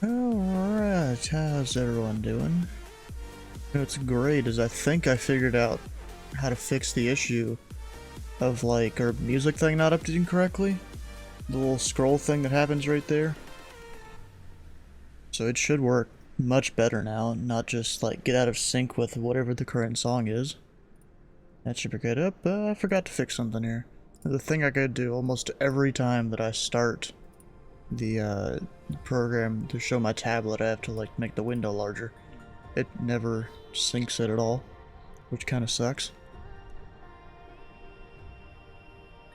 Alright, how's everyone doing? What's great is I think I figured out how to fix the issue of like our music thing not updating correctly. The little scroll thing that happens right there. So it should work much better now, not just like get out of sync with whatever the current song is. That should be good. I forgot to fix something here. The thing I gotta do almost every time that I start the program to show my tablet, I have to like make the window larger. It never syncs it at all, which kind of sucks.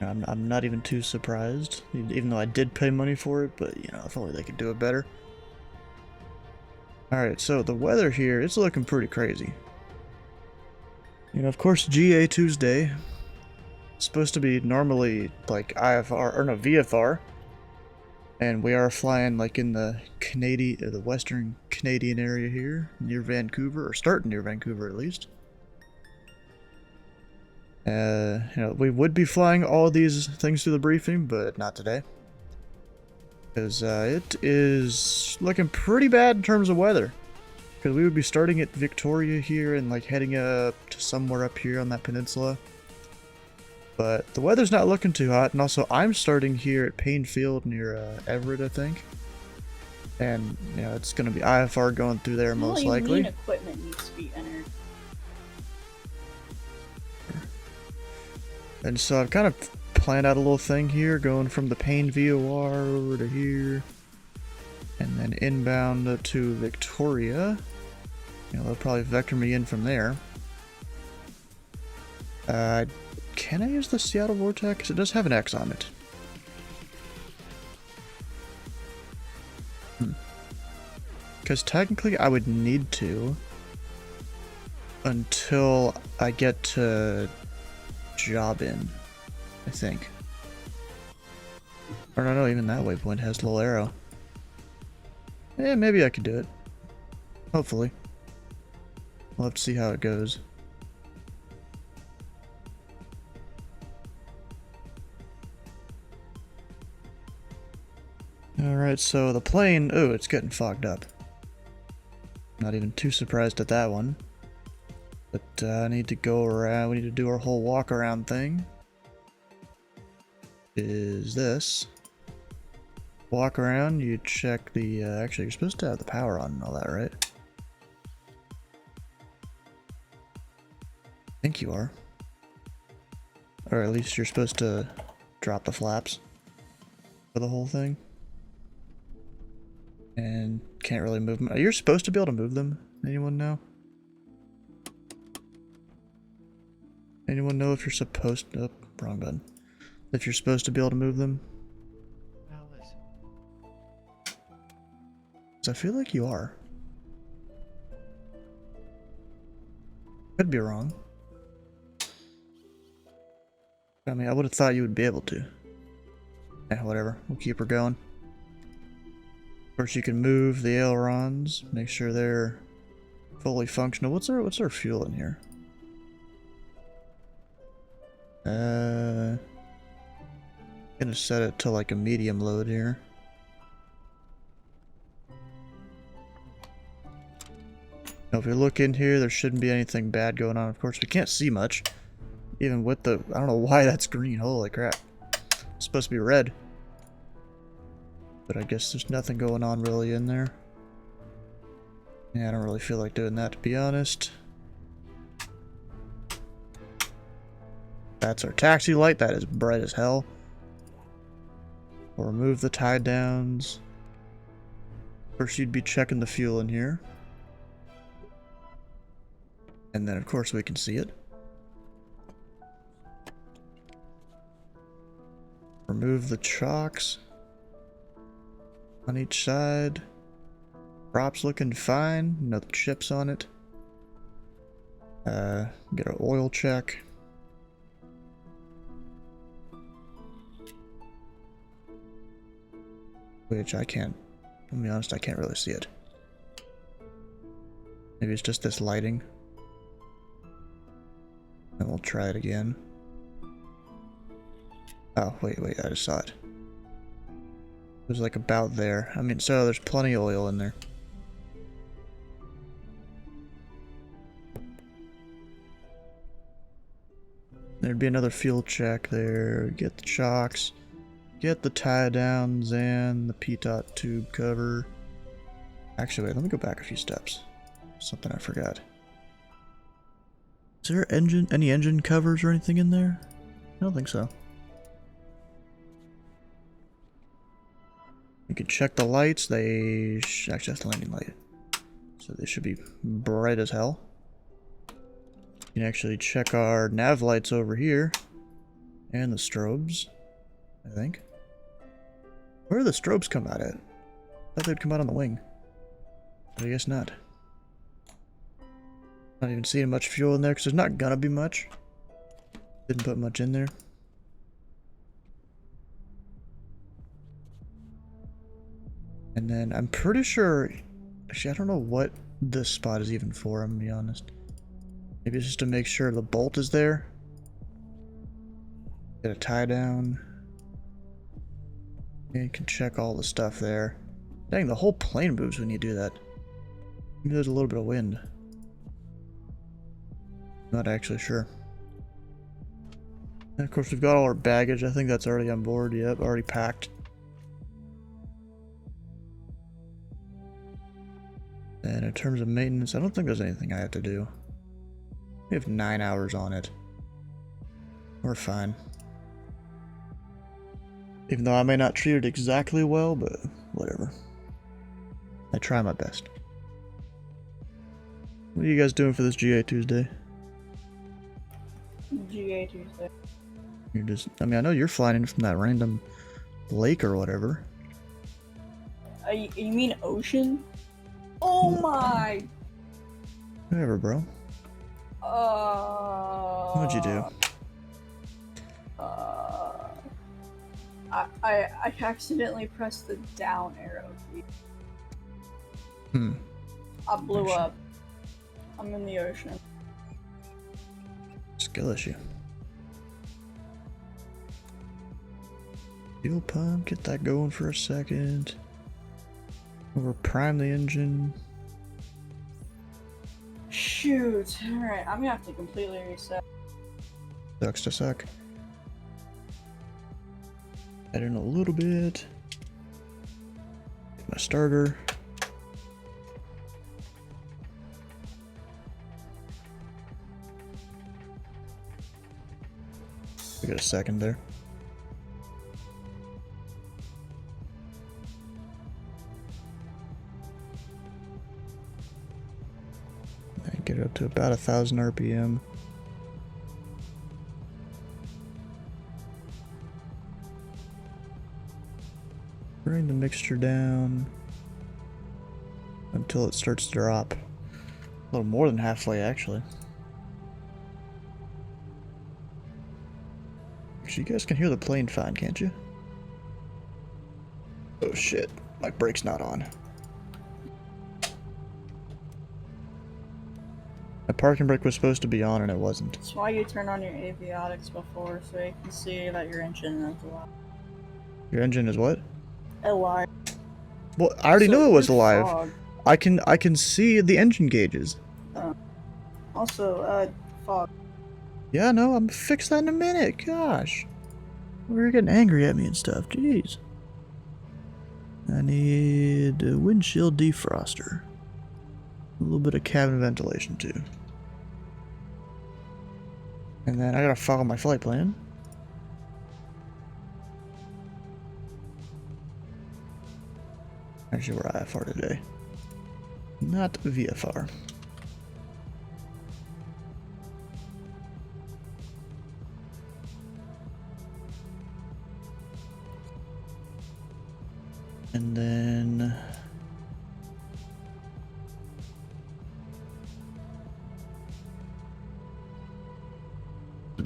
I'm not even too surprised, even though I did pay money for it, but you know, if only they could do it better. Alright, so the weather here, it's looking pretty crazy. You know, of course, GA Tuesday. It's supposed to be normally like IFR, or no, VFR. And we are flying like in the the Western Canadian area here, near Vancouver, or starting near Vancouver at least. You know, we would be flying all these things through the briefing, but not today. Because it is looking pretty bad in terms of weather. Because we would be starting at Victoria here and like heading up to somewhere up here on that peninsula. But the weather's not looking too hot, and also I'm starting here at Payne Field near Everett, I think. And, you know, it's going to be IFR going through there most likely. Equipment needs to be entered. And so I've kind of planned out a little thing here, going from the Payne VOR over to here. And then inbound to Victoria. You know, they'll probably vector me in from there. Can I use the Seattle Vortex? It does have an X on it. Because technically I would need to until I get to job in, I think. Or no, even that waypoint has a little arrow. Yeah, maybe I could do it. Hopefully. We'll have to see how it goes. Alright, so the plane, ooh, it's getting fogged up. Not even too surprised at that one. But I need to go around, we need to do our whole walk around thing. Is this. Walk around, you check the, actually you're supposed to have the power on and all that, right? I think you are. Or at least you're supposed to drop the flaps for the whole thing. And can't really move them. You're supposed to be able to move them? Anyone know? Anyone know if you're supposed to... Oh, wrong button. If you're supposed to be able to move them? Because I feel like you are. Could be wrong. I mean, I would have thought you would be able to. Yeah, whatever. We'll keep her going. Of course, you can move the ailerons, make sure they're fully functional. What's our fuel in here? Gonna set it to like a medium load here. Now, if you look in here, there shouldn't be anything bad going on. Of course, we can't see much, even with the. I don't know why that's green. Holy crap! It's supposed to be red. But I guess there's nothing going on really in there. Yeah, I don't really feel like doing that, to be honest. That's our taxi light. That is bright as hell. We'll remove the tie downs. First, you'd be checking the fuel in here. And then, of course, we can see it. Remove the chocks on each side. Props looking fine. No chips on it. Get our oil check. Which I can't. I'll be honest, I can't really see it. Maybe it's just this lighting. And we'll try it again. Oh, wait, I just saw it. It was like about there. I mean, so there's plenty of oil in there. There'd be another fuel check there. Get the chocks. Get the tie downs and the P-dot tube cover. Actually, wait, let me go back a few steps. Something I forgot. Is there any engine covers or anything in there? I don't think so. You can check the lights. Actually, that's the landing light. So they should be bright as hell. You can actually check our nav lights over here. And the strobes, I think. Where do the strobes come out at? I thought they'd come out on the wing. But I guess not. Not even seeing much fuel in there because there's not gonna be much. Didn't put much in there. And then I'm pretty sure... Actually, I don't know what this spot is even for, I'm gonna be honest. Maybe it's just to make sure the bolt is there. Get a tie down. And you can check all the stuff there. Dang, the whole plane moves when you do that. Maybe there's a little bit of wind. Not actually sure. And of course, we've got all our baggage. I think that's already on board. Yep, already packed. And in terms of maintenance, I don't think there's anything I have to do. We have 9 hours on it. We're fine. Even though I may not treat it exactly well, but whatever. I try my best. What are you guys doing for this GA Tuesday? GA Tuesday. You're just, I mean, I know you're flying in from that random lake or whatever. You mean ocean? Oh my! Whatever, bro. What'd you do? I accidentally pressed the down arrow key. I blew up. I'm in the ocean. Skill issue. Fuel pump, get that going for a second. Over prime the engine. Shoot. Alright, I'm gonna have to completely reset. Sucks to suck. Add in a little bit. Get my starter. We got a second there. And get it up to about 1,000 RPM. Bring the mixture down until it starts to drop. A little more than halfway, actually. Actually, you guys can hear the plane fine, can't you? Oh shit, my brake's not on. My parking brake was supposed to be on and it wasn't. That's why you turn on your avionics before, so you can see that your engine is alive. Your engine is what? Alive. Well, I already knew it was alive. Fog. I can see the engine gauges. Also, fog. Yeah, no, I'm fix that in a minute. Gosh. We're getting angry at me and stuff. Jeez. I need a windshield defroster. A little bit of cabin ventilation too. And then I gotta follow my flight plan. Actually, we're IFR today. Not VFR. And then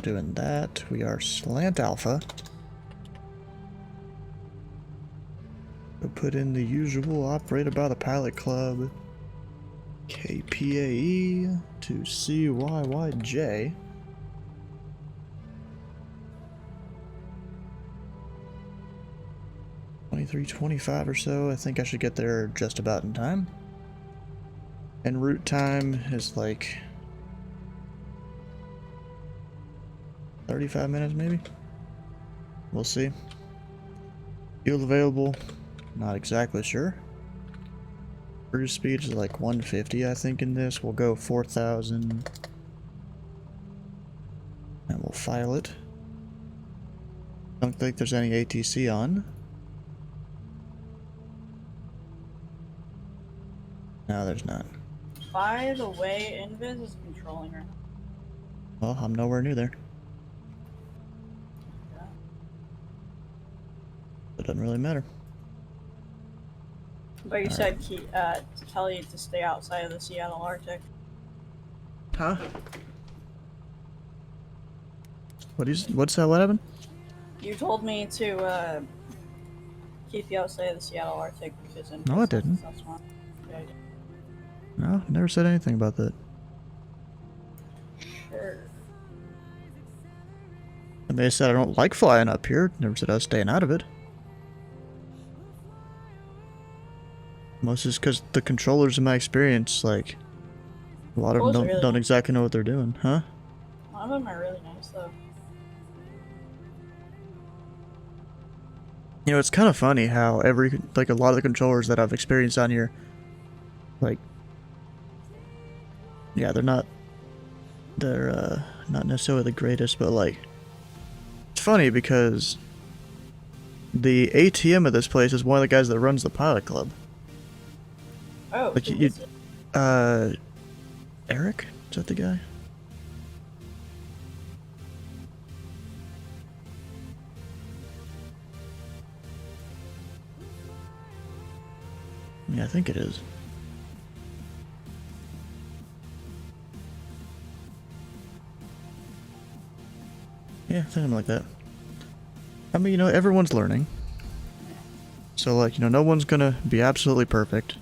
doing that, we are slant alpha. We'll put in the usual operated by the pilot club KPAE to CYYJ. 23:25 or so. I think I should get there just about in time. And route time is like 35 minutes maybe? We'll see. Fuel available, not exactly sure. Cruise speed is like 150 I think in this. We'll go 4,000. And we'll file it. Don't think there's any ATC on. No, there's not. By the way, Invis is controlling her. Well, I'm nowhere near there. Yeah. It doesn't really matter. But you said to tell you to stay outside of the Seattle Arctic. Huh? What's that? What happened? You told me to keep you outside of the Seattle Arctic because Invis. No, I didn't. Yeah, I did. No, never said anything about that. Sure. I mean, I said I don't like flying up here. Never said I was staying out of it. Most is because the controllers, in my experience, like, a lot of them don't exactly know what they're doing, huh? A lot of them are really nice, though. You know, it's kind of funny how a lot of the controllers that I've experienced on here, like, yeah, they're not necessarily the greatest, but like, it's funny because the ATM of this place is one of the guys that runs the pilot club. Oh, like Eric? Is that the guy? Yeah, I think it is. Yeah, something like that. I mean, you know, everyone's learning. So, like, you know, no one's gonna be absolutely perfect.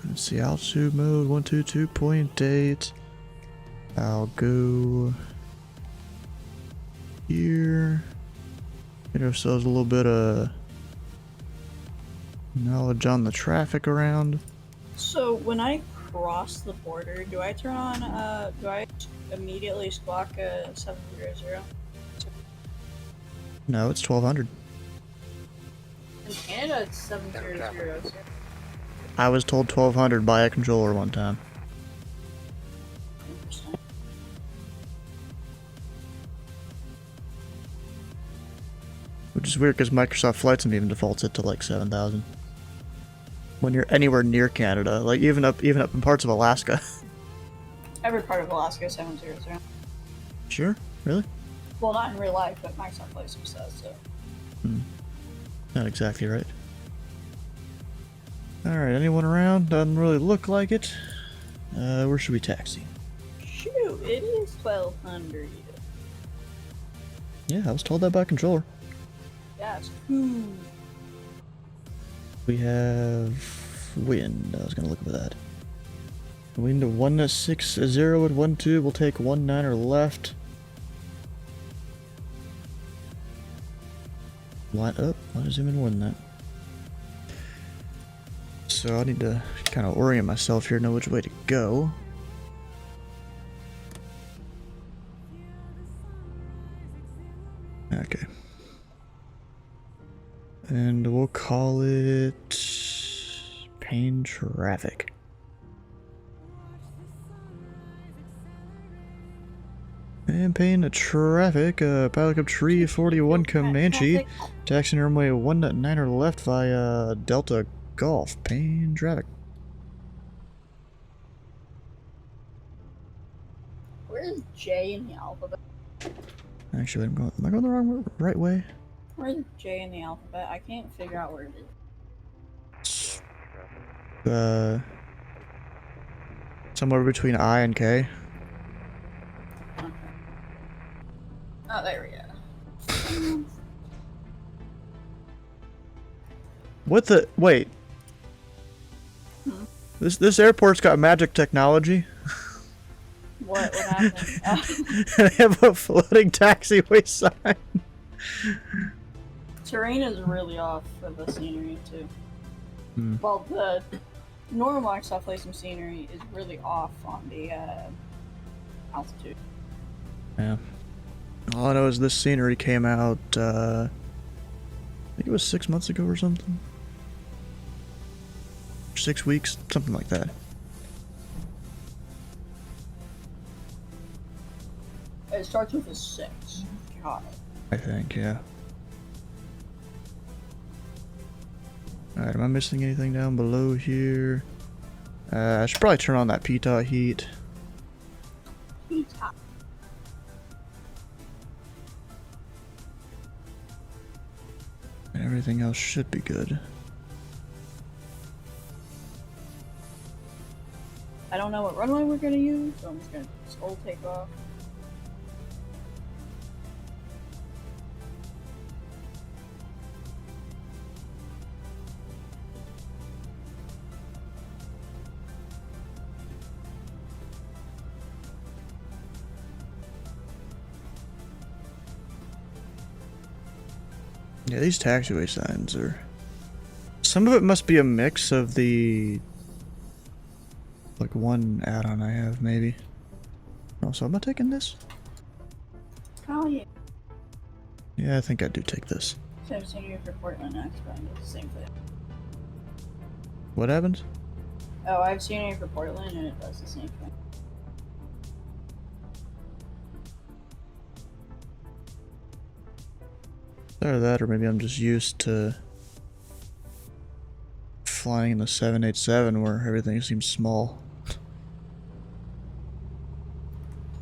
Let's see, altitude mode 122.8. I'll go here. Get ourselves a little bit of knowledge on the traffic around. So when I cross the border, do I turn on? Do I immediately squawk 700? No, it's 1200. In Canada, it's 700. I was told 1200 by a controller one time. Interesting. Which is weird because Microsoft Flight Sim even defaults it to like 7,000. When you're anywhere near Canada, like even up in parts of Alaska. Every part of Alaska is 700. Sure? Really? Well, not in real life, but Microsoft Flight Sim says so. Not exactly right. Alright, anyone around? Doesn't really look like it. Where should we taxi? Shoot, it is 1200. Yeah, I was told that by a controller. That's We have wind. I was gonna look for that. Wind of 160 at 12. We'll take 19er left. Line up. Line zoom in more than that. So I need to kind of orient myself here, know which way to go. Okay. And we'll call it Pain Traffic. And Pain Traffic, Pilot Cup Tree 41 Comanche, taxi runway 19er left via Delta Golf. Pain Traffic. Where's J in the alphabet? Actually, am I going the right way? Where's J in the alphabet? I can't figure out where it is. Somewhere between I and K. Okay. Oh, there we go. What the? Wait. This airport's got magic technology. What happened? They have a floating taxiway sign. Terrain is really off for the scenery too. Hmm. Well, the normal Microsoft Flight Sim scenery is really off on the altitude. Yeah. All I know is this scenery came out, I think it was 6 months ago or something. 6 weeks, something like that. It starts with a 6. God. I think, yeah. Alright, am I missing anything down below here? I should probably turn on that PTOT heat. He's hot. And everything else should be good. I don't know what runway we're gonna use, so I'm just gonna slow take off. Yeah, these taxiway signs are... Some of it must be a mix of the... Like one add-on I have, maybe. Oh, so am I taking this? Oh yeah. Yeah, I think I do take this. So I'm sending you for Portland next, but I'm the same thing. What happens? Oh, I've seen it for Portland and it does the same thing. Either that, or maybe I'm just used to flying in the 787 where everything seems small.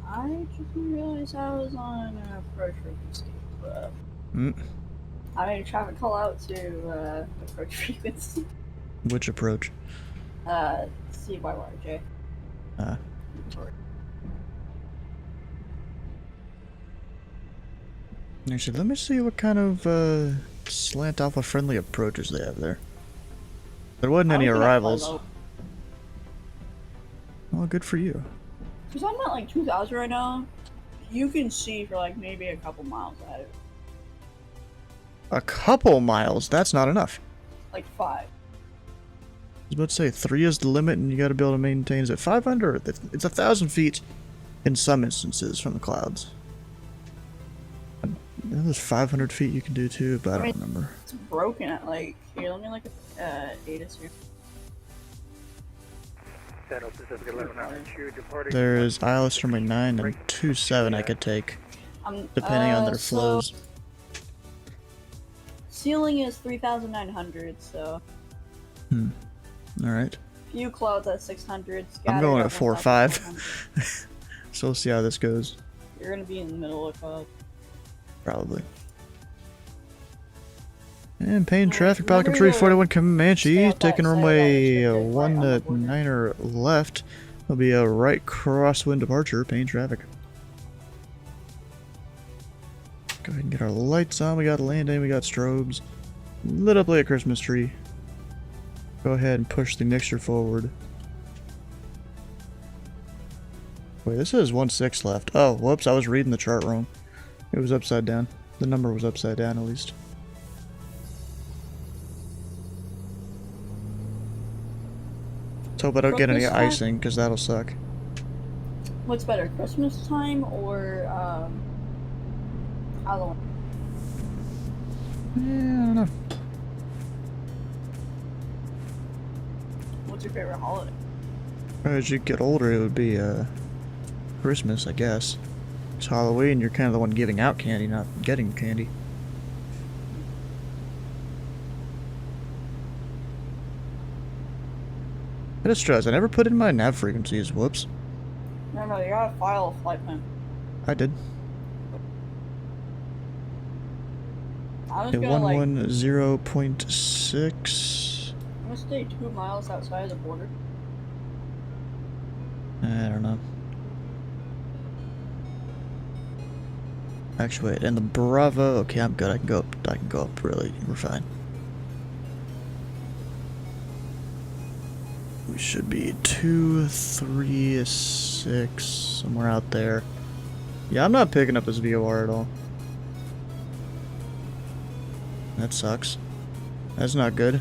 I just realized I was on approach frequency. Mm. I made a traffic call out to approach frequency. Which approach? CYYJ. Ah. Actually, let me see what kind of slant alpha friendly approaches they have there. There wasn't any arrivals. Well, good for you. Because I'm at like 2,000 right now. You can see for like maybe a couple miles ahead of it. A couple miles? That's not enough. Like 5. I was about to say 3 is the limit and you gotta be able to maintain. Is it 500? It's 1,000 feet in some instances from the clouds. There's 500 feet you can do too, but I don't remember. It's broken at like, here, let me look at Ada's here. There is ILS runway 9 and 27 I could take, depending on their flows. Ceiling is 3,900, so. Alright. Few clouds at 600. I'm going at 4 or 5. So we'll see how this goes. You're gonna be in the middle of cloud. Probably. And paying traffic, Falcon 341 Comanche, taking runway 19er left. Will be a right crosswind departure, paying traffic. Go ahead and get our lights on. We got landing, we got strobes. Lit up like a Christmas tree. Go ahead and push the mixture forward. Wait, this says 1.6 left. Oh, whoops, I was reading the chart wrong. It was upside down. The number was upside down at least. Let's hope I don't get any icing, because that'll suck. What's better, Christmas time or Halloween? Yeah, I don't know. What's your favorite holiday? As you get older, it would be Christmas, I guess. It's Halloween, you're kind of the one giving out candy, not getting candy. I just stress, I never put in my nav frequencies, whoops. No, you gotta file a flight plan. I did. I was gonna like... 110.6. I'm gonna stay 2 miles outside of the border. I don't know. Actually, wait, and the Bravo, okay, I'm good, I can go up, really, we're fine. We should be 2, 3, 6, somewhere out there. Yeah, I'm not picking up this VOR at all. That sucks. That's not good.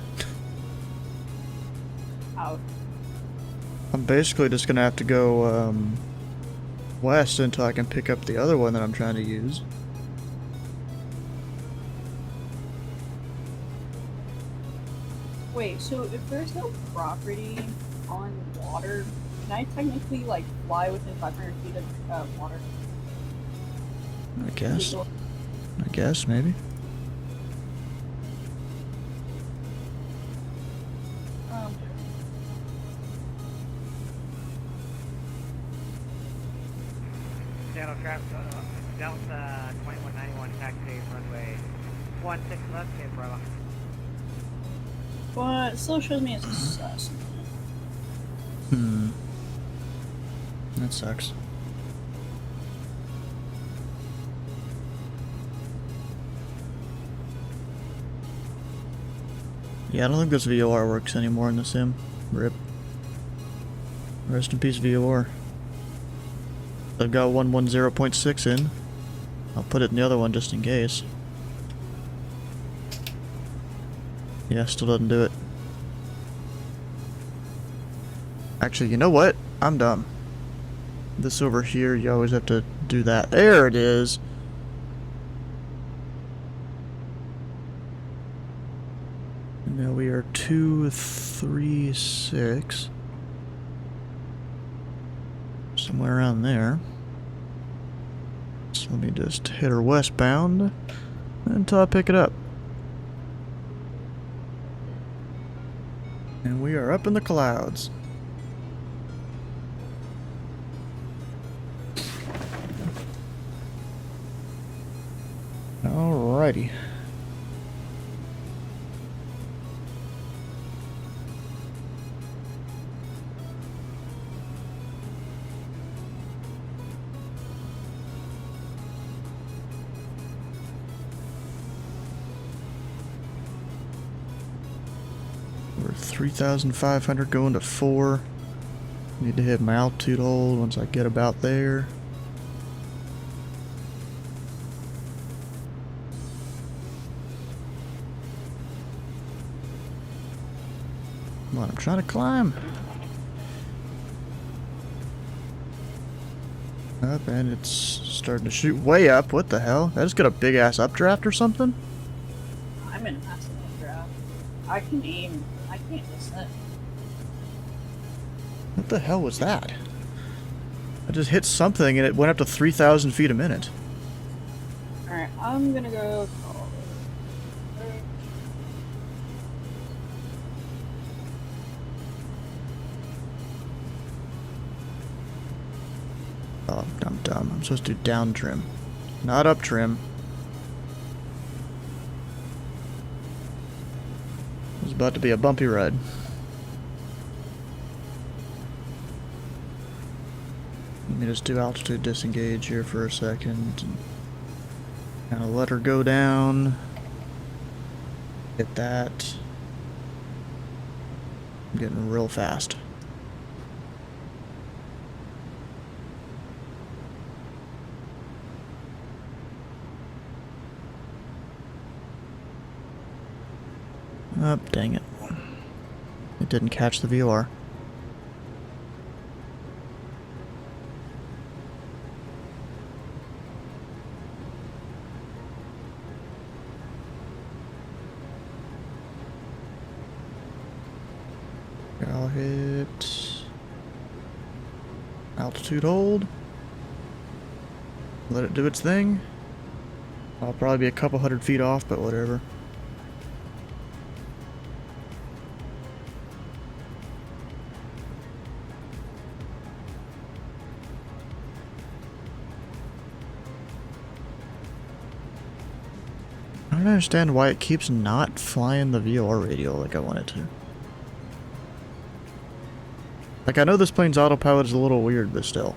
Out. I'm basically just gonna have to go, west until I can pick up the other one that I'm trying to use. Wait, so if there's no property on water, can I technically, like, fly within 500 feet of water? I guess. Legal? I guess, maybe. Um, Seattle traffic, Delta 2191 taxi runway 16 left, okay, brother. but it still shows me as a sus. Hmm. That sucks. Yeah, I don't think this VOR works anymore in the sim. RIP. Rest in peace, VOR. I've got 110.6 in. I'll put it in the other one just in case. Yeah, still doesn't do it. Actually, you know what? I'm dumb. This over here, you always have to do that. There it is! Now we are 236. Somewhere around there. So let me just hit her westbound until I pick it up. And we are up in the clouds. Alrighty. We're 3,500 going to 4. Need to hit my altitude hold once I get about there. Come on, I'm trying to climb. Up, and it's starting to shoot way up. What the hell? Did I just got a big ass updraft or something? I'm in a massive draft. I can aim. I can't miss that. What the hell was that? I just hit something and it went up to 3,000 feet a minute. Alright, I'm gonna go call it. Oh, I'm dumb. I'm supposed to do down trim, not up trim. It's about to be a bumpy ride. Let me just do altitude disengage here for a second. Kind of let her go down. Hit that. I'm getting real fast. Oh, dang it. It didn't catch the VOR. I'll hit altitude hold. Let it do its thing. I'll probably be a couple hundred feet off, but whatever. I don't understand why it keeps not flying the VOR radio like I want it to. Like, I know this plane's autopilot is a little weird, but still.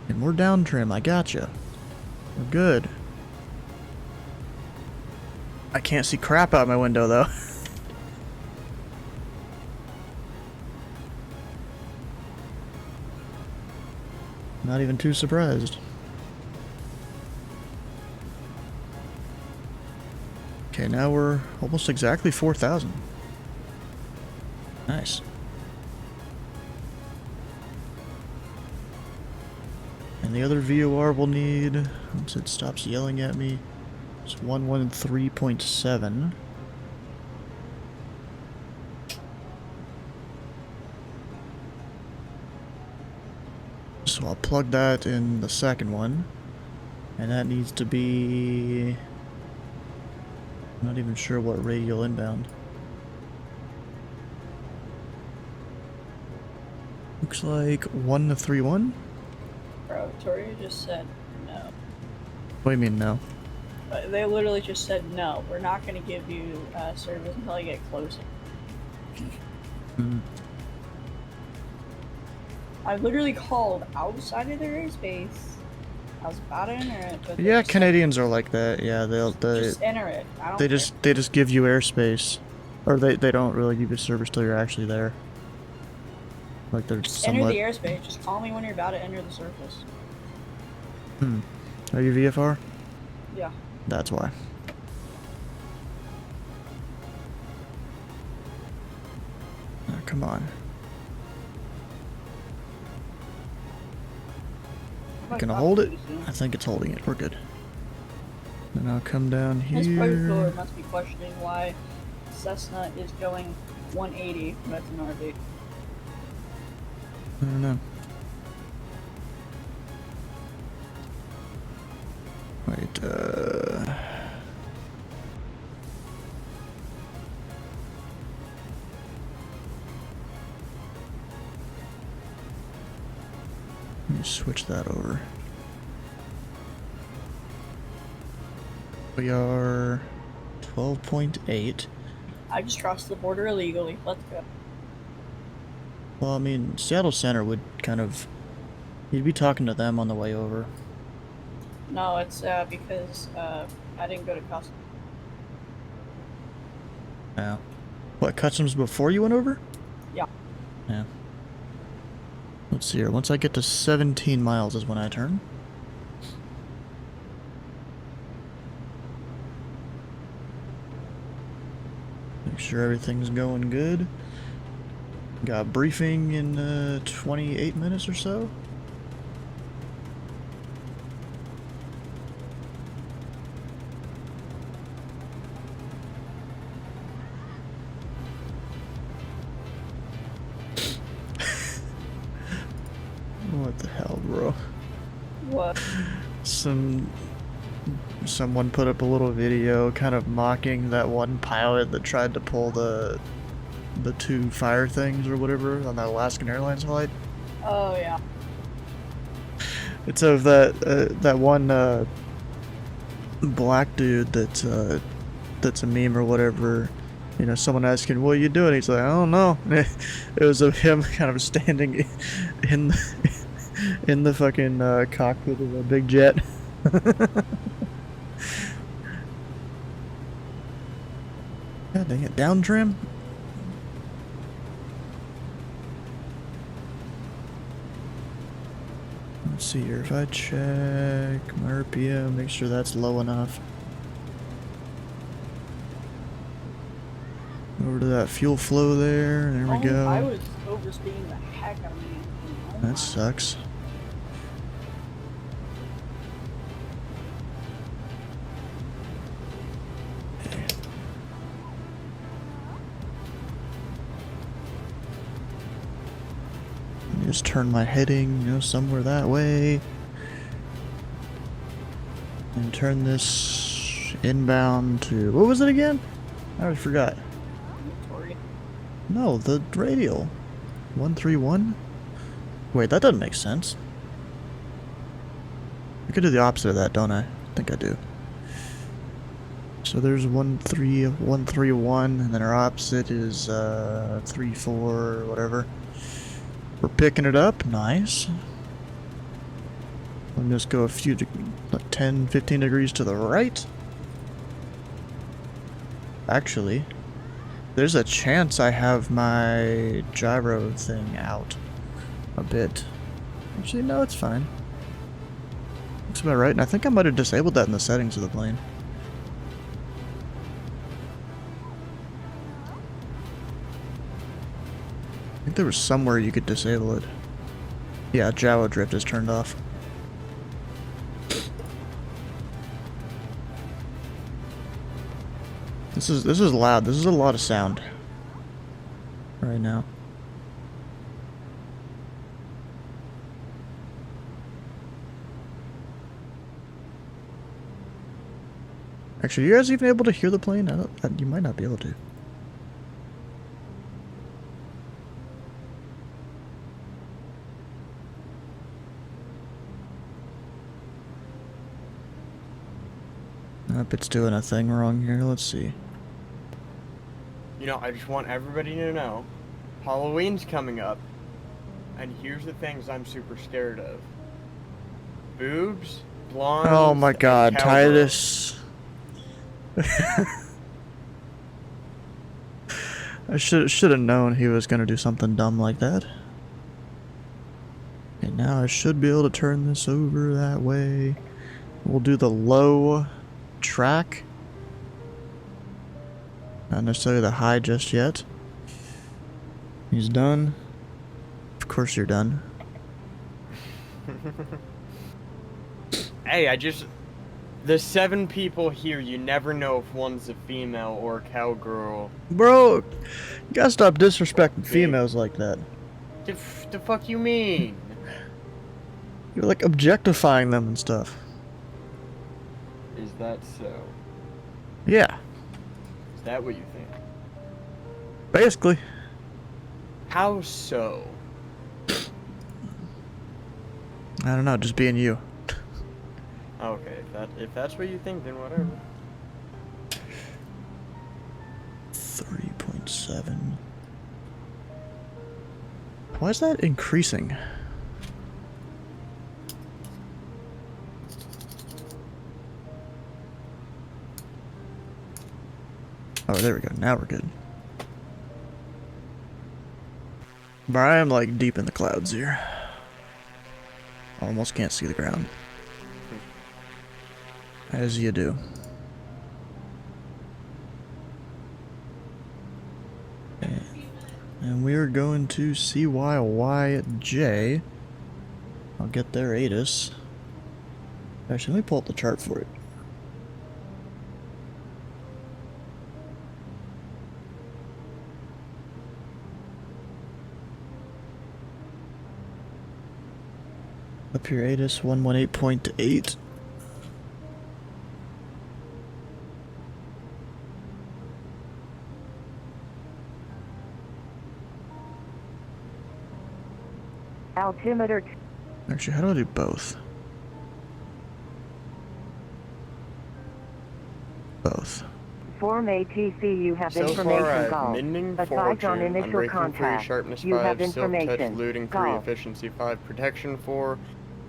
And we're down trim, I gotcha. We're good. I can't see crap out my window, though. Not even too surprised. Okay, now we're almost exactly 4,000. Nice. And the other VOR we'll need, once it stops yelling at me, is 113.7. So I'll plug that in the second one. And that needs to be... I'm not even sure what radial inbound. Looks like 131? Bro, Toria just said no. What do you mean no? They literally just said no. We're not going to give you service until I get closer. Mm. I literally called outside of their airspace. I was about to enter it, but Yeah, just Canadians are like that. Yeah, just enter it. I don't they care. just give you airspace, or they don't really give you service till you're actually there. Like they're Just somewhat. enter the airspace. Just call me when you're about to enter the surface. Are you VFR? Yeah. That's why. Oh, come on. Gonna hold it? I think it's holding it. We're good. Then I'll come down This pilot here. must be questioning why Cessna is going 180. That's an RV. I don't know. Wait, let me switch that over. We are 12.8. I just crossed the border illegally. Let's go. Well, I mean, Seattle Center would kind of... You'd be talking to them on the way over. No, it's because I didn't go to customs. Yeah. What, customs before you went over? Yeah. Yeah. Let's see here. Once I get to 17 miles is when I turn. Make sure everything's going good. Got briefing in 28 minutes or so. What the hell, bro? What? Someone put up a little video kind of mocking that one pilot that tried to pull the two fire things or whatever on that Alaskan Airlines flight. Oh yeah. It's of that one black dude that's a meme or whatever. You know, someone asking, "What are you doing?" He's like, "I don't know." It was of him kind of standing in the fucking cockpit of a big jet. God dang it, down trim? Let's see here, if I check my RPM, make sure that's low enough. Over to that fuel flow there, there we go. I was overspeeding the heck out of me. Oh my. That sucks. Just turn my heading, you know, somewhere that way. And turn this inbound to... What was it again? I already forgot. Victoria. No, the radial. 131? Wait, that doesn't make sense. I could do the opposite of that, don't I? I think I do. So there's 131, and then our opposite is 34, whatever. We're picking it up. Nice. Let me just go a few, like 10, 15 degrees to the right. Actually, there's a chance I have my gyro thing out a bit. Actually, no, it's fine. Looks about right, and I think I might have disabled that in the settings of the plane. I think there was somewhere you could disable it. Yeah, gyro drift is turned off. This is loud. This is a lot of sound right now. Actually, are you guys even able to hear the plane? You might not be able to. Nope, it's doing a thing wrong here. Let's see. You know, I just want everybody to know, Halloween's coming up, and here's the things I'm super scared of. Boobs, blondes, Oh my god, and cowgirls. Titus. I should have known he was gonna do something dumb like that. And now I should be able to turn this over that way. We'll do the low track. Not necessarily the high just yet. He's done. Of course you're done. Hey, the 7 people here, you never know if one's a female or a cowgirl. Bro, you gotta stop disrespecting females like that. The fuck you mean? You're like objectifying them and stuff. Is that so? Yeah, Is that what you think? basically. How so? I don't know, just being you. Okay, if that's what you think, then whatever. 3.7. Why is that increasing? Oh, there we go. Now we're good. But I am like deep in the clouds here. Almost can't see the ground. As you do. And we are going to CYYJ. I'll get their ATIS. Actually, let me pull up the chart for it. Up here, ATIS 118.8. Altimeter. Actually, how do I do both? Both. Form ATC, you have So information far, I've golf. mending Advise 4, on tune, initial unbreaking 3, contact. sharpness You have 5, silk touch, information. looting 3, Golf. efficiency 5, protection 4,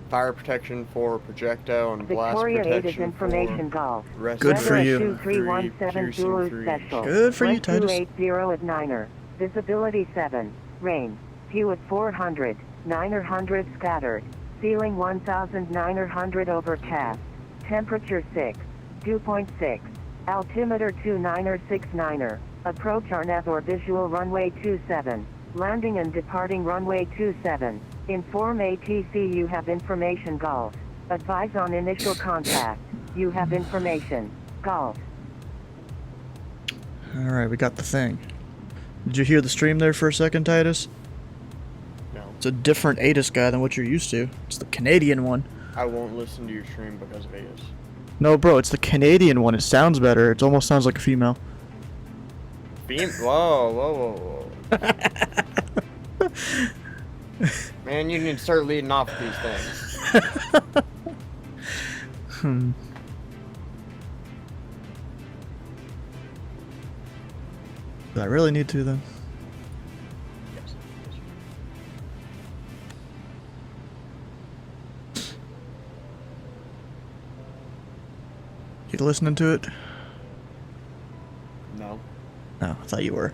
fire protection 4, projectile and blast Victoria 8 is protection information 4, golf. rest Good for you. 2317 Zulu special. Good for you, Titus. 1280 at Niner. Visibility 7. Rain. View at 400. 900 scattered. Ceiling 1900 overcast. Temperature 6. 2.6. Altimeter 2969er. Approach Arnev or visual runway 27. Landing and departing runway 27. Inform ATC you have information golf. Advise on initial contact. You have information. Golf. Alright, we got the thing. Did you hear the stream there for a second, Titus? No. It's a different ATIS guy than what you're used to. It's the Canadian one. I won't listen to your stream because of AS. No, bro, it's the Canadian one. It sounds better. It almost sounds like a female. Whoa. Man, you need to start leading off with these things. Do I really need to, then? Yes. You listening to it? No. No, I thought you were.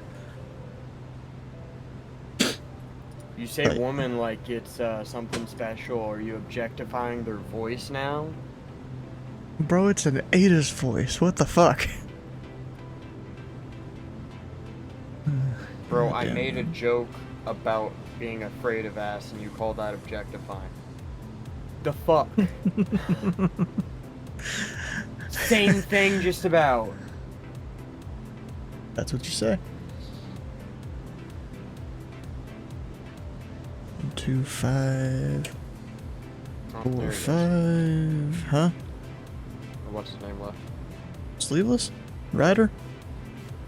You say Right. woman like it's something special. Are you objectifying their voice now? Bro, it's an Ada's voice. What the fuck? Bro, I Goddamn. made a joke about being afraid of ass and you call that objectifying. The fuck? Same thing, just about. That's what you say. 2, 5, Oh, 4, there it is. 5. Huh? What's his name left? Sleeveless? Rider?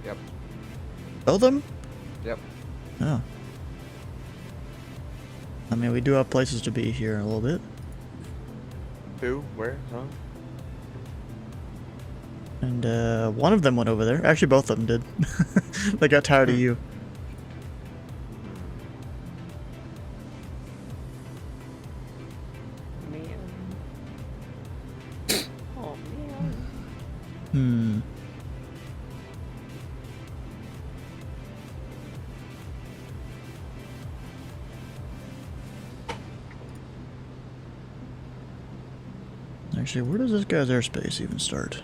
Yep. Both of them? Yep. Oh. I mean, we do have places to be here in a little bit. Who? Where? Huh? And one of them went over there. Actually, both of them did. They got tired of you. Man. Oh man. Hmm. Actually, where does this guy's airspace even start?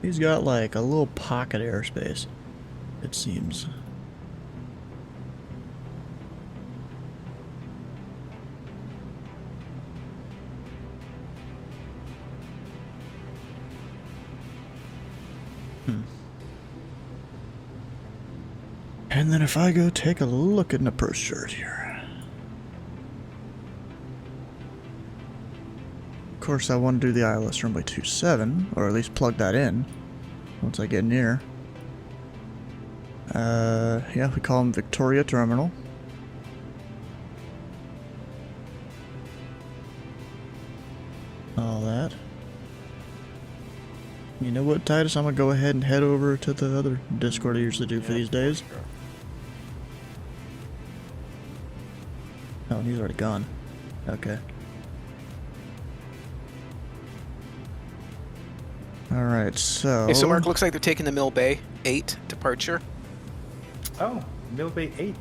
He's got like a little pocket airspace, it seems. And then if I go take a look at an approach chart here. Of course, I want to do the ILS runway 27, or at least plug that in once I get near. Yeah, we call him Victoria Terminal. All that. You know what, Titus? I'm gonna go ahead and head over to the other Discord I usually do for these days. Oh, and he's already gone. Okay. Alright, so... Okay, so Mark, looks like they're taking the Mill Bay 8 departure. Oh, Mill Bay 8.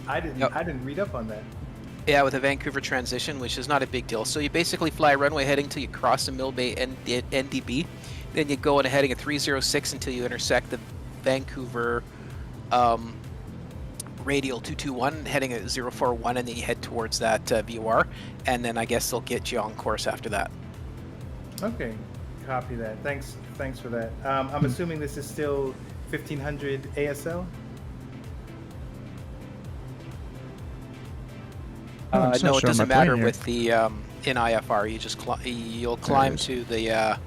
I didn't read up on that. Yeah, with a Vancouver transition, which is not a big deal. So you basically fly runway heading till you cross the Mill Bay NDB. Then you go on a heading at 306 until you intersect the Vancouver radial 221, heading at 041, and then you head towards that VOR. And then I guess they'll get you on course after that. Okay, copy that. Thanks for that. I'm assuming this is still 1500 ASL. it's not No, it showing my doesn't plane matter here. with the in IFR. You just you'll climb is. to the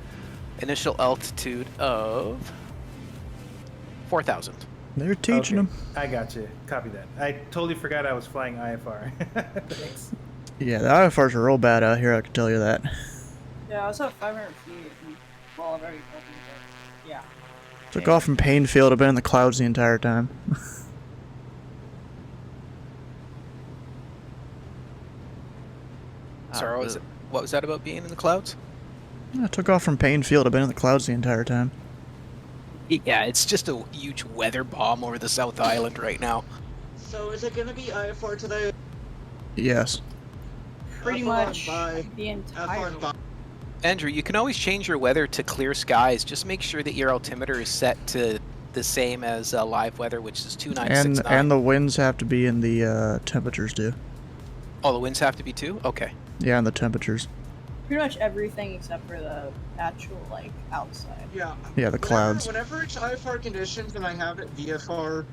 initial altitude of 4,000. They're teaching Okay, them. I got you. Copy that. I totally forgot I was flying IFR. Thanks. Yeah, the IFRs are real bad out here, I can tell you that. Yeah, I was at 500 feet. And, well, I've already told you, but yeah. Took off from Painfield, I've been in the clouds the entire time. Sorry, what was that about being in the clouds? I took off from Painfield, I've been in the clouds the entire time. Yeah, it's just a huge weather bomb over the South Island right now. So is it gonna be IFR today? Yes. Pretty Have fun, much bye. the Have entire. fun, bye. Andrew, you can always change your weather to clear skies. Just make sure that your altimeter is set to the same as live weather, which is 2969. And the winds have to be in the temperatures too. Oh, the winds have to be too? Okay. Yeah, and the temperatures. Pretty much everything except for the actual, like, outside. Yeah. Yeah, the clouds. Whenever it's IFR conditions and I have it VFR,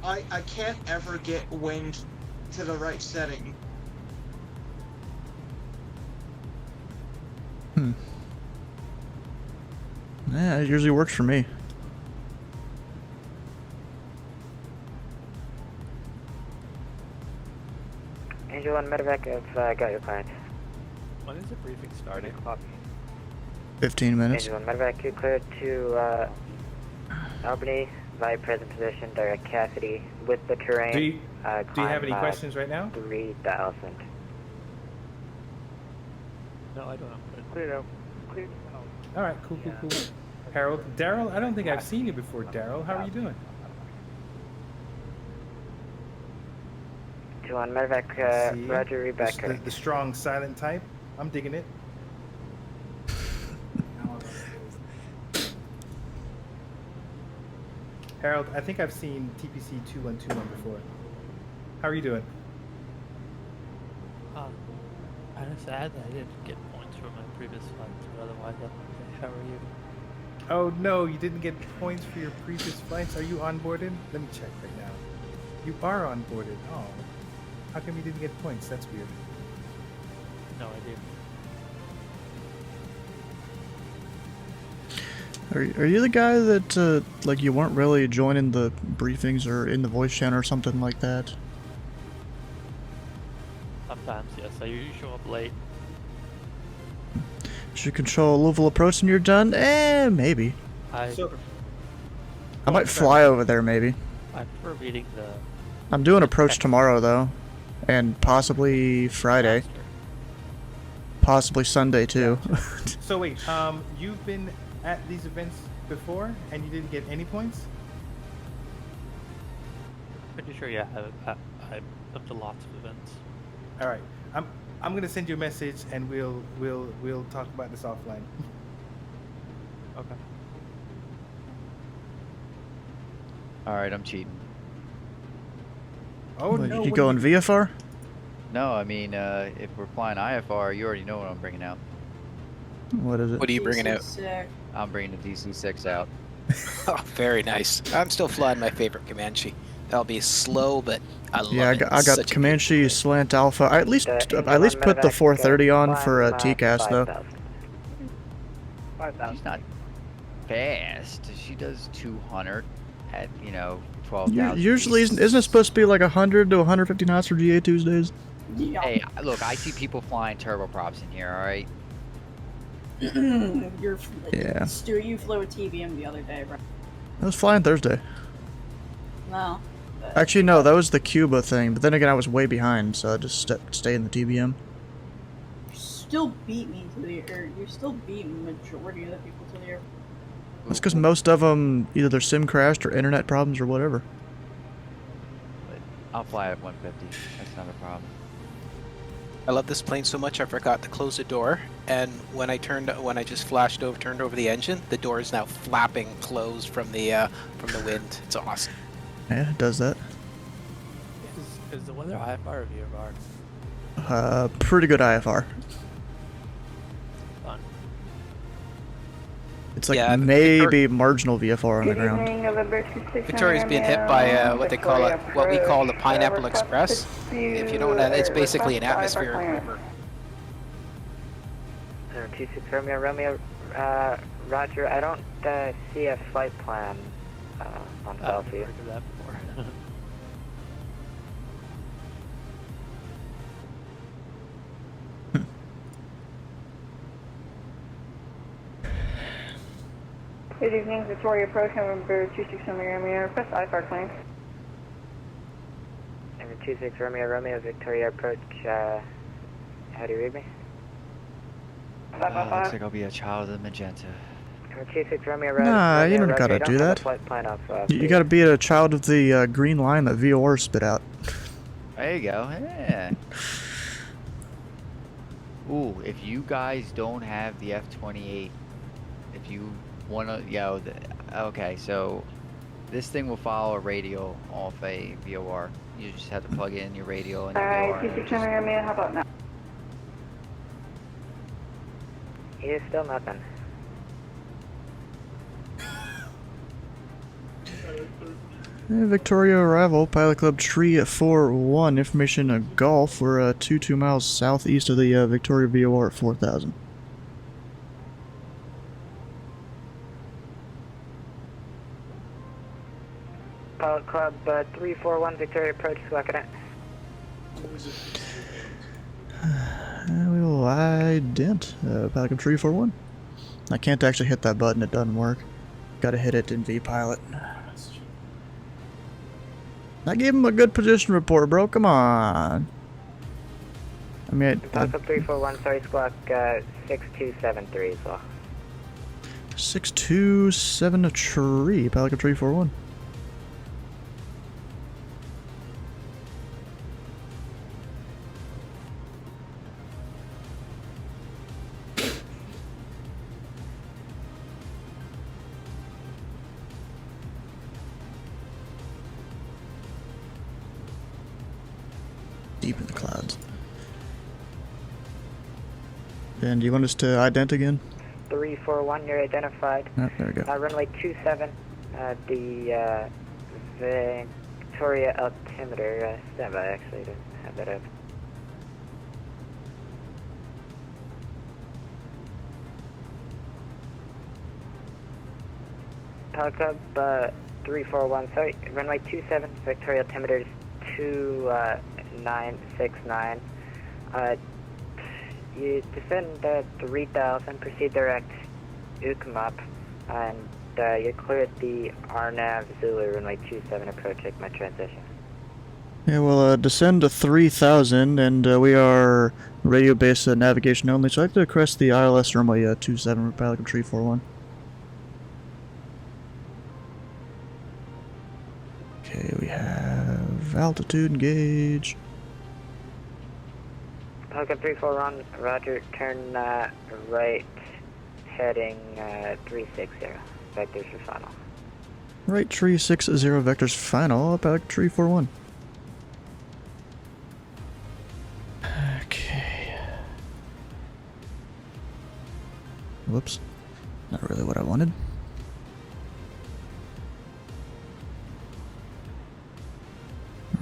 I can't ever get wind to the right setting. Yeah, it usually works for me. Angel 1 medevac, I've got your client. When is the briefing starting? 15 minutes. Angel 1 medevac, you cleared to Albany, via present position, direct Cassidy, with the terrain. Do you have any questions right now? 3,000. No, I don't know. Clear out. Clear out. All right, cool. Harold, Daryl, I don't think I've seen you before, Daryl. How are you doing? 2-1 medevac, See ya. Roger, read back. The strong silent type. I'm digging it. Harold, I think I've seen TPC 2121 before. How are you doing? Kind of sad that I didn't get points from my previous flights, but otherwise I'm okay. How are you? Oh no, you didn't get points for your previous flights. Are you onboarded? Let me check right now. You are onboarded. Oh. How come you didn't get points? That's weird. No idea. Are you the guy that like you weren't really joining the briefings or in the voice channel or something like that? Sometimes, yes. I usually show up late. Should control Louisville approach and you're done? Maybe. I might fly over there maybe. I prefer reading the... I'm doing approach tomorrow though. And possibly Friday. Possibly Sunday too. So wait, you've been at these events before and you didn't get any points? Pretty sure, yeah. I've been to lots of events. All right, I'm gonna send you a message and we'll talk about this offline. Okay. All right, I'm cheating. Oh no! You going VFR? No, I mean, if we're flying IFR, you already know what I'm bringing out. What is it? What are you bringing out? I'm bringing the DC-6 out. Oh, very nice. I'm still flying my favorite Comanche. That'll be slow, but I love it. I got Comanche Slant Alpha. I at least put the 430 on for a TCAS though. 5,000. She's not fast. She does 200 at 12,000. Usually, isn't it supposed to be like 100 to 150 knots for GA Tuesdays? Yeah. Hey, look, I see people flying turboprops in here. All right. Yeah. Stu, you flew a TBM the other day, right? I was flying Thursday. No. Actually, no, that was the Cuba thing. But then again, I was way behind, so I just stayed in the TBM. You still beat me to the air. You still beat majority of the people to the air. That's because most of them either their sim crashed or internet problems or whatever. But I'll fly at 150. That's not a problem. I love this plane so much I forgot to close the door, and when I turned over the engine, the door is now flapping closed from the wind. It's awesome. Yeah, it does that. Is the weather IFR or VFR? Pretty good IFR. Fun. It's like Yeah, maybe marginal VFR on the ground. Victoria's being hit by what we call the Pineapple Express. If you don't know, it's basically an atmospheric river. 26 Romeo, Roger. I don't see a flight plan on file for you. I've heard of that before. Good evening, Victoria Approach, November 26 Romeo, request IFR claim. Number 26 Romeo, Victoria Approach, how do you read me? Looks like I'll be a child of the magenta. Number 26 Romeo, Nah, you don't Roger, gotta I do have a that. flight plan off, You gotta be a child of the green line that VOR spit out. There you go. Yeah. Ooh, if you guys don't have the F-28, if you wanna, okay, so this thing will follow a radial off a VOR. You just have to plug in your radial and your VOR. 26 Romeo, how about now? He is still nothing. Victoria arrival, Pilot Club Tree 41, information Golf. We're 2 miles southeast of the Victoria VOR at 4,000. Pilot Club 341, Victoria Approach, Squawk it. We will ident Pilot Club Tree 41. I can't actually hit that button, it doesn't work. Gotta hit it in VPilot. I gave him a good position report, bro. Come on. I mean, Pilot Club 341, sorry, Squawk 6273 as well. 627 tree, Pelican Tree 41. Deep in the clouds. And do you want us to ident again? 341, you're identified. Oh, there we go. Runway 27, the Victoria altimeter, standby actually, didn't have that up. Helicopter 341, sorry, runway 27, Victoria altimeter 2969. You descend 3000, proceed direct Ukumap, and you cleared the RNAV Zulu runway 27 approach, take my transition. Yeah, we'll descend to 3000, and we are radio-based navigation only, so I have to crest the ILS runway 27 for Pelican Tree 41. Okay, we have altitude gauge. Pelican 341, roger, turn right, heading 360, vectors for final. Right, tree 60 vectors final, Pelican Tree 41. Okay. Whoops. Not really what I wanted.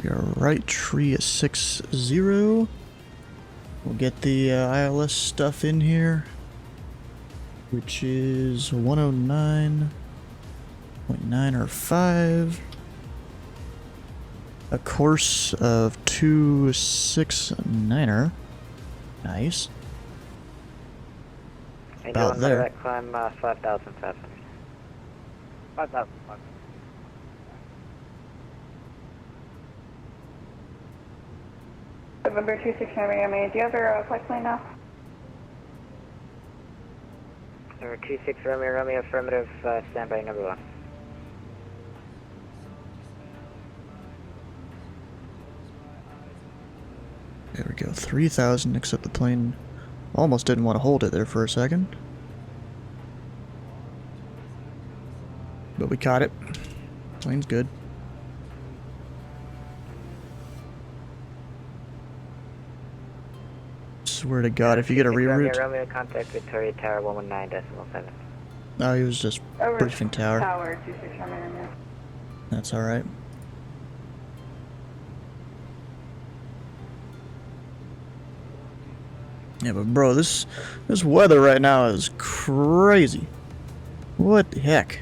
We are right, tree 60. We'll get the ILS stuff in here, which is 109.905. A course of 269er. Nice. About there. Direct climb 5,500. 5,500. November 269 Miami, do you have your flight plan now? Number 26 Romeo, affirmative, standby number 1. There we go, 3,000, except the plane almost didn't want to hold it there for a second. But we caught it. Plane's good. Swear to God, if you get a reroute. Romeo, contact Victoria Tower 119.7. Oh, he was just Over briefing tower. Tower 26 Miami. That's alright. Yeah, but bro, this weather right now is crazy. What the heck?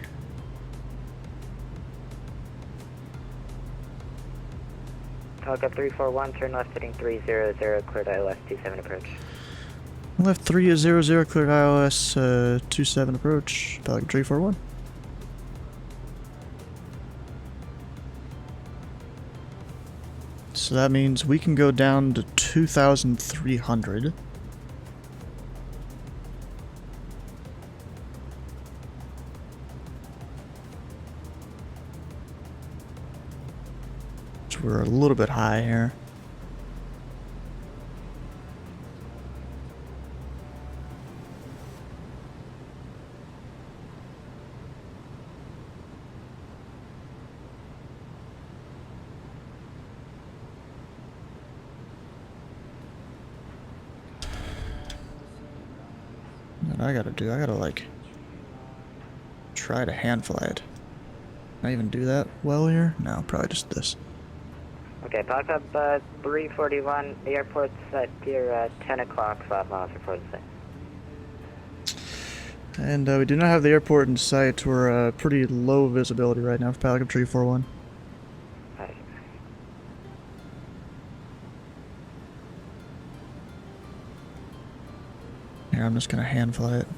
Helicopter 341, turn left heading 300, cleared ILS 27 approach. Left 300, cleared ILS 27 approach, Pelican 341. So that means we can go down to 2,300. So we're a little bit high here. What I gotta do, I gotta like try to hand fly it. Can I even do that well here? No, probably just this. Okay, back up 341, the airport's at your 10 o'clock, 5 miles before the site. And we do not have the airport in sight. We're pretty low visibility right now for Pelican 341. Right. Here, I'm just gonna hand fly it.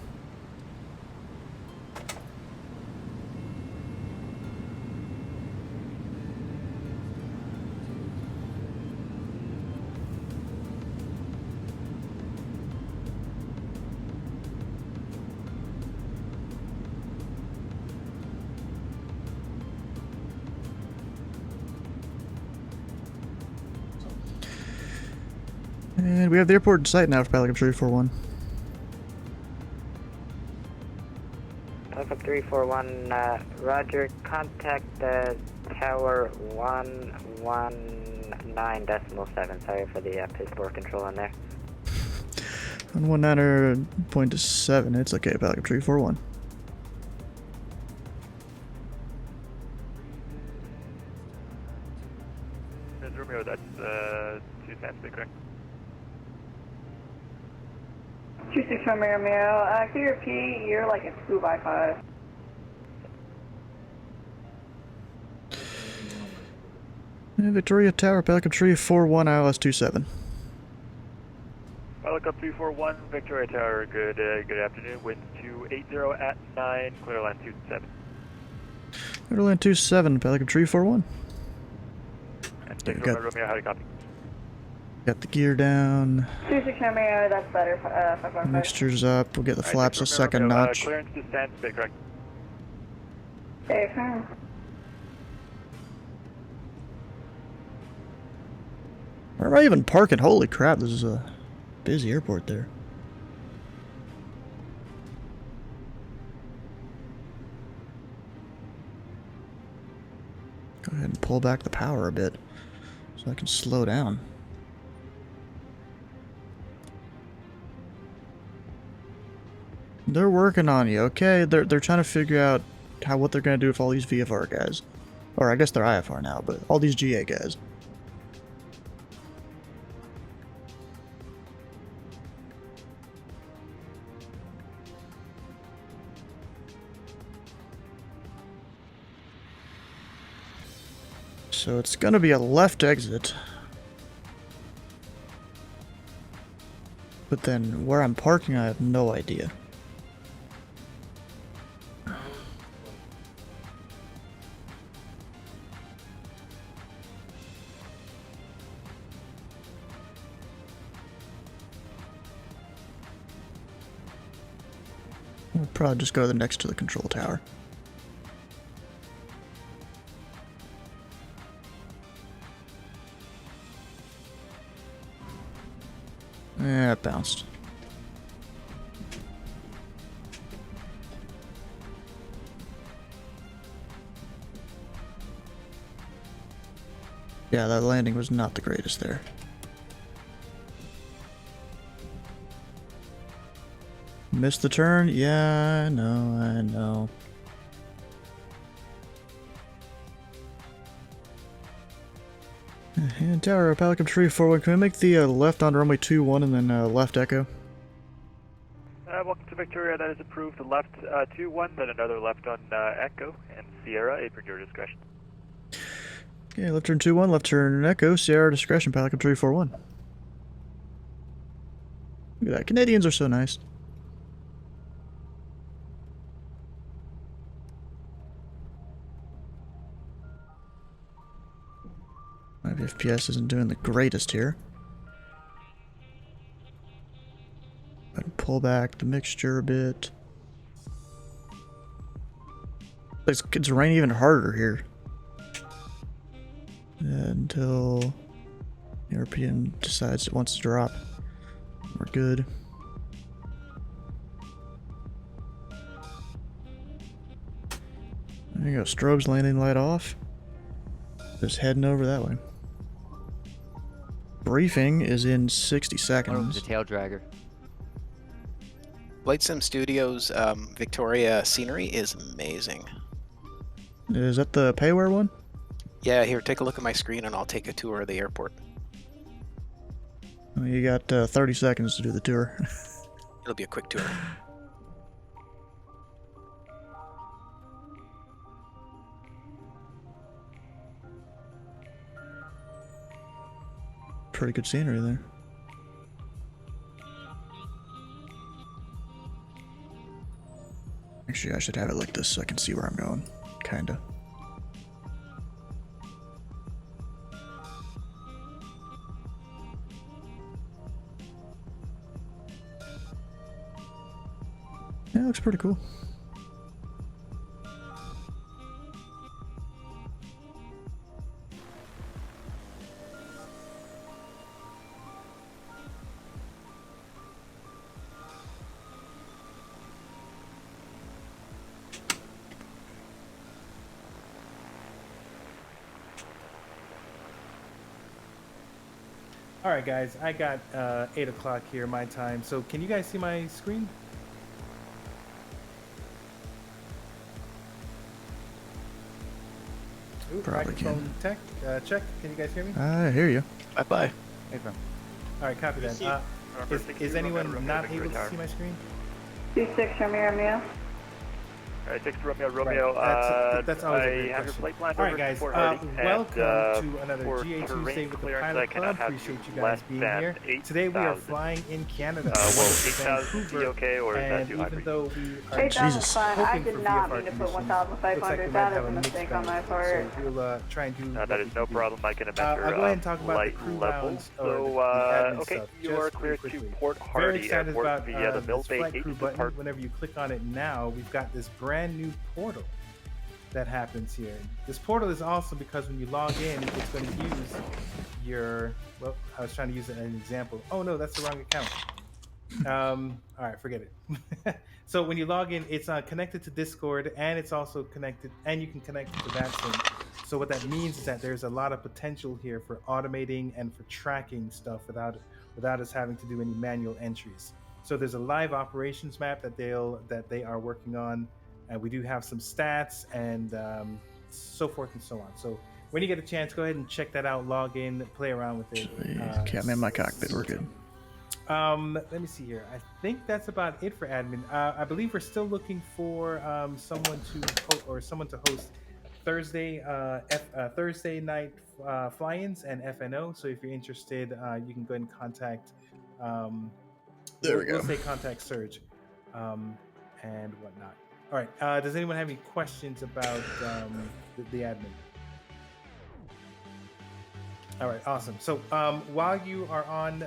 And we have the airport in sight now for Pelican 341. Pelican 341, Roger, contact tower 119.7. Sorry for the piss poor control in there. 119.7, it's okay, Pelican 341. Romeo, that's 2 cents, correct? 261 Romeo, can you repeat? You're like a 2x5. Victoria Tower, Pelican 341, ILS 27. Pelican 341, Victoria Tower, good afternoon. Wind 280 at 9, clear land 27. Clear land 27, Pelican 341. And There, Romeo, Romeo, how do you copy? Got the gear down. 261 Romeo, that's better. 515. Mixture's up. We'll get the flaps a second Romeo, notch. clearance descent, correct? Hey, firm. Where am I even parking? Holy crap, this is a busy airport there. Go ahead and pull back the power a bit so I can slow down. They're working on you, okay? They're trying to figure out what they're gonna do with all these VFR guys. Or I guess they're IFR now, but all these GA guys. So it's gonna be a left exit. But then where I'm parking, I have no idea. We'll probably just go next to the control tower. Yeah, it bounced. Yeah, that landing was not the greatest there. Missed the turn? Yeah, I know. And tower, Pelican 341, can we make the left on runway 21 and then left echo? Welcome to Victoria, that is approved. Left 21, then another left on Echo and Sierra, apron your discretion. Okay, left turn 21, left turn echo, Sierra discretion, Pelican 341. Look at that, Canadians are so nice. My FPS isn't doing the greatest here. But pull back the mixture a bit. It's raining even harder here. Until European decides it wants to drop. We're good. There you go, strobes landing light off. Just heading over that way. Briefing is in 60 seconds. The tail dragger. Flight Sim Studios Victoria scenery is amazing. Is that the payware one? Yeah, here, take a look at my screen and I'll take a tour of the airport. Well, you got 30 seconds to do the tour. It'll be a quick tour. Pretty good scenery there. Actually, I should have it like this so I can see where I'm going. Kinda. Yeah, it looks pretty cool. All right, guys. I got 8 o'clock here, my time. So can you guys see my screen? Ooh, Probably microphone tech. Check. Can you guys hear me? I hear you. Bye-bye. Hey, fam. All right, copy that. Is anyone not able to see my screen? 26 Romeo. Alright, 6 Romeo. That's always a I great have your question. flight plan All right, over guys. Fort Hardy, Welcome to and, another for GA terrain Tuesday with the clearance, I Pilot cannot Club. have Appreciate you less guys being than here. 8,000. Today we are flying in Canada. Will to 8,000 be Vancouver, okay, or is that and too even high for you? though we are 8,000 is fine. I hoping did for not VFR mean to put conditions, 1,500. looks like we might That have is a mixed mistake on my bag. part. So we'll try and do. That what is we no can do. problem. I can measure I'll go ahead and talk about the light crew level. rounds or So, the admin okay, stuff. you just are cleared pretty to quickly. Port Very Hardy excited Airport about via the this Milbay flight 8 crew button. depart. Whenever you click on it now, we've got this brand new portal that happens here. This portal is awesome because when you log in, it's going to use your. Well, I was trying to use it as an example. Oh no, that's the wrong account. All right, forget it. So when you log in, it's connected to Discord, and it's also connected, and you can connect it to VATSIM. So what that means is that there's a lot of potential here for automating and for tracking stuff without us having to do any manual entries. So there's a live operations map that they are working on, and we do have some stats and so forth and so on. So when you get a chance, go ahead and check that out. Log in, play around with it. Okay, I'm in my cockpit. We're good. Let me see here. I think that's about it for admin. I believe we're still looking for someone to host Thursday night fly-ins and FNO. So if you're interested, you can go ahead and contact. There we go. We'll say contact Surge, and whatnot. All right. Does anyone have any questions about the admin? All right, awesome. So while you are on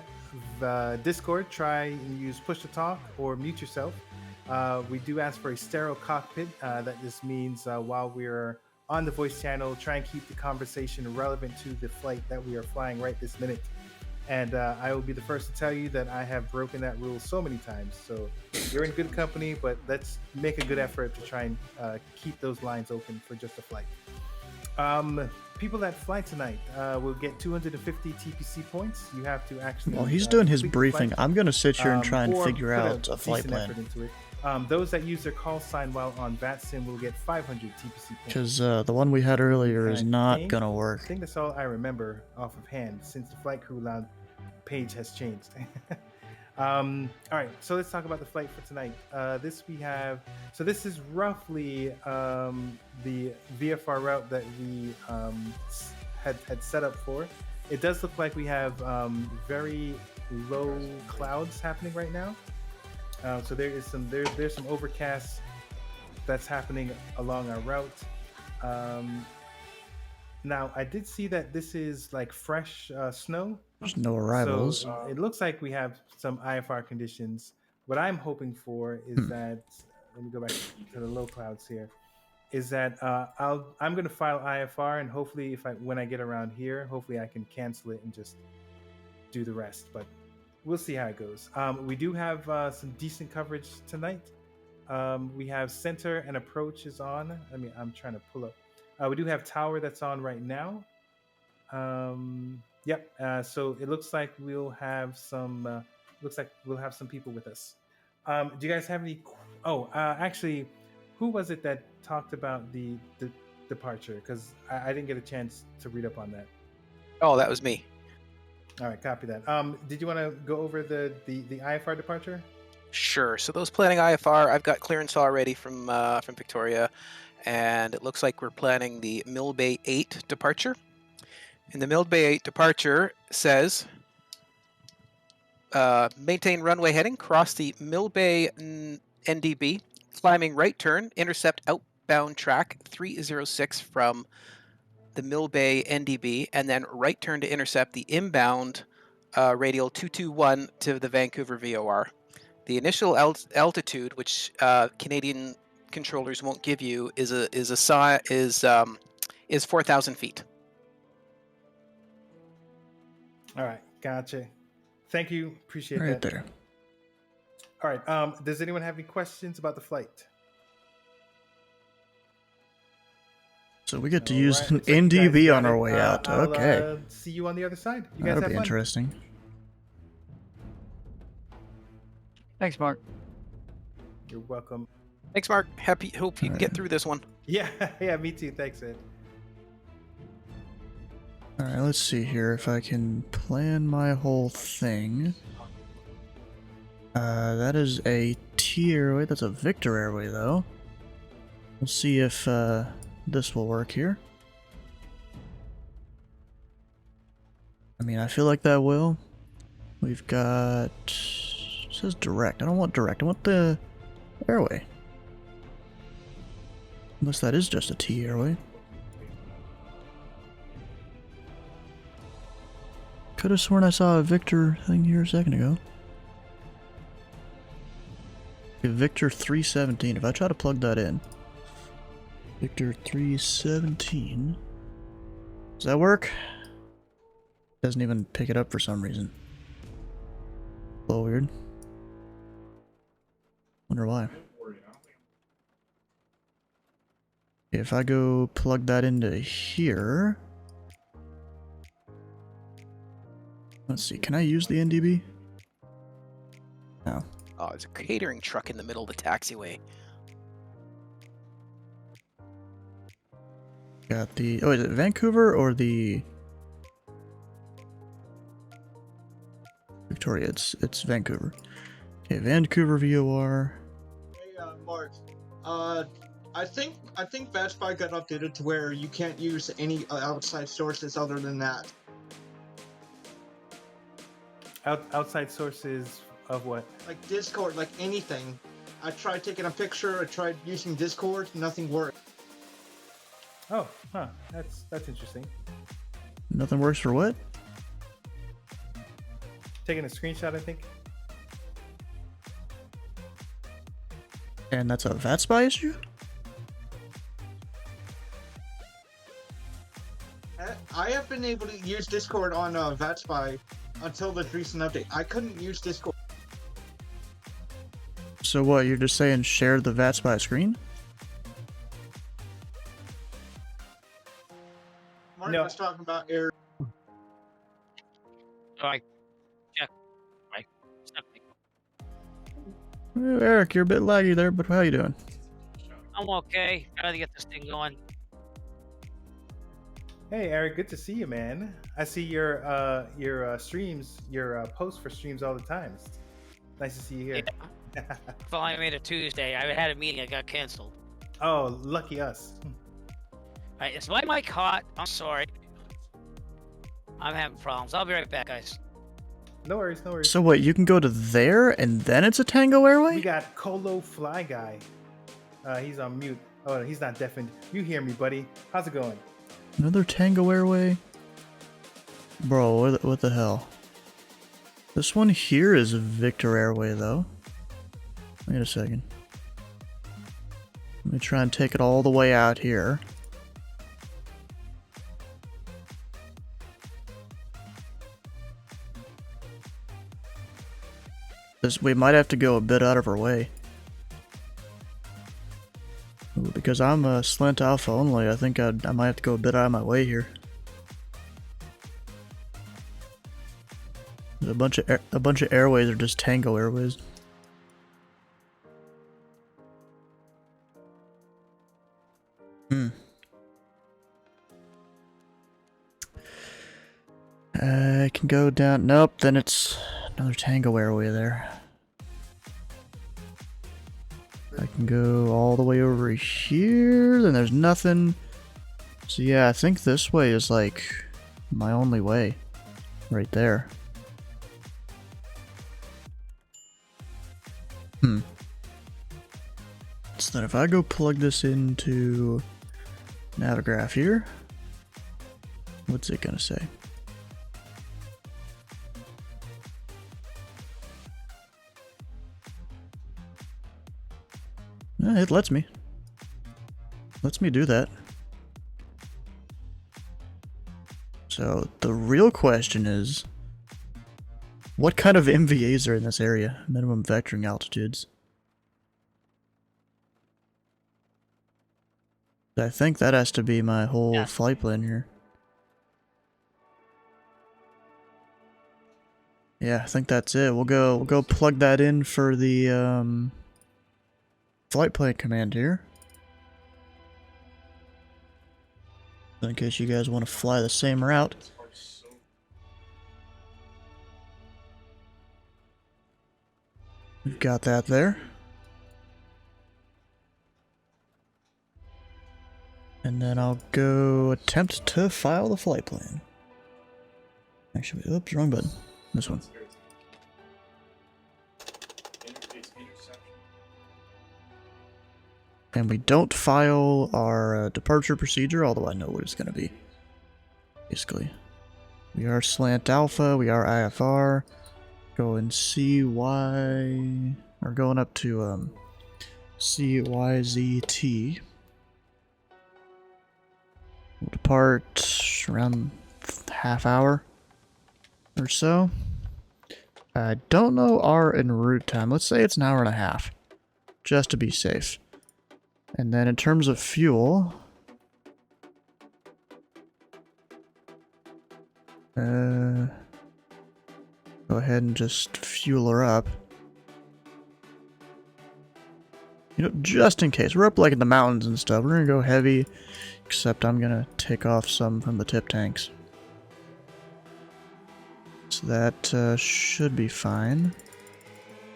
the Discord, try and use push to talk or mute yourself. We do ask for a stereo cockpit. That just means while we're on the voice channel, try and keep the conversation relevant to the flight that we are flying right this minute. And I will be the first to tell you that I have broken that rule so many times. So you're in good company, but let's make a good effort to try and keep those lines open for just a flight. People that fly tonight will get 250 TPC points. You have to actually. While he's doing his complete the briefing, flight, I'm going to sit here and try and or figure put out a flight decent plan. effort into it. Those that use their call sign while on VATSIM will get 500 TPC points. Because the one we had earlier is not going to I work. think that's all I remember off of hand since the flight crew lounge page has changed. All right, so let's talk about the flight for tonight. This is roughly the VFR route that we had set up for. It does look like we have very low clouds happening right now. So there's some overcast that's happening along our route. Now I did see that this is like fresh snow. There's no arrivals. So it looks like we have some IFR conditions. What I'm hoping for is that, let me go back to the low clouds here, is that I'm going to file IFR, and hopefully when I get around here, hopefully I can cancel it and just do the rest. But we'll see how it goes. We do have some decent coverage tonight. We have center and approach is on. I'm trying to pull up. We do have tower that's on right now. Yep. So it looks like we'll have some. People with us. Do you guys have any? Actually, who was it that talked about the departure? Because I didn't get a chance to read up on that. Oh, that was me. All right, copy that. Did you want to go over the IFR departure? Sure. So those planning IFR, I've got clearance already from Victoria, and it looks like we're planning the Milbay 8 departure. And the Milbay 8 departure says, maintain runway heading, cross the Milbay NDB, climbing right turn, intercept outbound track 306 from the Milbay NDB, and then right turn to intercept the inbound radial 221 to the Vancouver VOR. The initial altitude, which Canadian controllers won't give you, is 4,000 feet. All right, gotcha. Thank you. Appreciate Right that. there. All right. Does anyone have any questions about the flight? So we get to use an NDB on our way out. I'll Okay. see you on the other side. You guys That'll have be fun. interesting. Thanks, Mark. You're welcome. Thanks, Mark. Hope you can get through this one. Yeah, yeah, me too. Thanks, Ed. Alright, let's see here if I can plan my whole thing. That is a T airway. That's a Victor airway, though. We'll see if this will work here. I mean, I feel like that will. We've got... It says direct. I don't want direct. I want the airway. Unless that is just a T airway. Could have sworn I saw a Victor thing here a second ago. Okay, Victor 317. If I try to plug that in. Victor 317. Does that work? Doesn't even pick it up for some reason. A little weird. Wonder why. If I go plug that into here... Let's see, can I use the NDB? No. Oh, there's a catering truck in the middle of the taxiway. Got the... Oh, is it Vancouver or the... Victoria? It's Vancouver. Okay, Vancouver VOR. Hey, Mark. I think VATSPY got updated to where you can't use any outside sources other than that. Outside sources of what? Like Discord, like anything. I tried taking a picture, I tried using Discord, nothing worked. Oh, huh. That's interesting. Nothing works for what? Taking a screenshot, I think. And that's a VATSPY issue? I have been able to use Discord on VATSPY until the recent update. I couldn't use Discord. So what, you're just saying share the VATSPY screen? Mark was talking about error. Alright. Check. Right. Eric, you're a bit laggy there, but how you doing? I'm okay. Trying to get this thing going. Hey Eric, good to see you, man. I see your streams, your posts for streams all the time. It's nice to see you here. Yeah. Finally made it Tuesday. I had a meeting. I got canceled. Oh, lucky us. Alright, is my mic hot? I'm sorry. I'm having problems. I'll be right back, guys. No worries, no worries. So what, you can go to there and then it's a Tango Airway? We got Colo Fly Guy. He's on mute. Oh, he's not deafened. You hear me, buddy. How's it going? Another Tango Airway? Bro, what the hell? This one here is a Victor Airway, though. Wait a second. Let me try and take it all the way out here. We might have to go a bit out of our way. Ooh, because I'm a Slant Alpha only, I think I might have to go a bit out of my way here. There's a bunch of airways are just Tango Airways. I can go down. Nope, then it's another Tango Airway there. I can go all the way over here, then there's nothing. So yeah, I think this way is like my only way. Right there. So then if I go plug this into Navigraph here, what's it gonna say? It lets me. Lets me do that. So the real question is, what kind of MVAs are in this area? Minimum vectoring altitudes. I think that has to be my whole flight plan here. Yeah, I think that's it. We'll go plug that in for the flight plan command here. In case you guys want to fly the same route. We've got that there. And then I'll go attempt to file the flight plan. Actually, oops, wrong button. This one. And we don't file our departure procedure, although I know what it's going to be. Basically. We are slant alpha, we are IFR. Going CY, or going up to CYZT. We'll depart around half hour or so. I don't know our en route time. Let's say it's an hour and a half, just to be safe. And then in terms of fuel, go ahead and just fuel her up. You know, just in case. We're up like in the mountains and stuff. We're gonna go heavy, except I'm gonna take off some from the tip tanks. So that should be fine.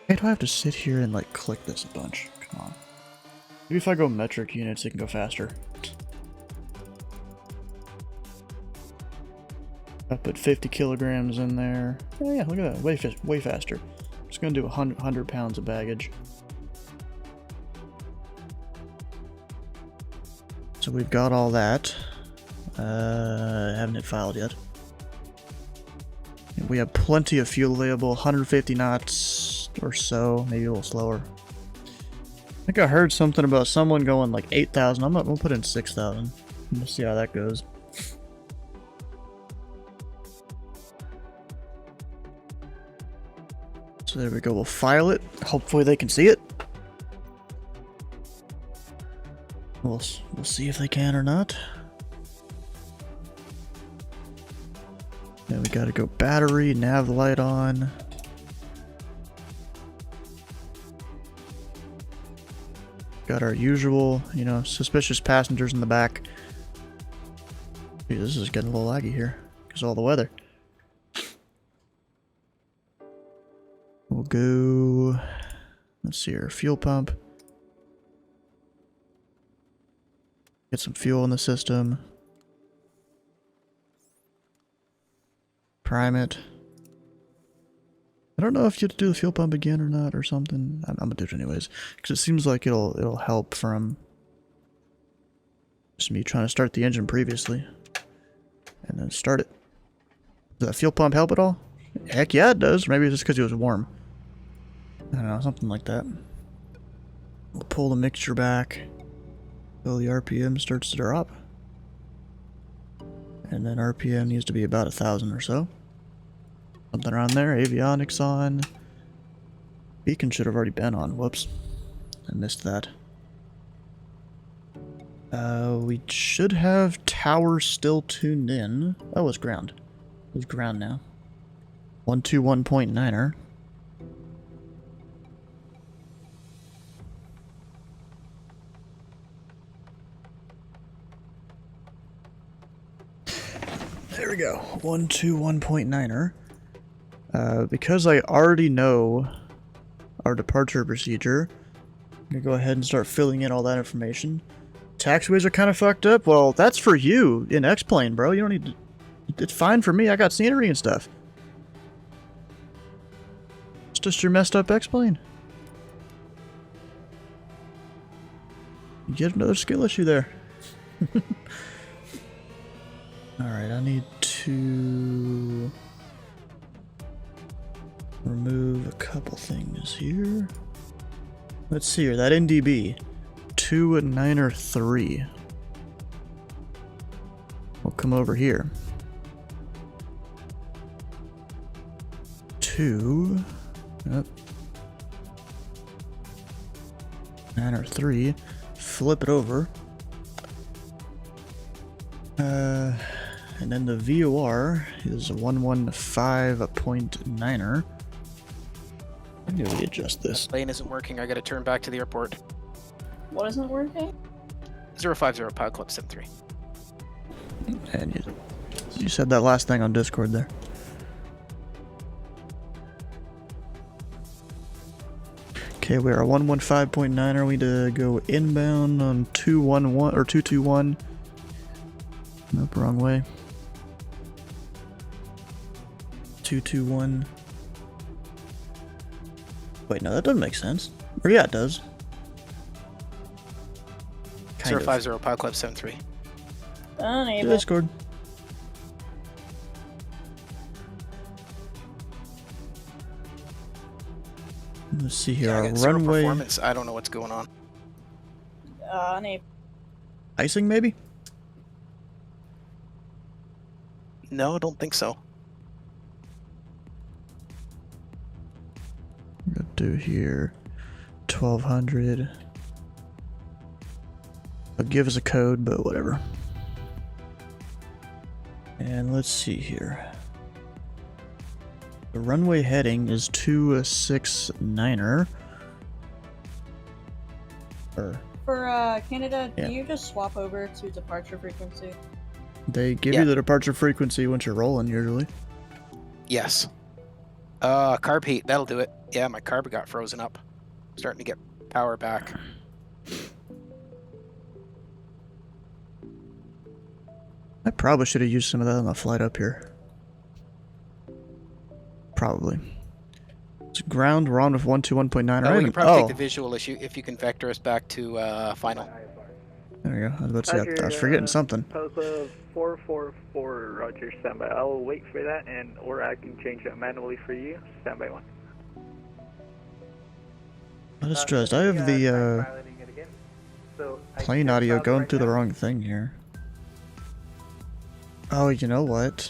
Hey, do I have to sit here and like click this a bunch? Come on. Maybe if I go metric units, it can go faster. I put 50 kilograms in there. Oh yeah, look at that. Way faster. I'm just gonna do 100 pounds of baggage. So we've got all that. Haven't hit filed yet. We have plenty of fuel available, 150 knots or so, maybe a little slower. I think I heard something about someone going like 8,000. I'm gonna put in 6,000. We'll see how that goes. So there we go. We'll file it. Hopefully they can see it. We'll see if they can or not. Then we gotta go battery, nav light on. Got our usual, you know, suspicious passengers in the back. Dude, this is getting a little laggy here because of all the weather. We'll go, let's see here, fuel pump. Get some fuel in the system. Prime it. I don't know if you have to do the fuel pump again or not or something. I'm gonna do it anyways because it seems like it'll help from just me trying to start the engine previously and then start it. Does that fuel pump help at all? Heck yeah, it does. Maybe it's just because it was warm. I don't know, something like that. We'll pull the mixture back until the RPM starts to drop. And then RPM needs to be about 1,000 or so. Something around there. Avionics on. Beacon should have already been on. Whoops. I missed that. We should have tower still tuned in. Oh, it's ground. It's ground now. 121.9er. There we go. 121.9er. Because I already know our departure procedure, I'm gonna go ahead and start filling in all that information. Taxiways are kind of fucked up. Well, that's for you in X-Plane, bro. You don't need to... It's fine for me. I got scenery and stuff. It's just your messed up X-Plane. You get another skill issue there. Alright, I need to remove a couple things here. Let's see here, that NDB. 2-9er 3. We'll come over here. 2. Yep. 9er 3. Flip it over. and then the VOR is a 115.9er. I'm gonna readjust this. Lane isn't working. I got to turn back to the airport. What isn't working? 050 Pilot Club 73. And you said that last thing on Discord there. Okay, we are 115.9er. We need to go inbound on 211 or 221. Nope, wrong way. 221. Wait, no, that doesn't make sense. Or yeah, it does. Kind 050 Pilot Club 73. Unable. Discord. Let's see here. Yeah, I Our got zero runway performance. I don't know what's going on. Unable. icing, maybe? No, I don't think so. I'm gonna do here 1200. It'll give us a code, but whatever. And let's see here. The runway heading is 269er. Or For Canada, Yeah. do you just swap over to departure frequency? they give you the departure frequency once you're rolling usually. Yes. Carb heat. That'll do it. Yeah, my carb got frozen up. Starting to get power back. I probably should have used some of that on the flight up here. Probably. It's ground. We're on with 121.9. We can probably take the visual issue if you can vector us back to final. There you go. I was about to say, I was forgetting something. Pilot Club 444, Roger, standby. I'll wait for that, or I can change that manually for you. Standby 1. I'm just stressed. I have the plane audio going through the wrong thing here. Oh, you know what?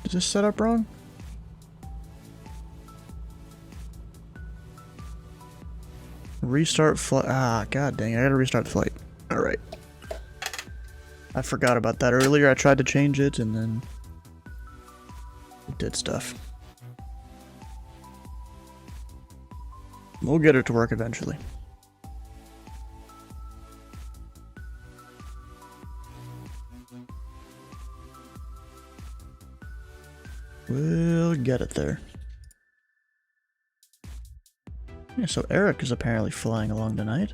Is this set up wrong? Restart flight. Ah, god dang it. I gotta restart the flight. Alright. I forgot about that earlier. I tried to change it and then it did stuff. We'll get it to work eventually. We'll get it there. Yeah, so Eric is apparently flying along tonight.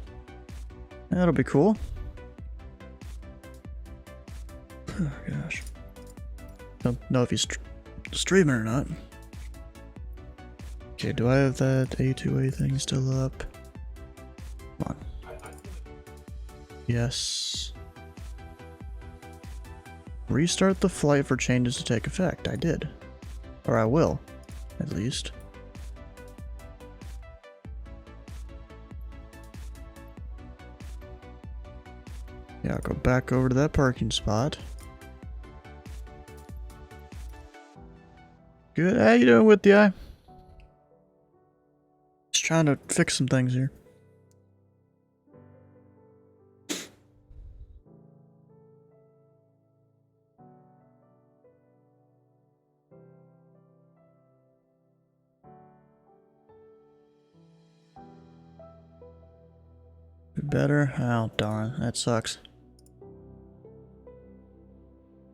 That'll be cool. Oh gosh. Don't know if he's streaming or not. Okay, do I have that A2A thing still up? Come on. Yes. Restart the flight for changes to take effect. I did. Or I will, at least. Yeah, I'll go back over to that parking spot. Good. How you doing with the eye? Just trying to fix some things here. Better? Oh, darn. That sucks.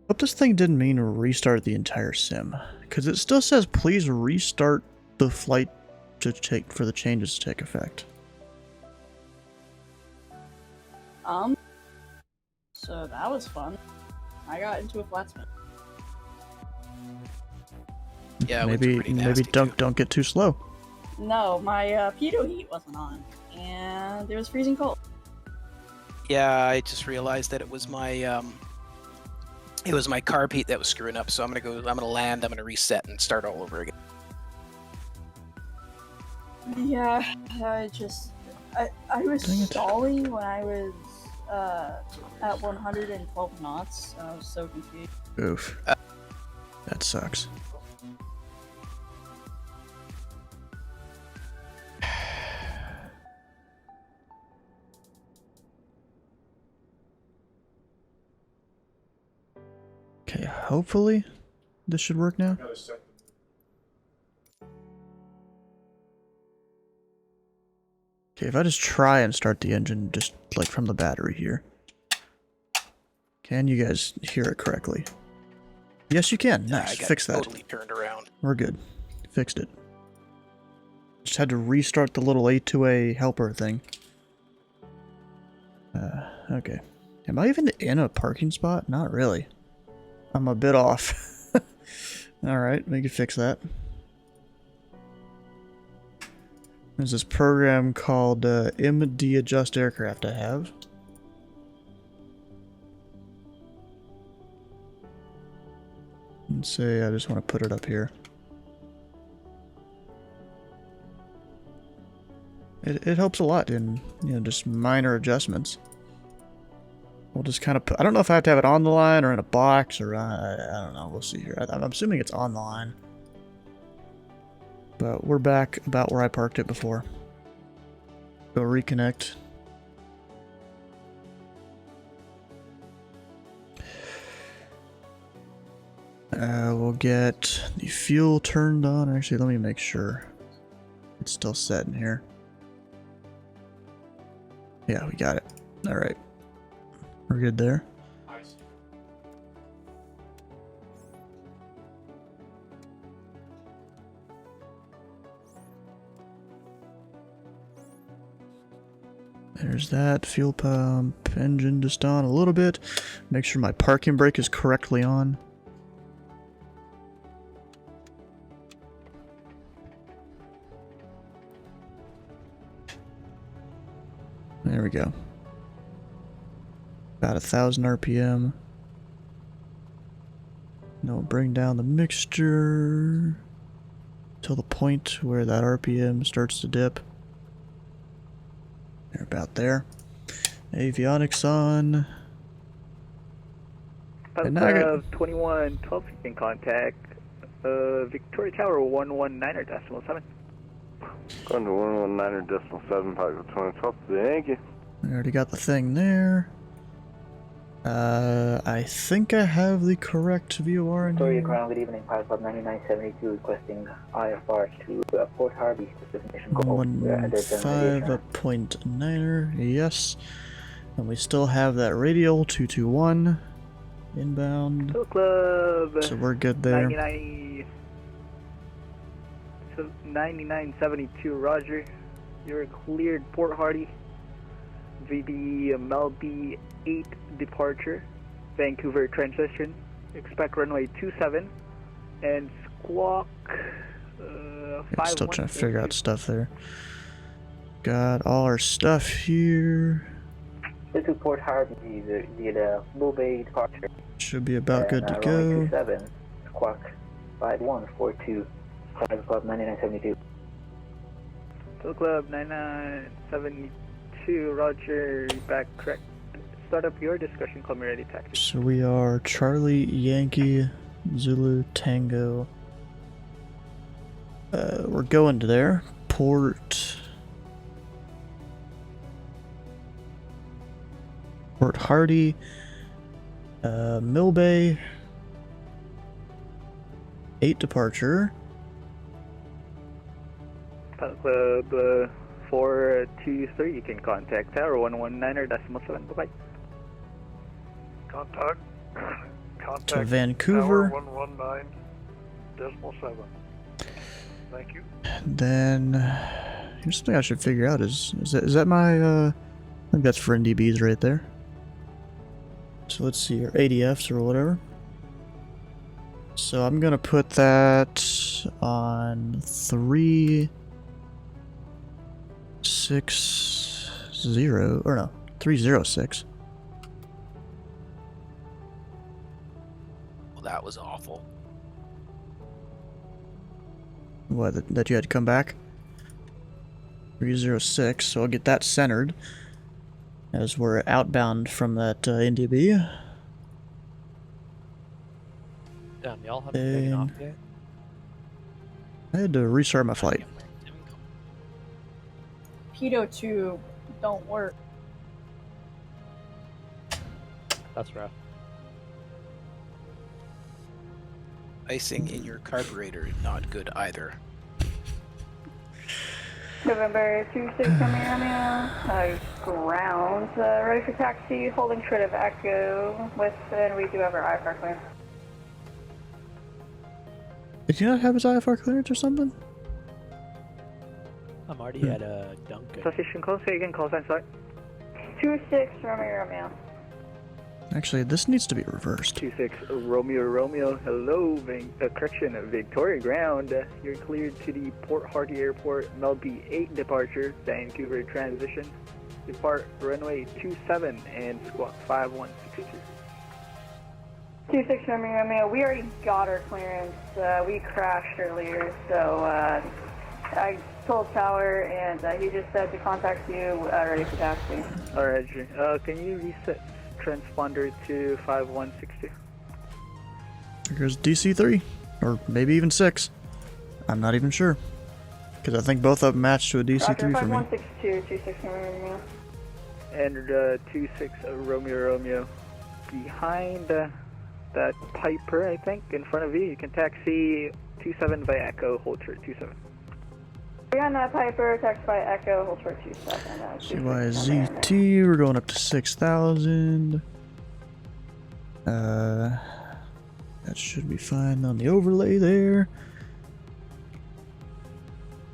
Hope this thing didn't mean to restart the entire sim. Because it still says, please restart the flight for the changes to take effect. So that was fun. I got into a flat spin. Yeah, maybe don't get too slow. No, my pitot heat wasn't on, and it was freezing cold. Yeah, I just realized that it was my carb heat that was screwing up. So I'm gonna land. I'm gonna reset and start all over again. Yeah, I was stalling when I was at 112 knots. I was so confused. Oof. That sucks. Okay, hopefully this should work now. Okay, if I just try and start the engine just like from the battery here. Can you guys hear it correctly? Yes, you can. Nice. I got Fix that. totally turned around. We're good. Fixed it. Just had to restart the little A2A helper thing. Okay. Am I even in a parking spot? Not really. I'm a bit off. Alright, we can fix that. There's this program called MD Adjust Aircraft I have. Let's say I just want to put it up here. It helps a lot in, you know, just minor adjustments. We'll just kind of put, I don't know if I have to have it on the line or in a box or I don't know. We'll see here. I'm assuming it's on the line. But we're back about where I parked it before. Go reconnect. We'll get the fuel turned on. Actually, let me make sure it's still set in here. Yeah, we got it. All right. We're good there. There's that. Fuel pump, engine just on a little bit. Make sure my parking brake is correctly on. There we go. About 1,000 RPM. Now we'll bring down the mixture till the point where that RPM starts to dip. They're about there. Avionics on. And now I got 2112, you can contact Victoria Tower 119.7. Going to 119.7, Pilot 2012, thank you. I already got the thing there. I think I have the correct VOR in Victoria here. Crown, good evening. Pilot Club 9972 requesting IFR to Port Harvey, destination goal. 115.9er, yes. And we still have that radial 221 inbound. Hill Club. So we're good there. 9972, Roger. You're cleared Port Hardy. VB Melby 8 departure. Vancouver transition. Expect runway 27 and squawk. I'm still trying to figure out stuff there. Got all our stuff here. This is Port Harvey via the Blue Bay departure. Should be about good to Runway go. 27, squawk 5142, Private Club 9972. Hill Club 9972, Roger. Back correct. Start up your discussion. Call me ready, taxi. So we are Charlie, Yankee, Zulu, Tango. We're going to there. Port Hardy, Mill Bay, 8 departure. Pilot Club 423, you can contact Tower 119.7. Bye bye. Contact To Vancouver. Tower 119.7. Thank you. Then here's something I should figure out is that my I think that's for NDBs right there. So let's see, or ADFs or whatever. So I'm gonna put that on 360 or no 306. Well, that was awful. What, that you had to come back? 306, so I'll get that centered as we're outbound from that NDB. Damn, y'all haven't taken off yet? I had to restart my flight. Pitot 2 don't work. That's rough. icing in your carburetor, not good either. November 26 Romeo, ground, ready for taxi, holding short of Echo, and we do have our IFR clear. Did he not have his IFR clearance or something? I'm already at a Duncan. Station close, say again, call sign start. 26 Romeo. Actually, this needs to be reversed. 26 Romeo, hello, correction, Victoria Ground. You're cleared to the Port Hardy Airport, Melby 8 departure, Vancouver transition. Depart runway 27 and squawk 5162. 26 Romeo, we already got our clearance. We crashed earlier, so I told Tower and he just said to contact you, ready for taxi. Alright, can you reset transponder to 5162? There goes DC3. Or maybe even 6. I'm not even sure. Because I think both of them match to a DC3 for me. 5162, 26 Romeo. And 26 Romeo. Behind that Piper, I think, in front of you, you can taxi 27 by Echo, hold short 27. We're on that Piper, text by Echo, hold short 27. CYZT, we're going up to 6,000. That should be fine on the overlay there.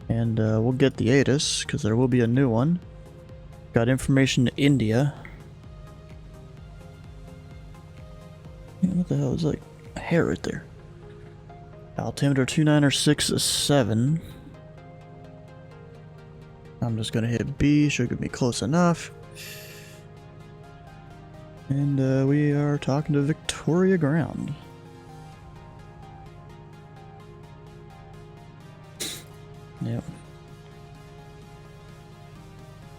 And we'll get the ATIS, because there will be a new one. Got information to India. Yeah, what the hell is like a hair right there? Altimeter 2967. I'm just gonna hit B, should get me close enough. And we are talking to Victoria Ground. Yep.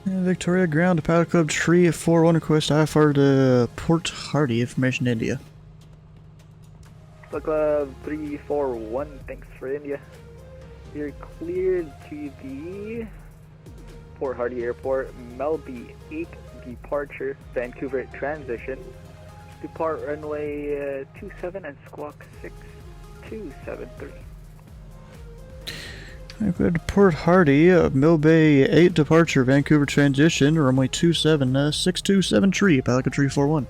And Victoria Ground, Pilot Club Tree 41 request IFR to Port Hardy, information India. Club 341, thanks for India. You're cleared to the Port Hardy Airport, Melby 8 departure, Vancouver transition. Depart runway 27 and squawk 6273. Good to Port Hardy, Millbay 8 departure, Vancouver transition, runway 27, 627 tree, Pelican Tree 41.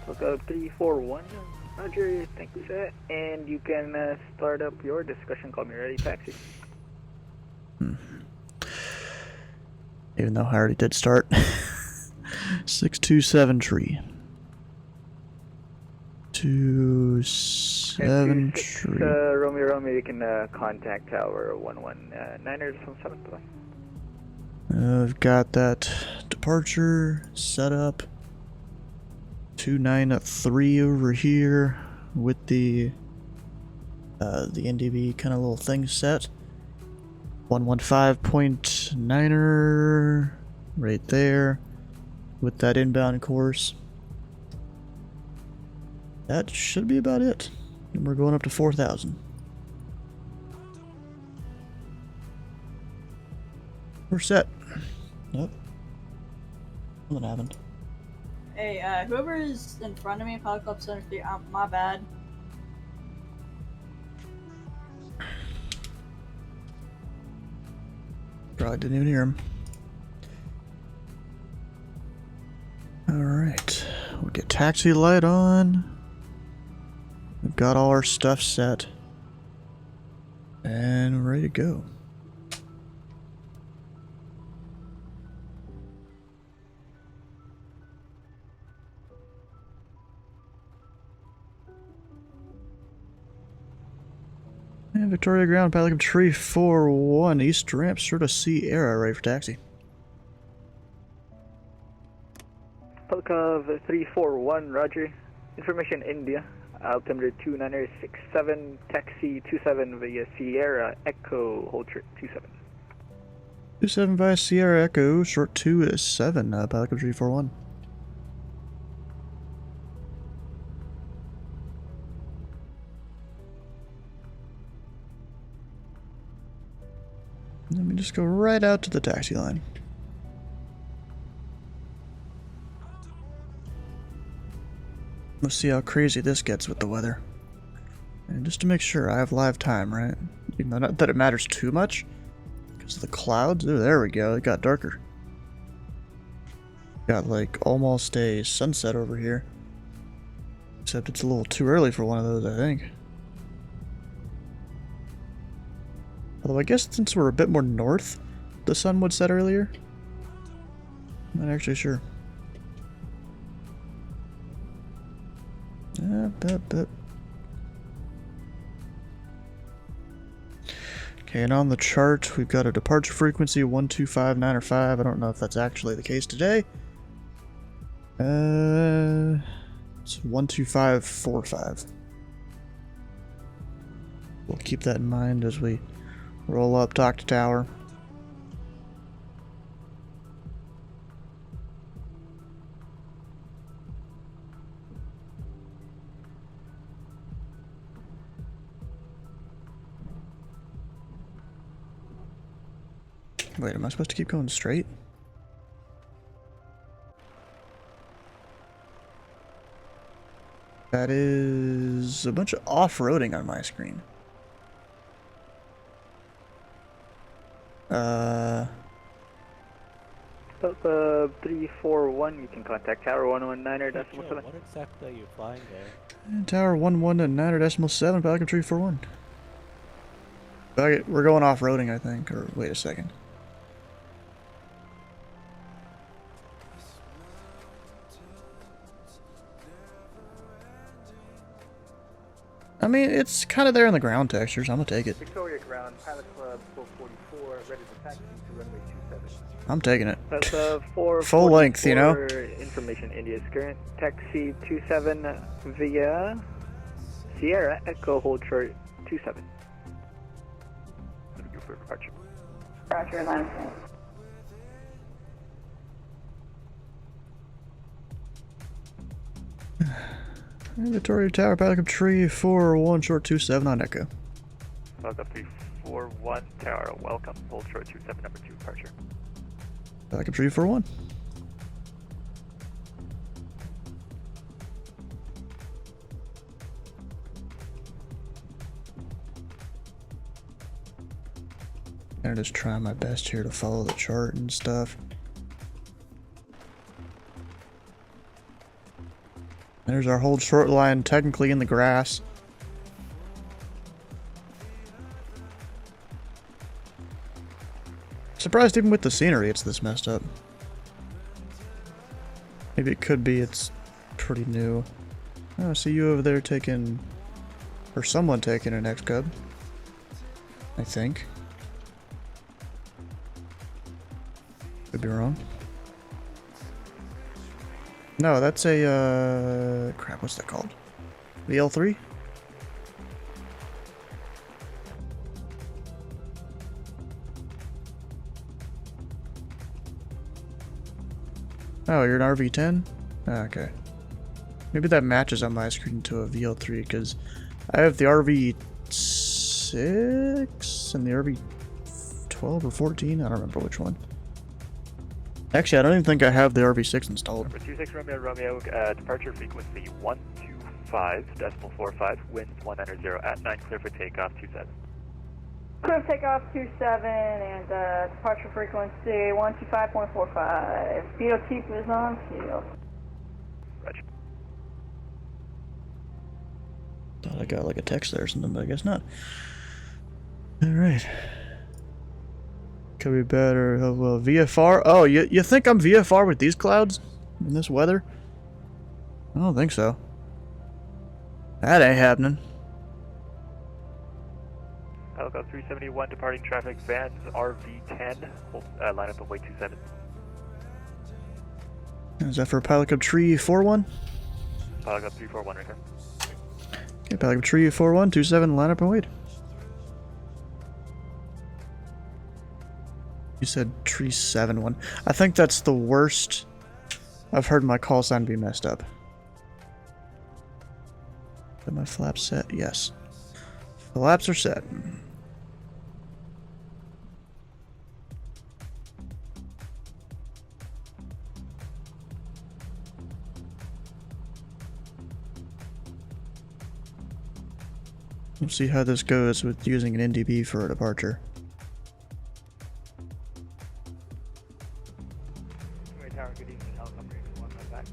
Club 341, Roger, thanks for that. And you can start up your discussion, call me ready, taxi. Even though I already did start. 627 tree. 27 tree. Romeo, you can contact Tower 119ers from 7th Play. I've got that departure set up. 293 over here with the NDB kind of little thing set. 115.9er right there with that inbound course. That should be about it. And we're going up to 4,000. We're set. Nope. Nothing happened. Hey, whoever is in front of me, Pilot Club 73, my bad. Probably didn't even hear him. Alright. We'll get taxi light on. We've got all our stuff set. And we're ready to go. And Victoria Ground, Pelican Tree 41, East Ramp, sort of Sierra, ready for taxi. Pelican 341, Roger. Information India. Altimeter 2967, taxi 27 via Sierra Echo, hold short 27. 27 via Sierra Echo, short 27, Pelican Tree 41. Let me just go right out to the taxi line. Let's see how crazy this gets with the weather. And just to make sure, I have live time, right? Even though not that it matters too much. Because of the clouds. Oh, there we go. It got darker. Got like almost a sunset over here. Except it's a little too early for one of those, I think. Although I guess since we're a bit more north, the sun would set earlier. I'm not actually sure. Okay, and on the chart, we've got a departure frequency of 1259 or 5. I don't know if that's actually the case today. It's 12545. We'll keep that in mind as we roll up, talk to tower. Wait, am I supposed to keep going straight? That is a bunch of off-roading on my screen. 341, you can contact Tower 119.7. What exactly are you flying there? Tower 119.7, Pelican Tree 41. Okay, we're going off-roading, I think. Or wait a second. I mean, it's kind of there in the ground textures. I'm gonna take it. Victoria Ground, Pilot Club 444, ready to taxi to runway 27. I'm taking it. That's 444. Full length, you know? Information India's current. Taxi 27 via Sierra Echo hold short 27. Looking for departure. Roger, line. Victoria Tower, Pelican Tree 41, short 27 on Echo. Pelican 341 Tower, welcome. Hold short 27, number 2 departure. Pelican Tree 41. I'm just trying my best here to follow the chart and stuff. There's our hold short line, technically in the grass. Surprised even with the scenery it's this messed up. Maybe it could be it's pretty new. Oh, I see you over there taking, or someone taking an X-Cub, I think. Could be wrong. No, that's a, crap, what's that called? VL3? Oh, you're an RV10? Ah, okay. Maybe that matches on my screen to a VL3, because I have the RV6 and the RV12 or 14, I don't remember which one. Actually, I don't even think I have the RV6 installed. Number 26 Romeo, departure frequency 125.45, winds 190 at 9, clear for takeoff 27. Clear takeoff 27 and departure frequency 125.45. BOT is on field. Roger. Thought I got like a text there or something, but I guess not. Alright. Could be better. Oh, well, VFR? Oh, you think I'm VFR with these clouds? In this weather? I don't think so. That ain't happening. Helicopter 371 departing traffic, vans RV10, hold, line up at way 27. Is that for Pelican Tree 41? Helicopter 341 right there. Okay, Pelican Tree 41, 27, line up and wait. You said Tree 71. I think that's the worst. I've heard my call sign be messed up. Are my flaps set? Yes. Flaps are set. We'll see how this goes with using an NDB for a departure. Victoria Tower, good evening. Helicopter 1 medevac.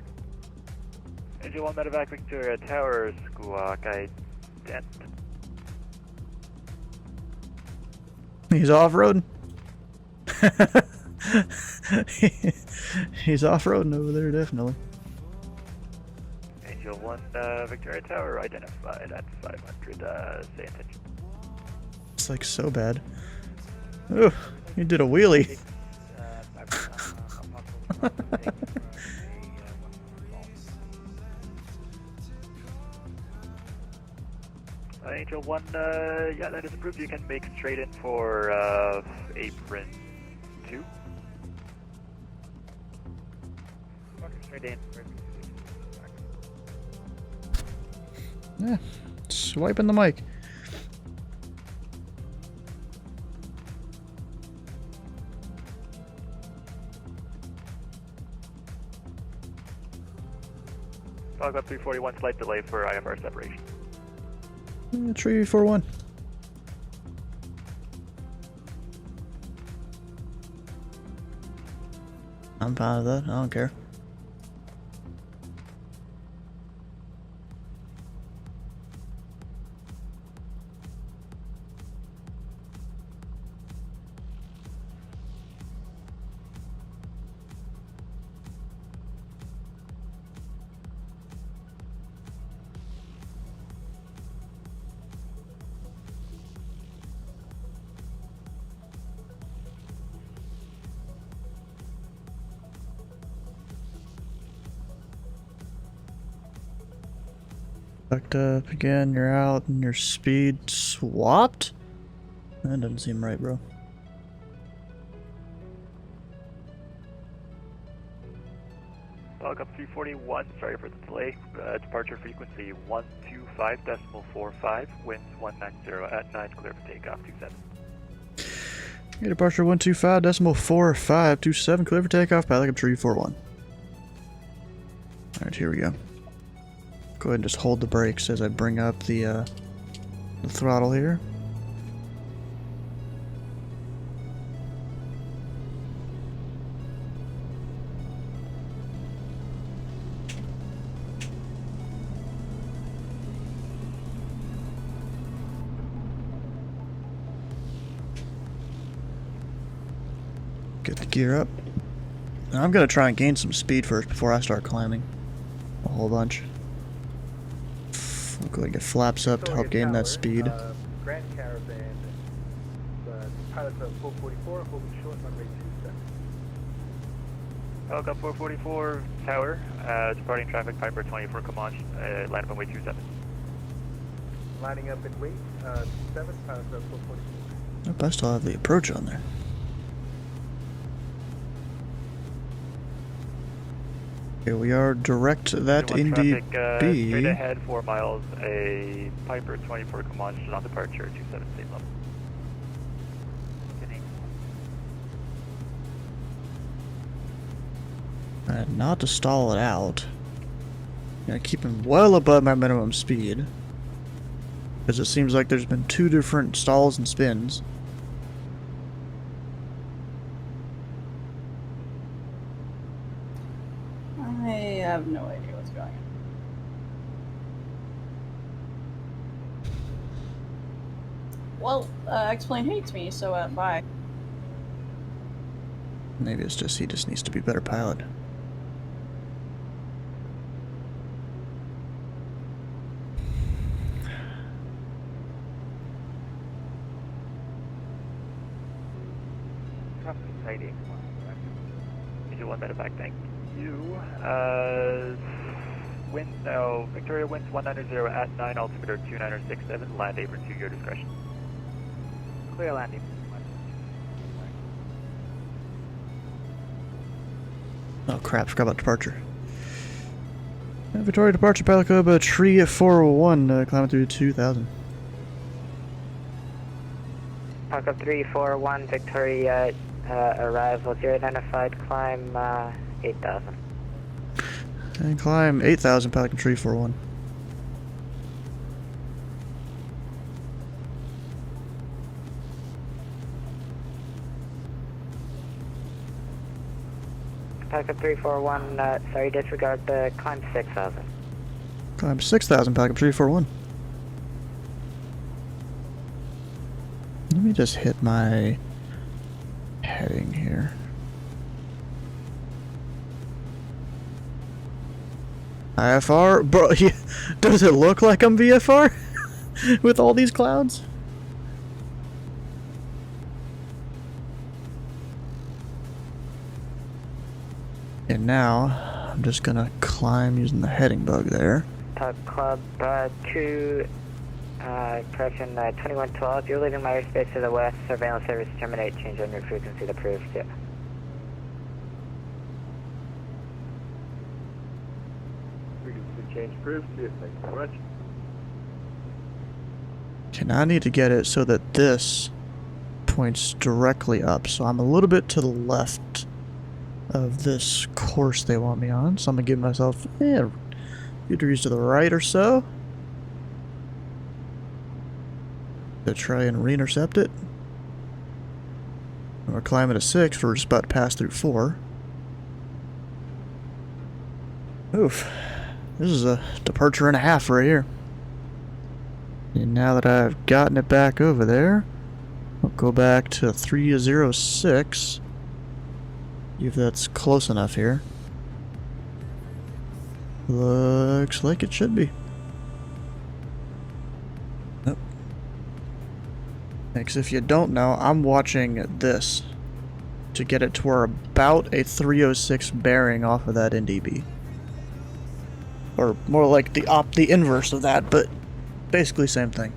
Engine 1 medevac, Victoria Tower, squawk ident. He's off-roading. He's off-roading over there, definitely. Angel 1, Victoria Tower, identified at 500, say intention. It's like so bad. Ooh, he did a wheelie. Angel 1, yeah, that is approved. You can make straight in for apron 2. Straight in. Yeah, swiping the mic. Talk about 341, slight delay for IFR separation. Tree 41. I'm fine with that. I don't care. Fucked up again, you're out and your speed swapped? That doesn't seem right, bro. Log up 341, sorry for the delay. Departure frequency 125.45, winds 190 at 9, clear for takeoff 27. Okay, departure 125.4527, clear for takeoff, pilot up tree 41. Alright, here we go. Go ahead and just hold the brakes as I bring up the throttle here. Get the gear up. Now I'm gonna try and gain some speed first before I start climbing. A whole bunch. I'll go ahead and get flaps up to help gain that speed. Grand Caravan, pilot of 444, holding short runway 27. Helicopter 444, tower, departing traffic, Piper 24, Comanche, land up on way 27. Lining up in weight, 7, pilot of 444. Nope, I still have the approach on there. Okay, we are direct that NDB. Straight ahead 4 miles, a Piper 24 Comanche on departure 27 state level. Not to stall it out. Gonna keep him well above my minimum speed. Because it seems like there's been 2 different stalls and spins. I have no idea what's going on. Well, X-Plane hates me, so bye. Maybe it's just he just needs to be a better pilot. Sighting. Angel 1 medevac, thank you. Wind, no, Victoria winds 190 at 9, altimeter 2967, land apron to your discretion. Clear landing. Oh crap, forgot about departure. Victoria departure, pilot Cobra, tree 401, climbing through 2000. Pickup 341, Victoria, arrival, you're identified, climb 8000. And climb 8000, pilot tree 41. Packet 341, sorry, disregard the climb 6,000. Climb 6,000, Packet 341. Let me just hit my heading here. IFR? Bro, does it look like I'm VFR? With all these clouds? And now, I'm just gonna climb using the heading bug there. Club 2, correction, 2112. You're leaving my airspace to the west. Surveillance service terminate. Change on your frequency to approved. Yeah. Frequency change approved. Thank you very much. Okay, now I need to get it so that this points directly up. So I'm a little bit to the left of this course they want me on. So I'm gonna give myself a few degrees to the right or so to try and re-intercept it. And we're climbing to 6. We're just about to pass through 4. Oof. This is a departure and a half right here. And now that I've gotten it back over there, I'll go back to 306. If that's close enough here. Looks like it should be. Nope. Because if you don't know, I'm watching this to get it to where about a 306 bearing off of that NDB. Or more like the inverse of that, but basically same thing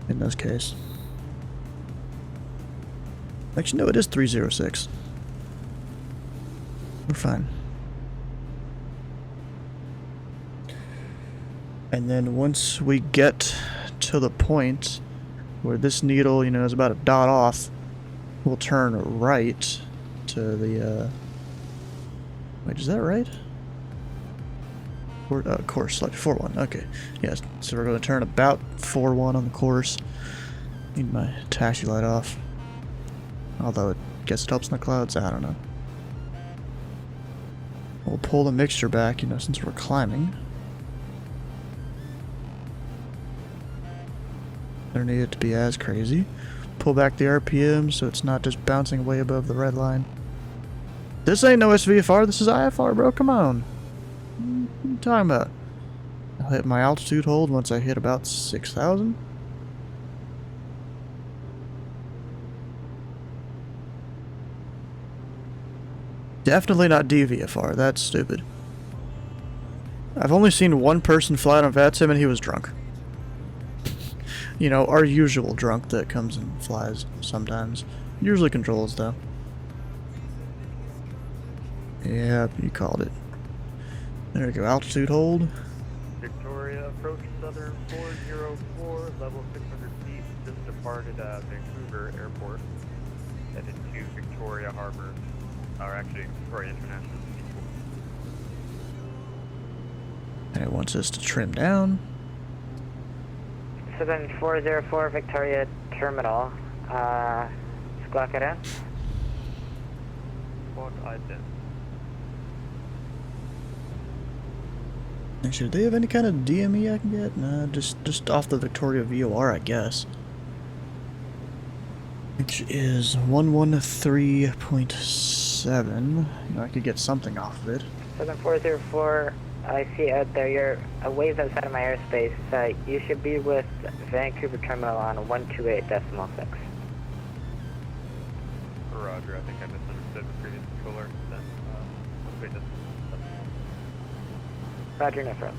in this case. Actually, no, it is 306. We're fine. And then once we get to the point where this needle, you know, is about a dot off, we'll turn right to the, wait, is that right? Course, like 4-1, okay. Yes, so we're going to turn about 4-1 on the course. Need my taxi light off. Although it guess it helps in the clouds, I don't know. We'll pull the mixture back, you know, since we're climbing. Don't need it to be as crazy. Pull back the RPM so it's not just bouncing way above the red line. This ain't no SVFR, this is IFR, bro, come on. What are you talking about? I'll hit my altitude hold once I hit about 6,000. Definitely not DVFR, that's stupid. I've only seen one person fly on VATSIM and he was drunk. You know, our usual drunk that comes and flies sometimes. Usually controls though. Yeah, you called it. There we go, altitude hold. Victoria, approach southern 404, level 600 feet, just departed Vancouver Airport, headed to Victoria Harbor. Or actually, Victoria International. And it wants us to trim down. So then 404 Victoria Terminal, squawk it in. Squawk IDEN. Actually, do they have any kind of DME I can get? No, just off the Victoria VOR, I guess. Which is 113.7. You know, I could get something off of it. 7404, I see out there you're a ways outside of my airspace. You should be with Vancouver Terminal on 128.6. Roger, I think I misunderstood the previous controller. Then, Roger, no problem.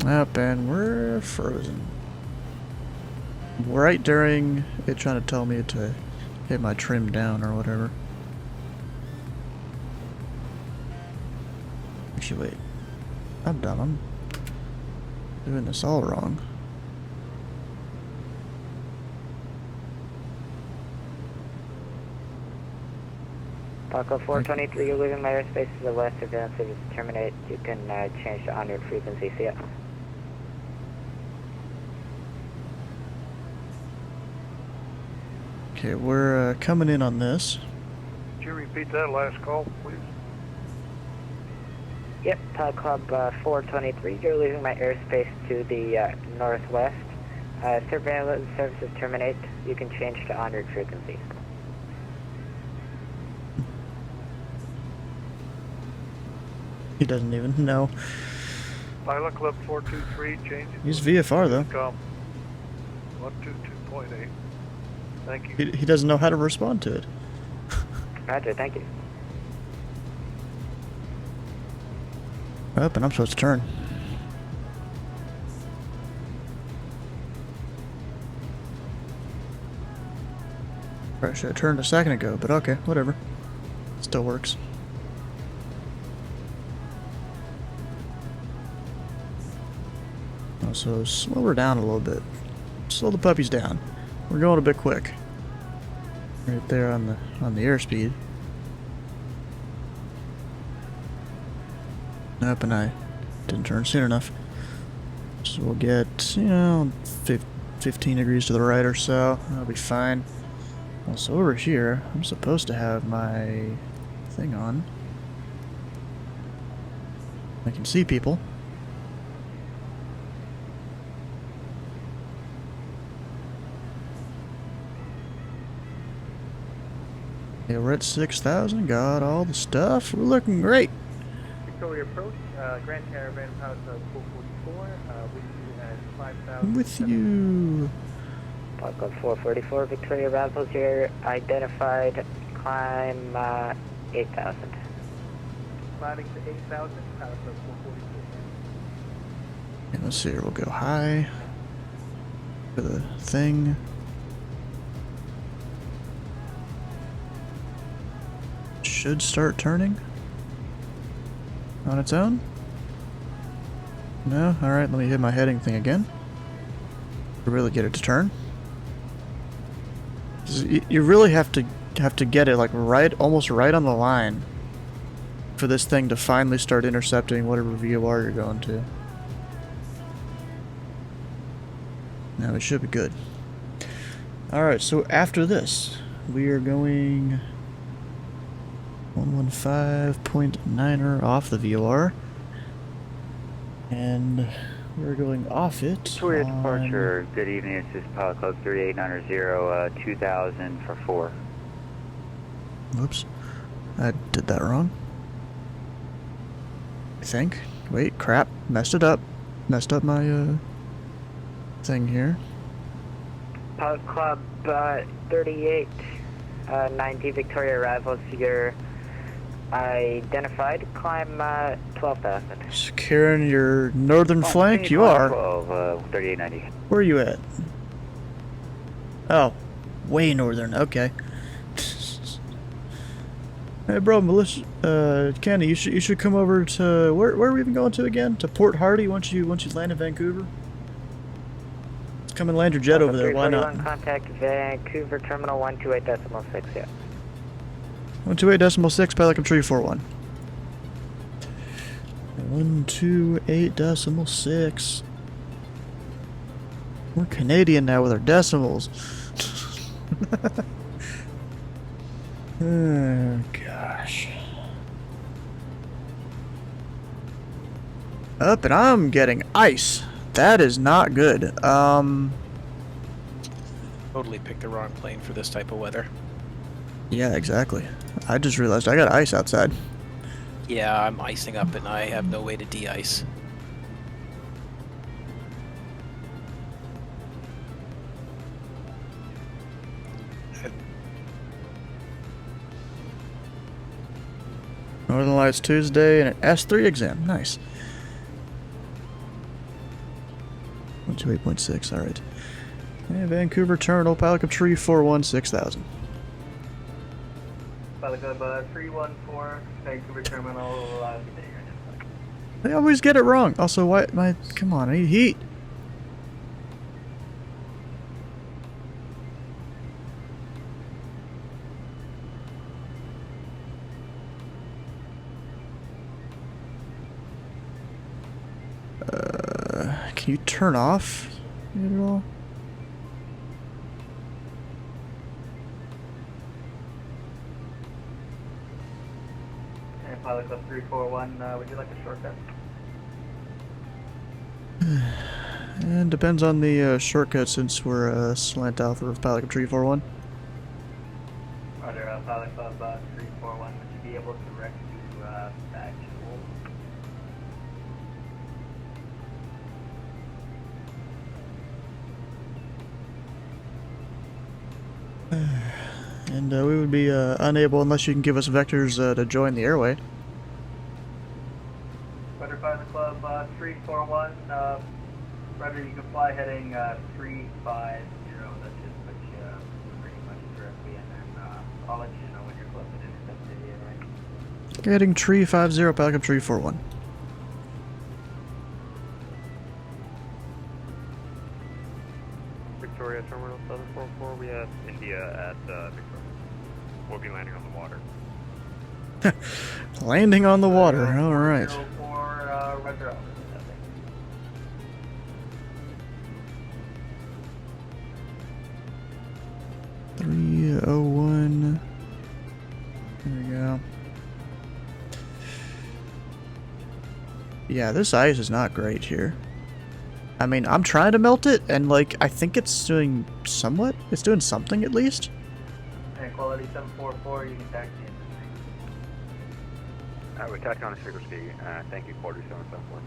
Up, and we're frozen. Right during it trying to tell me to hit my trim down or whatever. Actually, wait. I'm dumb. I'm doing this all wrong. Taco 423, you're leaving my airspace to the west. Surveillance service terminate. You can change to en route frequency. See ya. Okay, we're coming in on this. you repeat that last call, please? Yep, Club 423, you're leaving my airspace to the northwest. Surveillance services terminate. You can change to honored frequency. He doesn't even know. Pilot Club 423, change. He's VFR though. 122.8. Thank you. He doesn't know how to respond to it. Roger, thank you. Up, and I'm supposed to turn. Probably should have turned a second ago, but okay, whatever. Still works. Also, slow her down a little bit. Slow the puppies down. We're going a bit quick. Right there on the airspeed. Nope, and I didn't turn soon enough. So we'll get, 15 degrees to the right or so. That'll be fine. Also over here, I'm supposed to have my thing on. I can see people. Yeah, we're at 6,000, got all the stuff. We're looking great. Victoria approach, Grand Caravan House 444, with you at 5,000. With you. Club 444, Victoria Raffles here, identified, climb 8,000. Climbing to 8,000, Pilot Club 444. And let's see here, we'll go high for the thing. Should start turning on its own. No? Alright, let me hit my heading thing again. To really get it to turn. You really have to get it like almost right on the line for this thing to finally start intercepting whatever VOR you're going to. Now it should be good. Alright, so after this, we are going 115.9er off the VOR. And we're going off it. Victoria departure, good evening, this is Pilot Club 38900, 2000 for 4. Whoops. I did that wrong. I think. Wait, crap. Messed it up. Messed up my, thing here. Pilot Club 3890 Victoria Rivals, you're identified, climb 12,000. Securing your northern flank, you are. 3890. Where are you at? Oh, way northern, okay. Hey bro, Melissa, Kenny, you should come over to, where are we even going to again? To Port Hardy once you land in Vancouver? Let's come and land your jet over there, why not? Contact Vancouver Terminal 128.6, yeah. 128.6, Pilot Tree 41. 128.6. We're Canadian now with our decimals. Oh, gosh. Up, and I'm getting ice. That is not good. Totally picked the wrong plane for this type of weather. Yeah, exactly. I just realized I got ice outside. Yeah, I'm icing up and I have no way to de-ice. Northern Lights Tuesday and an S3 exam. Nice. 128.6, alright. And Vancouver Terminal, Pilot Tree 41, 6,000. Pilot Club 314, Vancouver Terminal. They always get it wrong. Also, why? Come on, I need heat. Can you turn off it at all? Pilot Club 341, would you like a shortcut? And depends on the shortcut since we're slant alpha of Pilot Club 341. Roger, Pilot Club 341, would you be able to direct to Badge And we would be unable unless you can give us vectors to join the airway. Roger, Pilot Club 341, Roger, you can fly heading 350. That should put you pretty much directly in there. I'll let you know when you're close to intercept the right? Heading 350, Pilot Club 341. Victoria Terminal 744, we have India at Victoria. We'll be landing on the water. Landing on the water, alright. 04, Roger, Alpha. 301. There we go. Yeah, this ice is not great here. I mean, I'm trying to melt it, and like, I think it's doing somewhat. It's doing something at least. And quality 744, you can taxi in. We're taxiing on the frequency. Thank you, quality 774.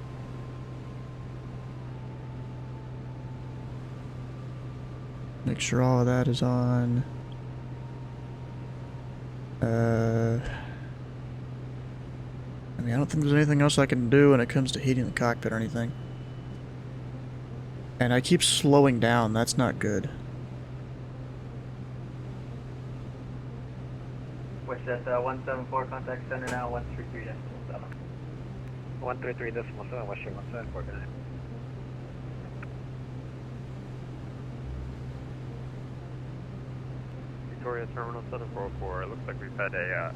Make sure all of that is on. I mean, I don't think there's anything else I can do when it comes to heating the cockpit or anything. And I keep slowing down, that's not good. Wish that 174 contact center now, 133.7. 133.7, Western 174, good night. Victoria Terminal 744, it looks like we've had a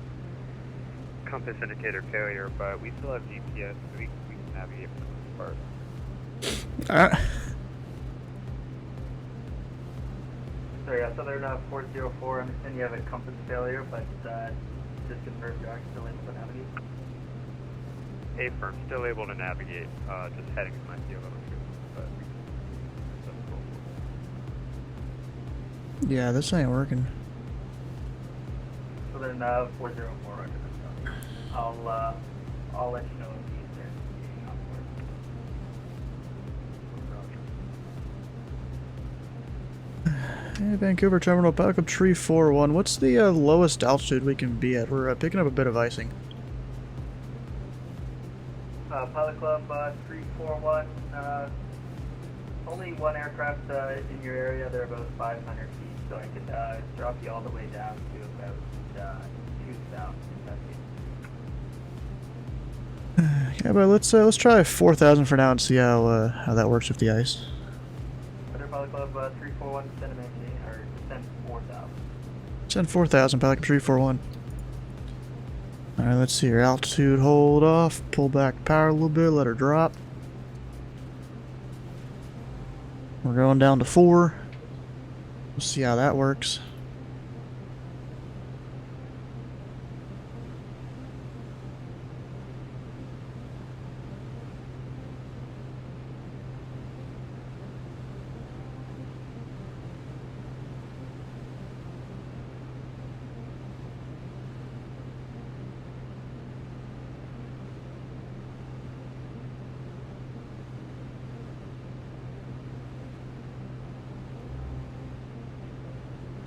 compass indicator failure, but we still have GPS, so we can navigate for the most part. Sorry, Southern 404, I understand you have a compass failure, but just confirm you're still able to navigate. A firm, still able to navigate, just headings might be a little tricky, but we can. Yeah, this ain't working. Southern 404, Roger. I'll let you know if he's there. Hey, Vancouver Terminal, Pilot Club 341. What's the lowest altitude we can be at? We're picking up a bit of icing. Pilot Club 341, only one aircraft in your area. They're about 500 feet, so I could drop you all the way down to about 2,000. Yeah, but let's try 4,000 for now and see how that works with the ice. Pilot Club 341, send a maintain, or send 4,000. Send 4,000, Pilot Club 341. Alright, let's see here. Altitude, hold off, pull back power a little bit, let her drop. We're going down to 4. We'll see how that works.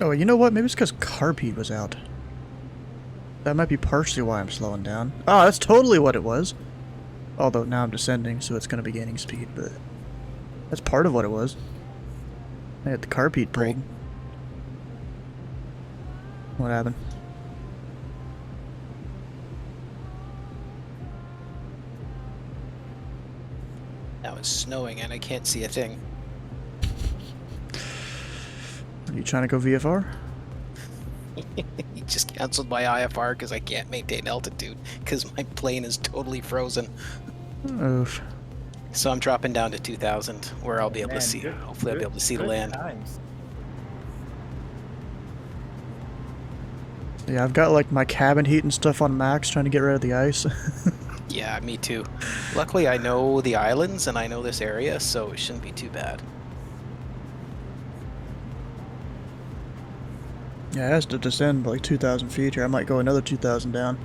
Oh, you know what? Maybe it's because carb heat was out. That might be partially why I'm slowing down. Oh, that's totally what it was. Although now I'm descending, so it's going to be gaining speed, but that's part of what it was. I had the carb heat pulled. What happened? Now it's snowing and I can't see a thing. Are you trying to go VFR? He just canceled my IFR because I can't maintain altitude because my plane is totally frozen. Oof. So I'm dropping down to 2,000 where I'll be able to see. Good, Hopefully I'll be able to see the land. Times. Yeah, I've got like my cabin heat and stuff on max, trying to get rid of the ice. Yeah, me too. Luckily, I know the islands and I know this area, so it shouldn't be too bad. Yeah, it has to descend like 2,000 feet here. I might go another 2,000 down.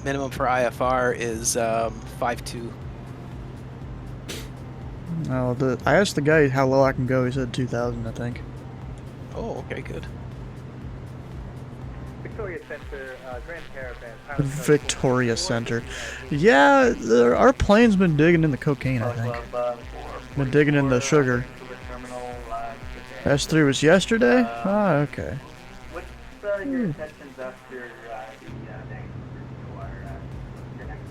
Minimum for IFR is 5.2. Oh, I asked the guy how low I can go. He said 2,000, I think. Oh, okay, good. Victoria Center, Grand Caravan. Victoria Center. Yeah, our plane's been digging in the cocaine, I think. Been digging in the sugar. S3 was yesterday? Ah, okay. What's your intentions after the next your next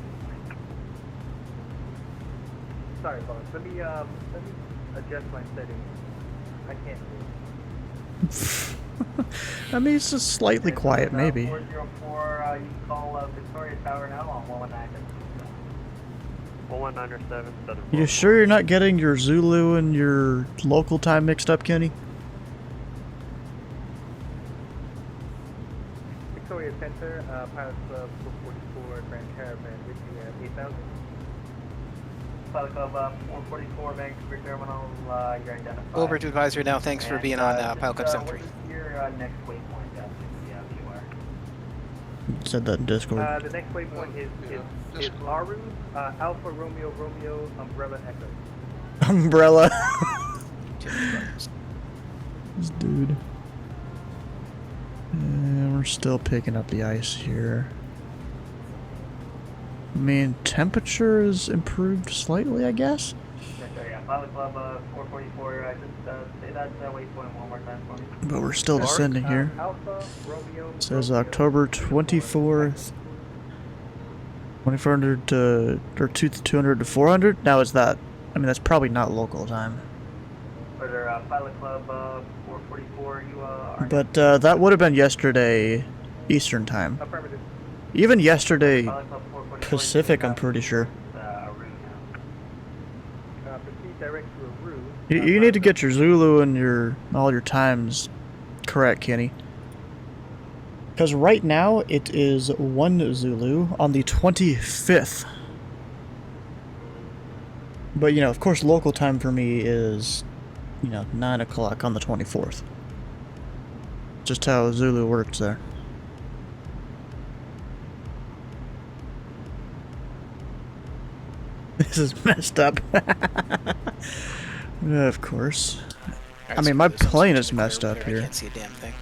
Sorry, boss. Let me adjust my settings. I can't see. I mean, it's just slightly quiet, maybe. 404, you can call Victoria Tower now on 119. 1197 Southern. You sure you're not getting your Zulu and your local time mixed up, Kenny? Victoria Center, Pilot Club 444, Grand Caravan, with you at 8,000. Pilot Club 444, Vancouver Terminal, you're identified. Over to advisory now. Thanks for being on Pilot Club 73. What is your next waypoint after the VOR? Said that in Discord. The next waypoint is Aru, Alpha Romeo Romeo Umbrella Echo. Umbrella. This dude. And we're still picking up the ice here. I mean, temperature is improved slightly, I guess. Yeah, Pilot Club 444, just say that waypoint one more time for me. But we're still descending here. Alpha Romeo. It says October 24th. 2400 to, or 200 to 400? Now is that, I mean, that's probably not local time. Further, Pilot Club 444, you are... But that would have been yesterday Eastern time. Affirmative. Even yesterday Pacific, I'm pretty sure. Proceed direct to Aru. You need to get your Zulu and all your times correct, Kenny. Because right now it is 1 Zulu on the 25th. But, you know, of course local time for me is, 9 o'clock on the 24th. Just how Zulu works there. This is messed up. Of course. I mean, my plane is messed up here. I can't see a damn thing.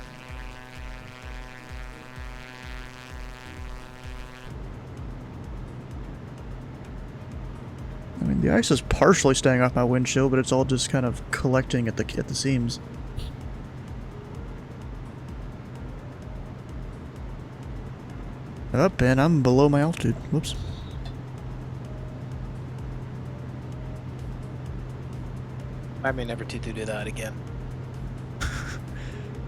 I mean, the ice is partially staying off my windshield, but it's all just kind of collecting at the seams. Up, and I'm below my altitude. Whoops. I may never to do that again.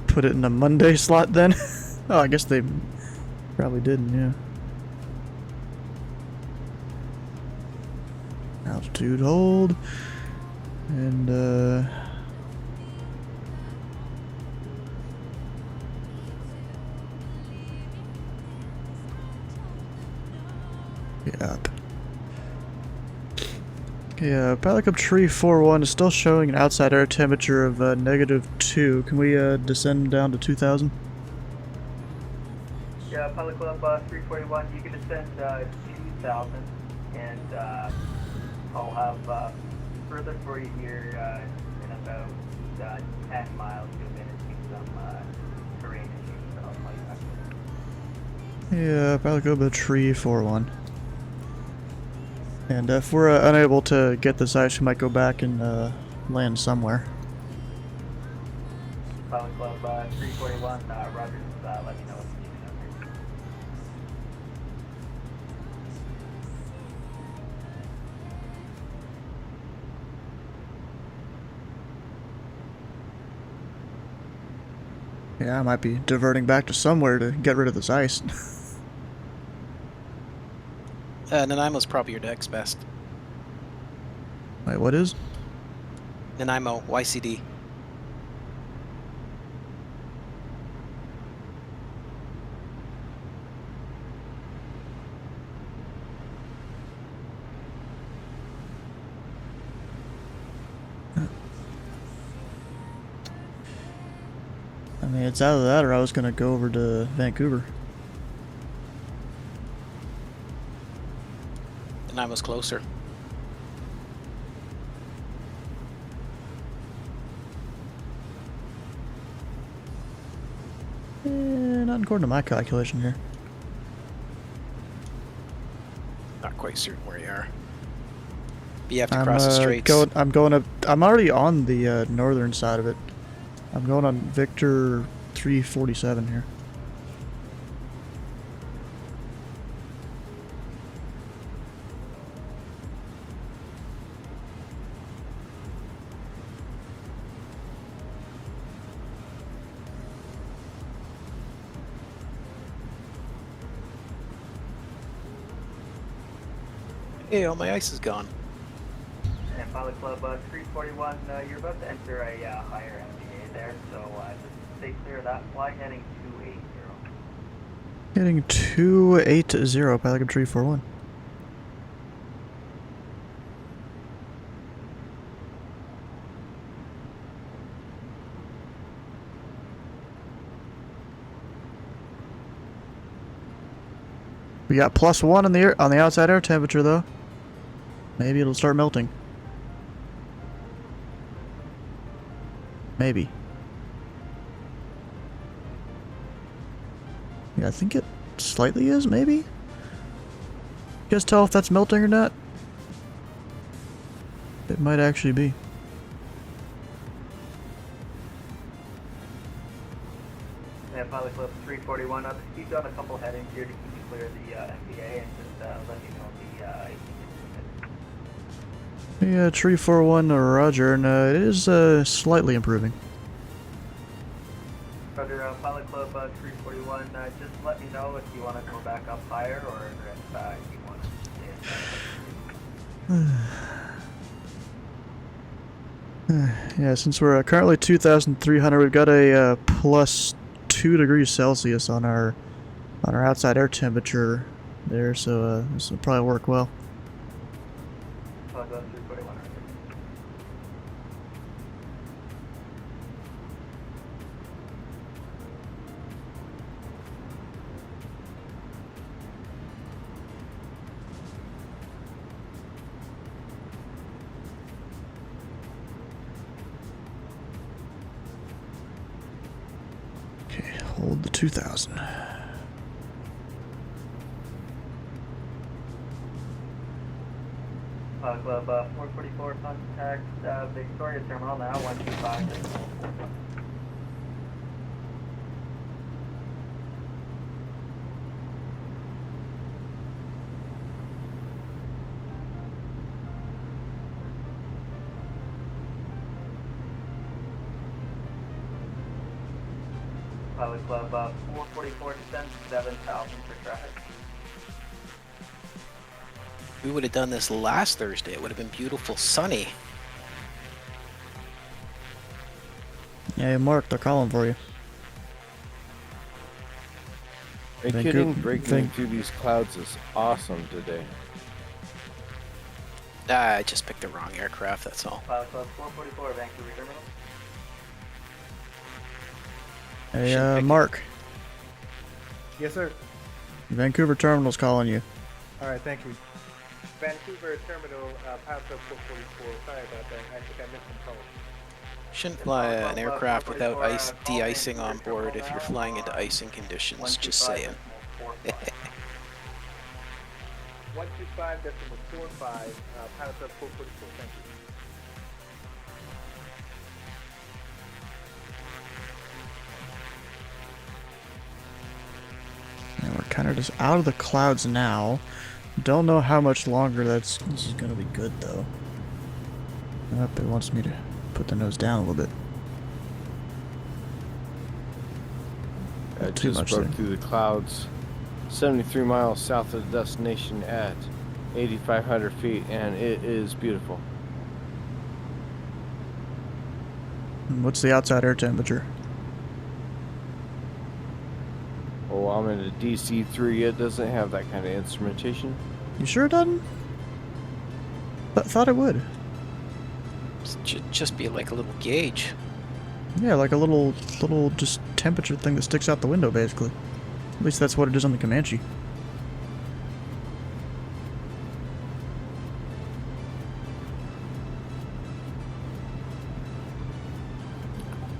Put it in a Monday slot then? Oh, I guess they probably didn't, yeah. Altitude hold. And, Yep. Okay, Pilot Club Tree 41 is still showing an outside air temperature of -2. Can we descend down to 2,000? Yeah, Pilot Club 341, you can descend 2,000, and I'll have further for you here in about 10 miles to a minute, see some terrain issues, so I'll call you back. Yeah, Pilot Club Tree 41. And if we're unable to get this ice, we might go back and land somewhere. Pilot Club 341, Rogers, let me know what you need out here. Yeah, I might be diverting back to somewhere to get rid of this ice. Nanaimo's probably your next best. Wait, what is? Nanaimo, YCD. mean, it's either that or I was gonna go over to Vancouver. And I was closer. Not according to my calculation here. Not quite certain where you are. But you have to cross the straits. I'm going up. I'm already on the northern side of it. I'm going on Victor 347 here. Hey, all my ice is gone. And Pilot Club 341, you're about to enter a higher MBA there, so just stay clear of that. Fly heading 280. Heading 280, Pilot Club 341. We got +1 on the outside air temperature though. Maybe it'll start melting. Maybe. Yeah, I think it slightly is, maybe? You guys tell if that's melting or not? It might actually be. Yeah, Pilot Club 341, you've done a couple headings here to keep you clear of the MBA and just let you know the Yeah, 341, Roger, and it is slightly improving. Roger, Pilot Club 341, just let me know if you want to go back up higher or if you want to stay Yeah, since we're currently 2,300, we've got a +2 degrees Celsius on our outside air temperature there, so this will probably work well. Pilot Club 341. Okay, hold the 2,000. Club 444, contact Victoria Terminal now, 125. Pilot Club 444, descend 7,000 for traffic. We would have done this last Thursday. It would have been beautiful, sunny. Yeah, Mark, they're calling for you. Are you kidding? Breaking through these clouds is awesome today. I just picked the wrong aircraft, that's all. Pilot Club 444, Vancouver Terminal. Hey, Mark. Yes, sir. Vancouver Terminal's calling you. All right, thank you. Vancouver Terminal, Pilot Club 444. Sorry about that. I think I missed some calls. Shouldn't fly an aircraft without de-icing on board if you're flying into icing conditions, just saying. 125.45, Pilot Club 444, thank you. And we're kind of just out of the clouds now. Don't know how much longer this is going to be good, though. Yep, it wants me to put the nose down a little bit. I just broke through the clouds, 73 miles south of the destination at 8,500 feet, and it is beautiful. What's the outside air temperature? Oh, I'm in a DC-3. It doesn't have that kind of instrumentation. You sure it doesn't? I thought it would. Just be like a little gauge. Yeah, like a little just temperature thing that sticks out the window, basically. At least that's what it is on the Comanche.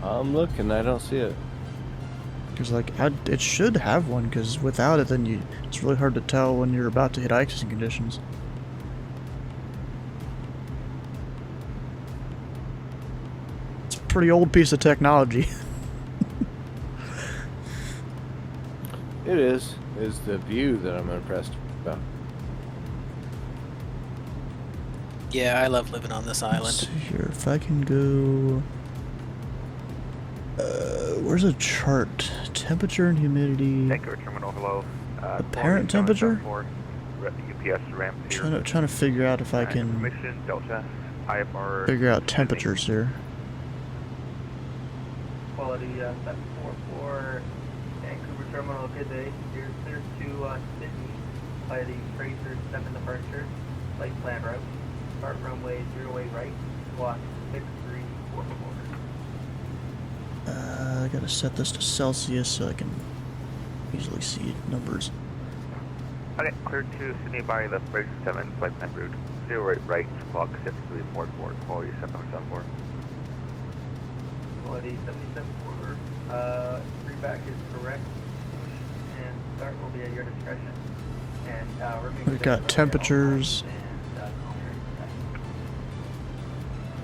I'm looking, I don't see it. Because, like, it should have one, because without it, then it's really hard to tell when you're about to hit icing conditions. It's a pretty old piece of technology. It is. It's the view that I'm impressed about. Yeah, I love living on this island. Let's see here, if I can go... where's a chart? Temperature and humidity. Vancouver Terminal, hello. Apparent temperature? UPS ramp here. Trying to figure out if I can Information, Delta, IFR. figure out temperatures here. Quality 744, Vancouver Terminal, good day. You're clear to Sydney by the Fraser 7 departure, flight plan route. Start runway 08 right, squawk 6344. I gotta set this to Celsius so I can easily see numbers. Okay, clear to Sydney by the Fraser 7 flight plan route. 08 right, squawk 6344, quality 774. Quality 774, feedback is correct, and start will be at your discretion. And We've got temperatures.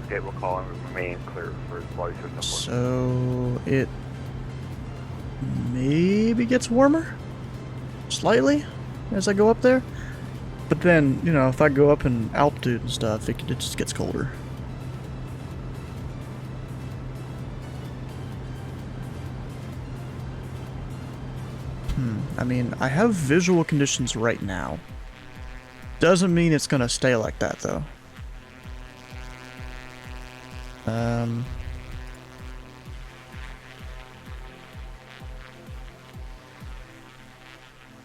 Okay, we'll call and remain clear for quality 774. So it maybe gets warmer slightly as I go up there, but then, you know, if I go up in altitude and stuff, it just gets colder. I mean, I have visual conditions right now. Doesn't mean it's gonna stay like that, though.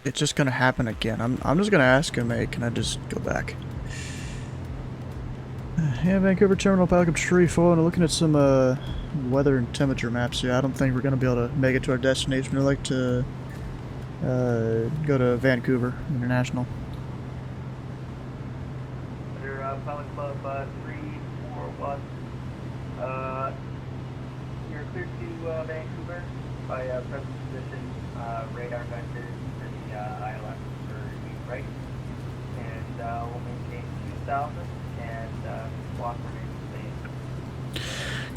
It's just gonna happen again. I'm just gonna ask him, hey, can I just go back? Yeah, Vancouver Terminal, Pelican Tree 4, and looking at some weather and temperature maps here. I don't think we're gonna be able to make it to our destination. We'd like to go to Vancouver International. Under Pilot Club 341, you're clear to Vancouver by present position, radar vector for the ILS for east right, and we'll maintain 2000 and squawk remains the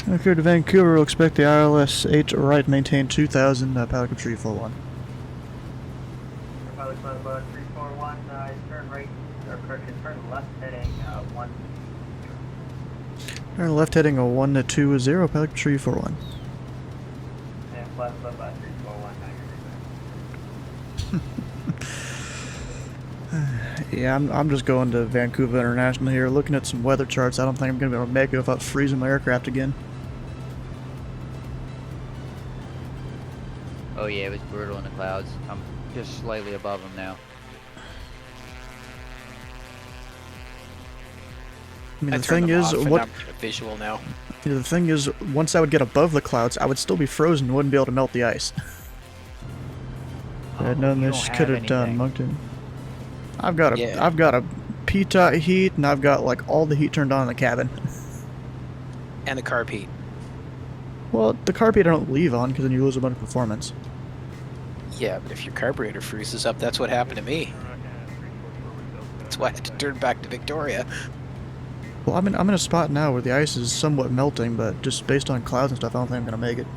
same. Clear to Vancouver, we'll expect the ILS 8 right, maintain 2000, Pelican Tree 41. Pilot Club 341, turn right, or correction, turn left heading 1. Turn left heading a 120, Pelican Tree 41. And Pilot Club 341, Yeah, I'm just going to Vancouver International here, looking at some weather charts. I don't think I'm going to be able to make it without freezing my aircraft again. Oh yeah, it was brutal in the clouds. I'm just slightly above them now. I mean, I the turned thing them is, off and what I'm visual now. the thing is, once I would get above the clouds, I would still be frozen and wouldn't be able to melt the ice. I had known this could have done, Moncton. I've got a pitot heat, and I've got like all the heat turned on in the cabin. And the carb heat. Well, the carb heat I don't leave on because then you lose a bunch of performance. Yeah, but if your carburetor freezes up, that's what happened to me. That's why I had to turn back to Victoria. Well, I'm in a spot now where the ice is somewhat melting, but just based on clouds and stuff, I don't think I'm gonna make it.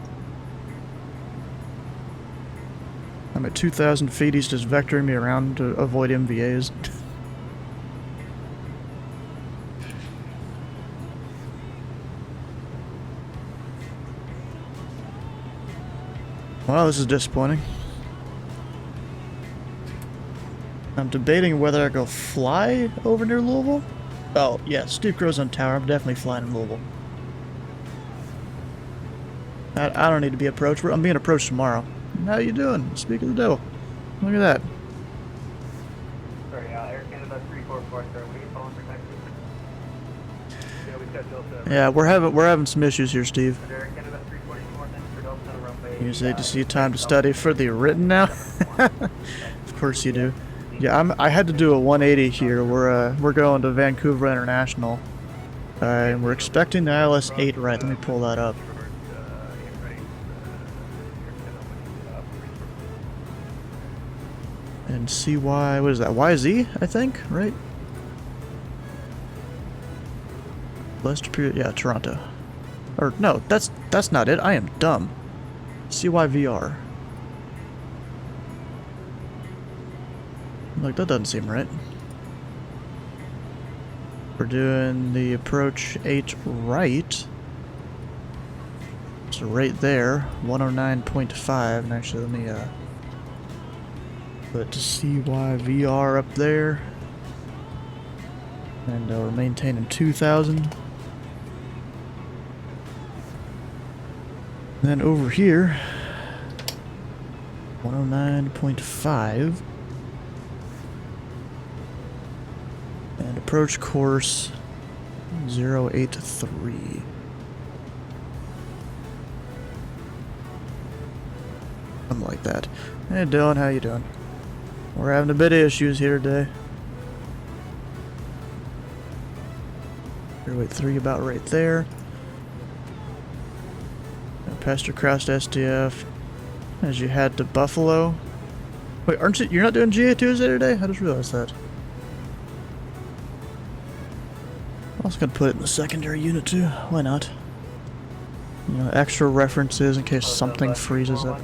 I'm at 2,000 feet. He's just vectoring me around to avoid MVAs. Well, this is disappointing. I'm debating whether I go fly over near Louisville. Oh, yeah, Steve Crow's on tower. I'm definitely flying in Louisville. I don't need to be approached. I'm being approached tomorrow. How you doing? Speak of the devil. Look at that. Sorry, Air Canada 344, sir. We phone protected. Yeah, we've got Delta. Yeah, we're having some issues here, Steve. Air Canada 344. You say to see time to study for the written now? Of course you do. Yeah, I had to do a 180 here. We're going to Vancouver International, and we're expecting the ILS 8 right. Let me pull that up. And CY, what is that? YZ, I think, right? Lester, yeah, Toronto. Or no, that's not it. I am dumb. CYVR. Like, that doesn't seem right. We're doing the approach 8 right. So right there, 109.5. And actually, let me put CYVR up there. And we're maintaining 2,000. And then over here, 109.5. And approach course 083. Something like that. Hey Dylan, how you doing? We're having a bit of issues here today. 083 about right there. Pasture Crest STF. As you head to Buffalo. Wait, aren't you? You're not doing GA Tuesday today? I just realized that. I was gonna put it in the secondary unit too. Why not? You know, extra references in case something freezes up.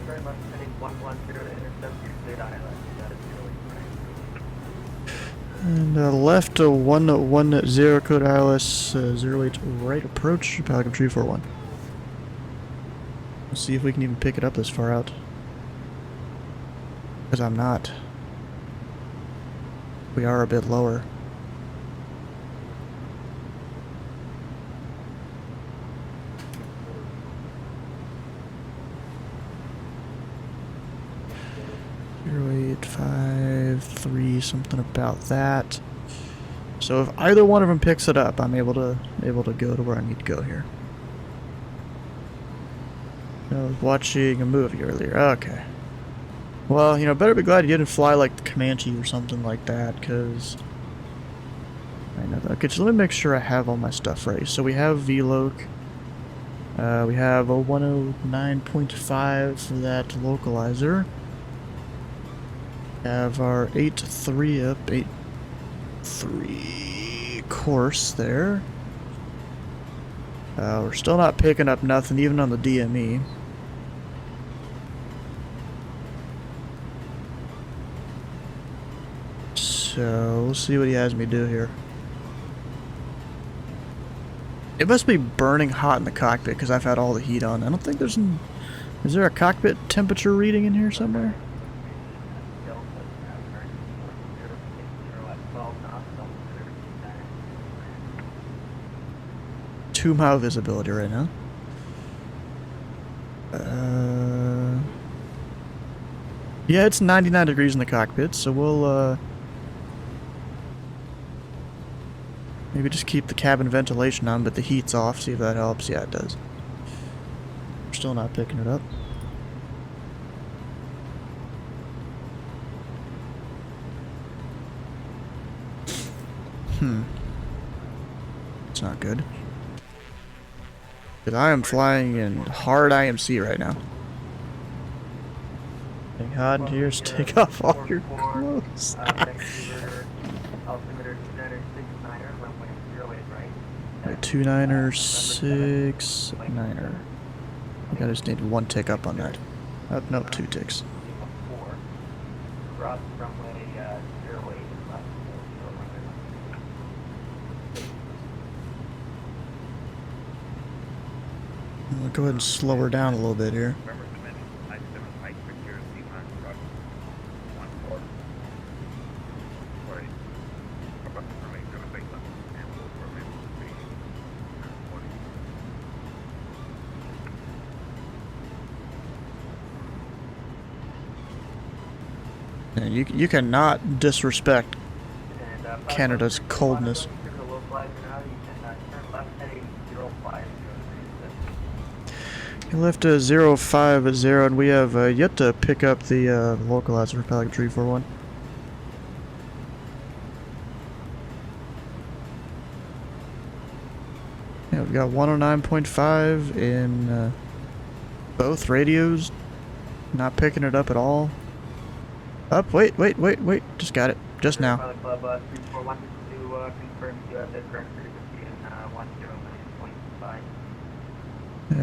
And left to 110 code ILS 08 right approach, Pelican 341. Let's see if we can even pick it up this far out. Because I'm not. We are a bit lower. .853, something about that. So if either one of them picks it up, I'm able to go to where I need to go here. I was watching a movie earlier. Okay. Well, you know, better be glad you didn't fly like the Comanche or something like that, because I know that. Okay, so let me make sure I have all my stuff ready. So we have VLOC. We have a 109.5 for that localizer. Have our 8.3 up, 8.3 course there. We're still not picking up nothing, even on the DME. So, we'll see what he has me do here. It must be burning hot in the cockpit because I've had all the heat on. I don't think there's an... Is there a cockpit temperature reading in here somewhere? Two-mile visibility right now. Yeah, it's 99 degrees in the cockpit, so we'll maybe just keep the cabin ventilation on, but the heat's off, see if that helps. Yeah, it does. We're still not picking it up. It's not good. Because I am flying in hard IMC right now. Getting hot in here, so take off all your clothes. 29er, 69er. I think I just need one tick up on that. Nope, 2 ticks. I'll go ahead and slow her down a little bit here. And you cannot disrespect Canada's coldness. He left a 050, and we have yet to pick up the localizer for Pelican 341. Yeah, we've got 109.5 in both radios. Not picking it up at all. Up, wait. Just got it. Just now. Pilot Club 341 to confirm you have the current frequency in 109.5.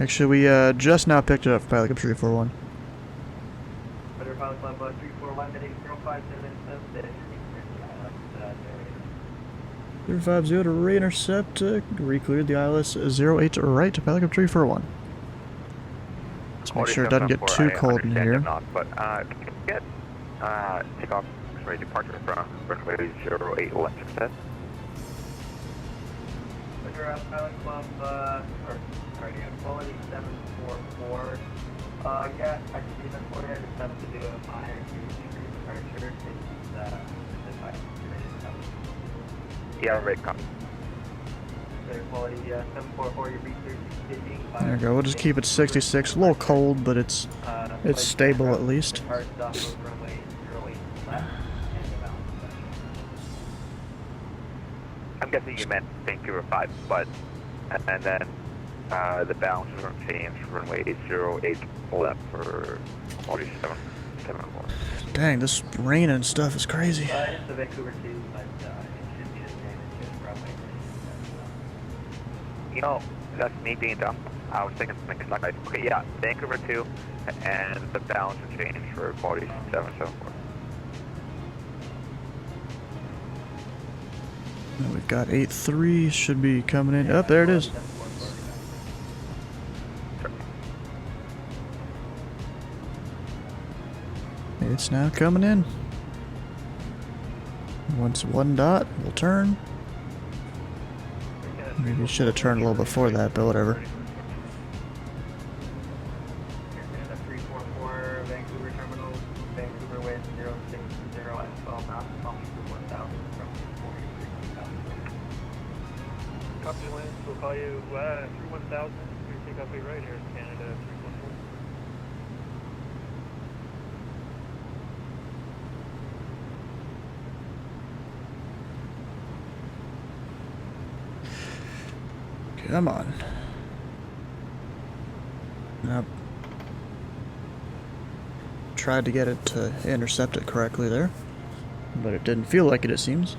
Actually, we just now picked it up for Pilot Club 341. Pilot Club 341 heading 0577. 050 to re-intercept, re-cleared the ILS 08 right to Pelican 341. Let's make sure it doesn't get too cold in here. Not, but get takeoff ready departure from runway 08 left set. Pilot Club, quality 744. Yeah, I can see that for you. I just have to do a minor departure. Yeah, right, copy. Quality 744, you research pitching. There we go. We'll just keep it 66. A little cold, but it's stable at least. I'm guessing you meant Vancouver 5, but and then the balance is going to change runway 08 left for 4774. Dang, this rain and stuff is crazy. It's the Vancouver 2, but it should be the same. It's just runway. You know, that's me being dumb. I was thinking something like, okay, yeah, Vancouver 2, and the balance will change for 4774. And we've got 83, should be coming in. Oh, there it is. It's now coming in. Once one dot, we'll turn. Maybe we should have turned a little before that, but whatever. Vancouver terminal, Vancouver wind 060 at 12 knots, calling through 1000 from 43. Copy land, we'll call you through 1000. Your takeoff way right here, Canada 314. Come on. Nope. Tried to get it to intercept it correctly there, but it didn't feel like it seems.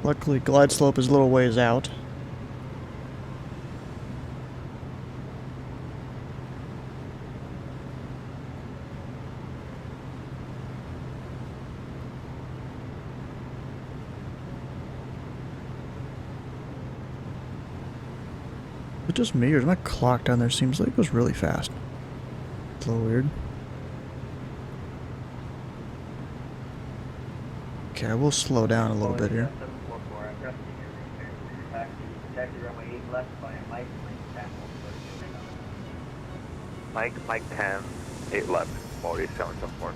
Luckily, glide slope is a little ways out. Is it just me, or is my clock down there seems like it goes really fast? It's a little weird. Okay, I will slow down a little bit here. Mike 10, 8 left, 4774.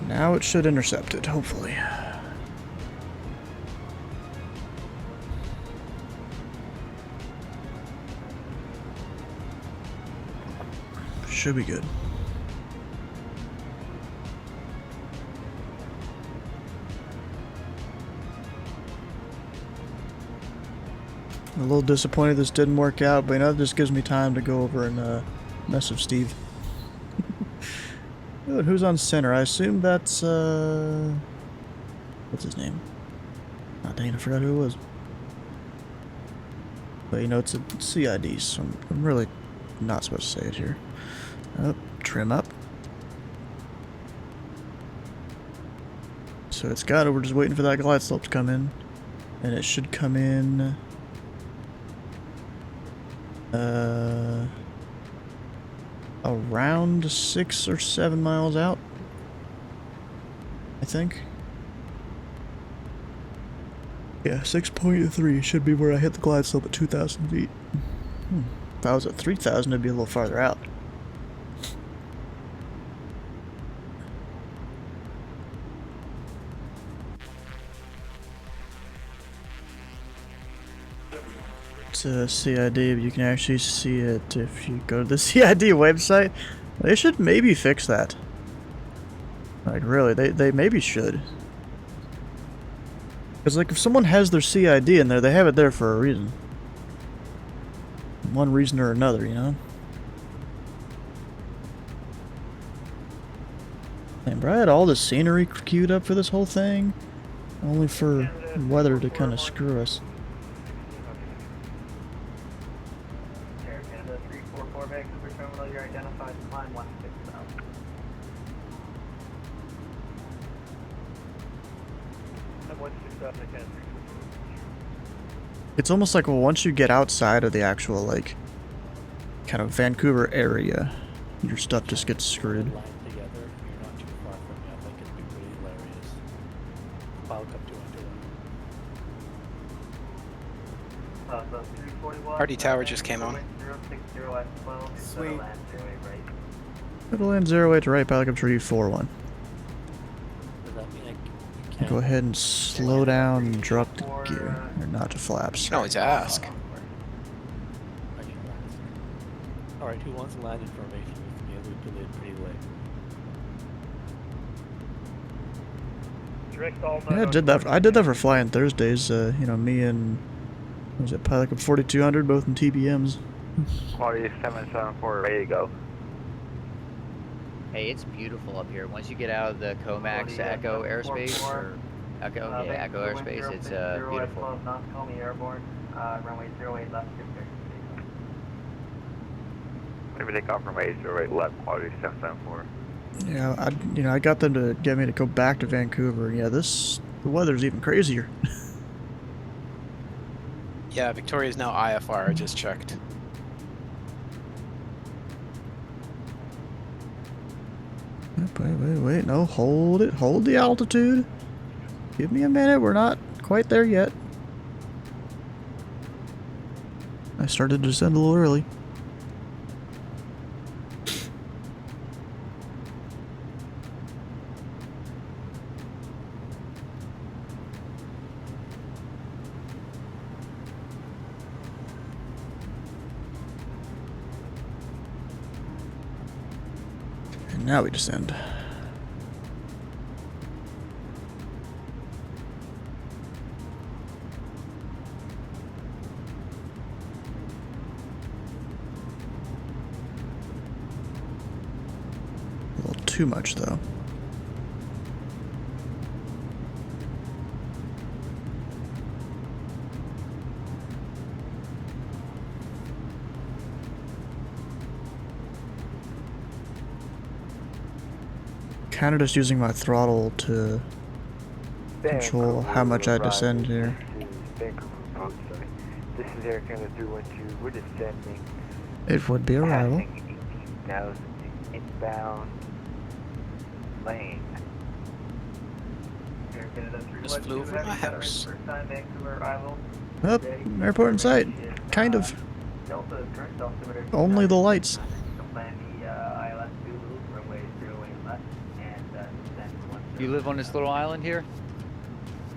Now it should intercept it, hopefully. Should be good. I'm a little disappointed this didn't work out, but you know, this gives me time to go over and mess with Steve. Good, who's on center? I assume that's what's his name? Oh dang, I forgot who it was. But you know, it's a CID, so I'm really not supposed to say it here. Oh, trim up. So it's got it, we're just waiting for that glide slope to come in. And it should come in around 6 or 7 miles out, I think. Yeah, 6.3 should be where I hit the glide slope at 2,000 feet. If I was at 3,000, it'd be a little farther out. CID, but you can actually see it if you go to the CID website. They should maybe fix that. Like, really, they maybe should. Because, like, if someone has their CID in there, they have it there for a reason. One reason or another, you know? Man, bro, I had all the scenery queued up for this whole thing, only for weather to kind of screw us. Air Canada 344 Vancouver Terminal, you're identified, climb 160,000. I'm 160,000, I can't. It's almost like once you get outside of the actual, like, kind of Vancouver area, your stuff just gets screwed. Line together, you're not too far from me. I think it'd be pretty hilarious. I'll come to So 341. Party tower just came on. 060 at 12. Sweet. Land 08 right. It'll land 08 to right, Pelican Tree 41. Does that mean I Go ahead and slow down and drop the gear, or not to flaps. You can always ask. Alright, who wants land information with me? We put it pretty late. Direct all Yeah, I did that for Flying Thursdays. You know, me and was it Pelican 4200, both in TBMs. Quality 774, ready to go. Hey, it's beautiful up here. Once you get out of the Comax Echo airspace, or Echo, yeah, Echo airspace, it's beautiful. Call me airborne. Runway 08 left. Maybe take off from 808 left, quality 774. Yeah, I got them to get me to go back to Vancouver. Yeah, the weather's even crazier. Yeah, Victoria's now IFR, I just checked. Wait, no, hold it. Hold the altitude. Give me a minute, we're not quite there yet. I started to descend a little early. And now we descend. A little too much, though. Canada's using my throttle to control how much I descend here. This is Air Canada 312. We're descending. It would be a rival. 18,000 inbound lane. Air Canada 312. Just flew over my house. First time Vancouver arrival. Up, airport in sight. Kind of. Delta, current altimeter. Only the lights. Plan the ILS Zulu, runway 08 left, and descend 10. You live on this little island here?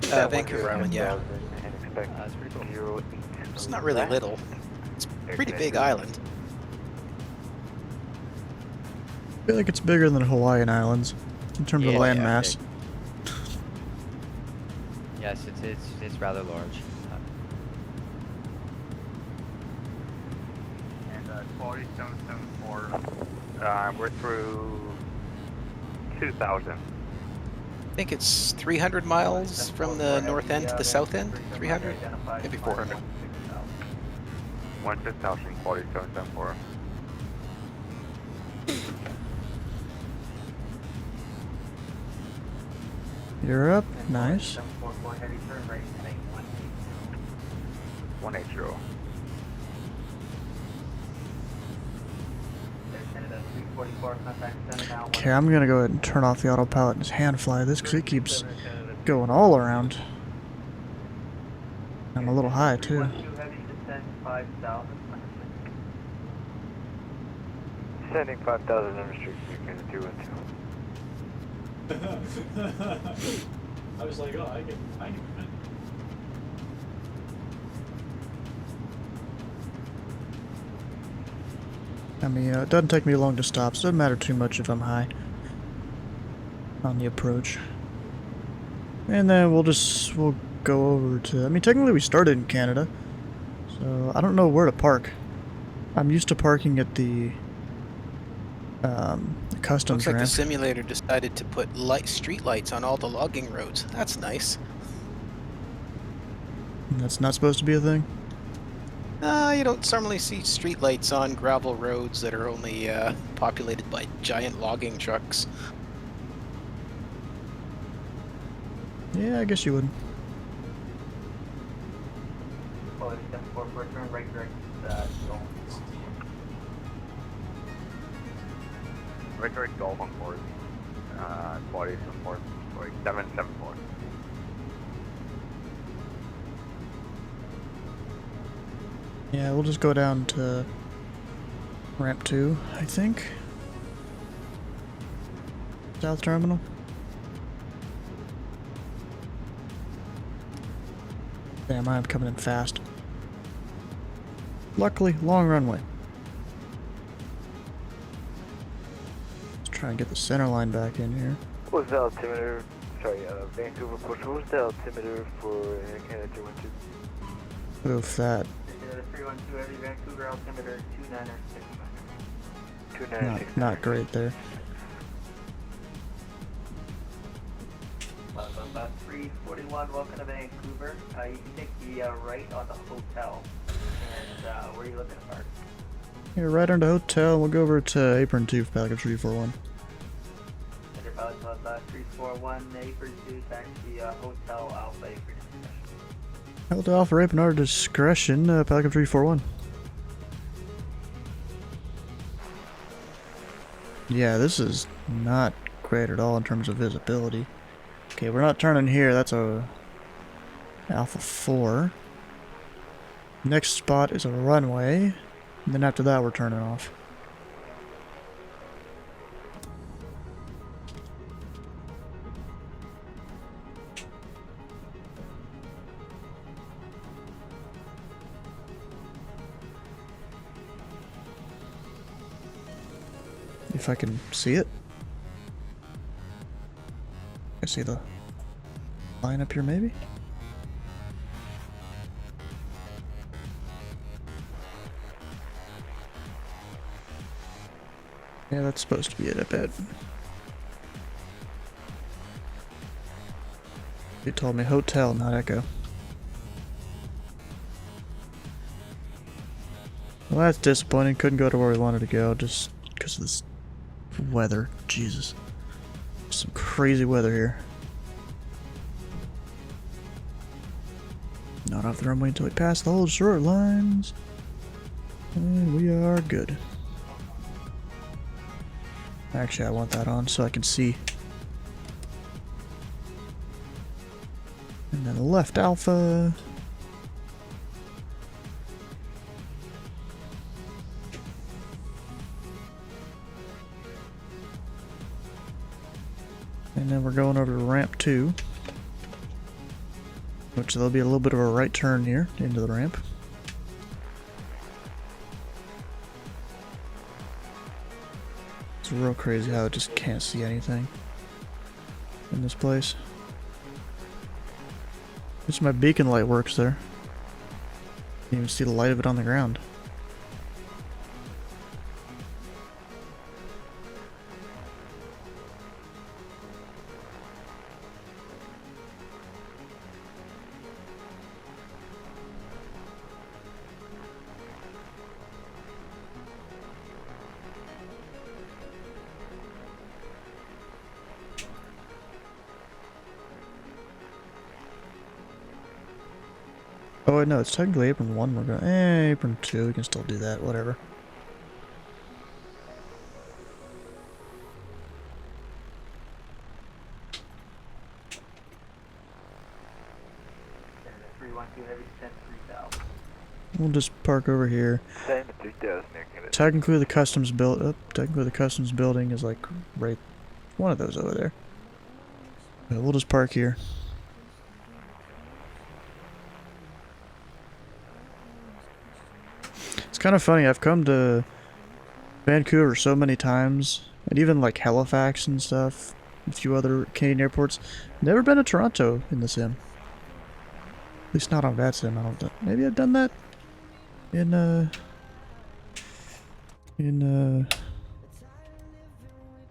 Vancouver Island, yeah. That's pretty cool. It's not really little. It's a pretty big island. I feel like it's bigger than Hawaiian Islands in terms of land mass. Yes, it's rather large. And quality 774. We're through 2,000. I think it's 300 miles from the north end to the south end. 300? Maybe 400. 1,000, quality 774. You're up. Nice. 180. Okay, I'm gonna go ahead and turn off the autopilot and just hand fly this because it keeps going all around. I'm a little high too. Descending 5,000 unrestricted. You're going to do it. I was like, oh, I can. I mean, it doesn't take me long to stop, so it doesn't matter too much if I'm high on the approach. And then we'll go over to, I mean, technically we started in Canada, so I don't know where to park. I'm used to parking at the customs Looks like ramp. the simulator decided to put street lights on all the logging roads. That's nice. That's not supposed to be a thing? You don't normally see street lights on gravel roads that are only populated by giant logging trucks. Yeah, I guess you would. Quality 74 for turn right direct, Golf. Right direct Golf on board. Quality support. 774. Yeah, we'll just go down to ramp 2, I think. South terminal. Damn, I'm coming in fast. Luckily, long runway. Let's try and get the center line back in here. What was the altimeter? Sorry, Vancouver Port. What was the altimeter for Canada 212? Oof, that. 312 Heavy Vancouver altimeter 2969. Not great there. 341, welcome to Vancouver. You can take the right on the hotel. And where are you looking to park? Here, right under hotel, we'll go over to apron 2 for Pelican 341. Center Pilot Club 341, apron 2, taxi Hotel Alpha, apron discretion. Hotel Alpha, apron our discretion, Pelican 341. Yeah, this is not great at all in terms of visibility. Okay, we're not turning here, that's a Alpha 4. Next spot is a runway, and then after that we're turning off. If I can see it. I see the line up here, maybe? Yeah, that's supposed to be it, I bet. They told me hotel, not echo. Well, that's disappointing. Couldn't go to where we wanted to go just because of this weather. Jesus. Some crazy weather here. Not off the runway until we pass the whole short lines. And we are good. Actually, I want that on so I can see. And then left Alpha. And then we're going over to ramp 2. Which there'll be a little bit of a right turn here into the ramp. It's real crazy how I just can't see anything in this place. Just my beacon light works there. You can even see the light of it on the ground. Oh no, it's technically apron 1 we're going. Apron 2, we can still do that, whatever. We'll just park over here. Technically the customs building is like right one of those over there. But we'll just park here. It's kind of funny, I've come to Vancouver so many times, and even like Halifax and stuff, a few other Canadian airports. Never been to Toronto in the sim. At least not on that sim. I don't think. Maybe I've done that in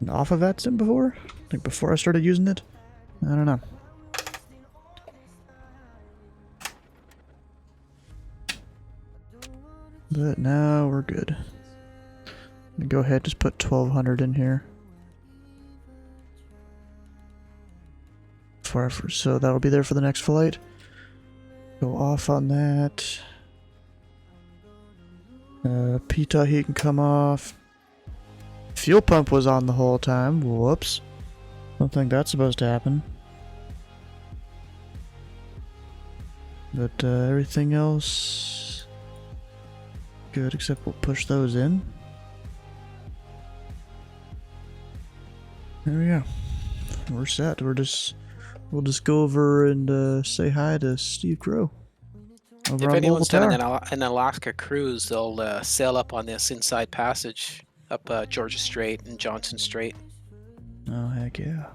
off of that sim before, like before I started using it. I don't know. But now we're good. Go ahead, just put 1200 in here. So that'll be there for the next flight. Go off on that. PTA heat can come off. Fuel pump was on the whole time. Whoops. Don't think that's supposed to happen. But everything else good, except we'll push those in. There we go. We're set. We'll just go over and say hi to Steve Crow. If anyone's done an Alaska cruise, they'll sail up on this inside passage up Georgia Strait and Johnson Strait. Oh, heck yeah.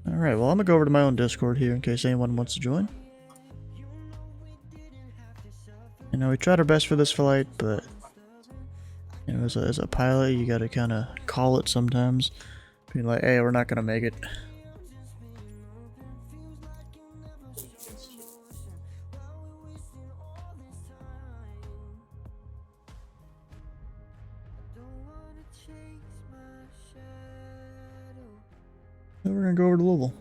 Alright, well, I'm gonna go over to my own Discord here in case anyone wants to join. You know, we tried our best for this flight, but you know, as a pilot, you gotta kind of call it sometimes. Being like, hey, we're not gonna make it. Then we're gonna go over to Louisville.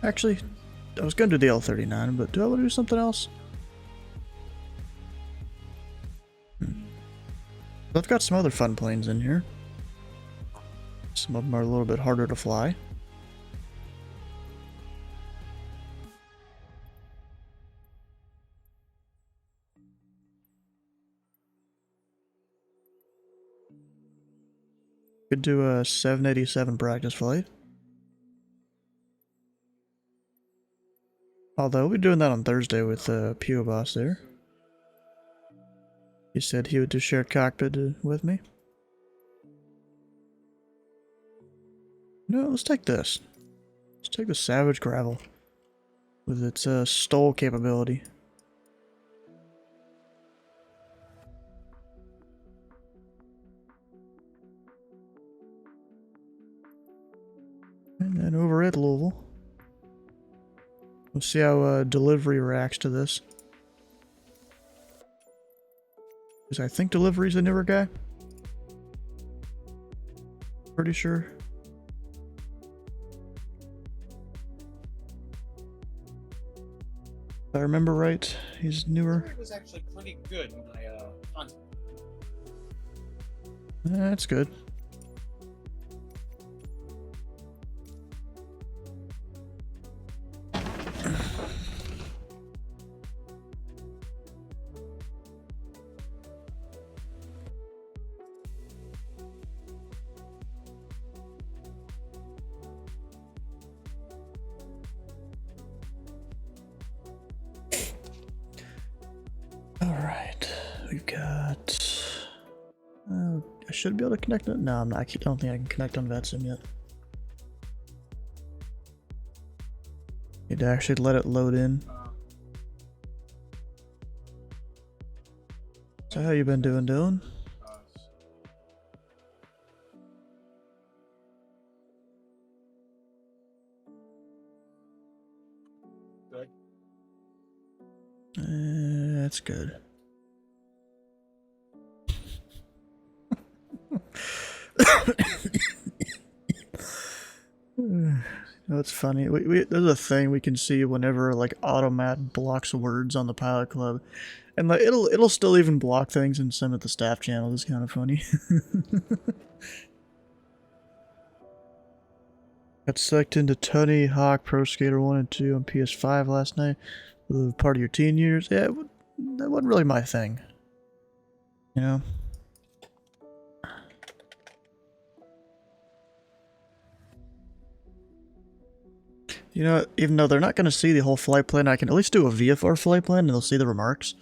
Actually, I was gonna do the L-39, but do I want to do something else? I've got some other fun planes in here. Some of them are a little bit harder to fly. Could do a 787 practice flight. Although we're doing that on Thursday with Pio Boss there. He said he would do shared cockpit with me. No, let's take this. Let's take the Savage Gravel with its stole capability. And then over at Louisville. We'll see how delivery reacts to this. Because I think delivery's a newer guy. Pretty sure. If I remember right, he's newer. It was actually pretty good when I hunt. That's good. Alright, we've got... I should be able to connect it. No, I'm not. I don't think I can connect on VetSim yet. Need to actually let it load in. So how you been doing, Dylan? Good. That's good. That's funny. There's a thing we can see whenever like Automat blocks words on the Pilot Club, and like it'll still even block things in some of the staff channels. It's kind of funny. Got sucked into Tony Hawk Pro Skater 1 and 2 on PS5 last night. Part of your teen years. Yeah, that wasn't really my thing. You know. You know, even though they're not going to see the whole flight plan, I can at least do a VFR flight plan and they'll see the remarks.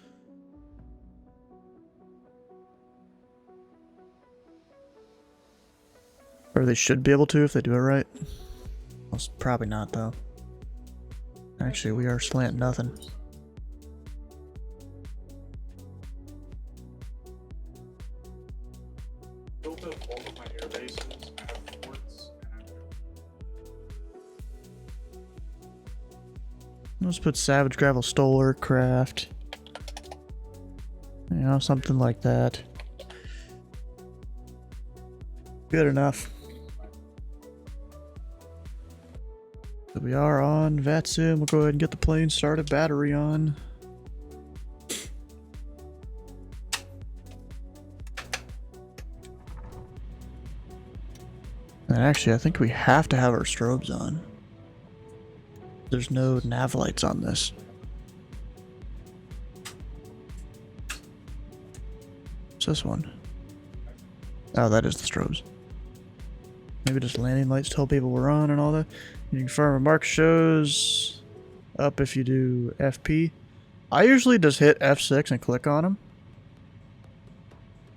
Or they should be able to if they do it right. Well, probably not, though. Actually, we are slant nothing. Built up all of my air bases. I have forts and Let's put Savage Gravel Stole Aircraft. You know, something like that. Good enough. So we are on VATSIM. We'll go ahead and get the plane started. Battery on. And actually, I think we have to have our strobes on. There's no nav lights on this. What's this one? Oh, that is the strobes. Maybe just landing lights tell people we're on and all that. You can confirm remark shows up if you do FP. I usually just hit F6 and click on them.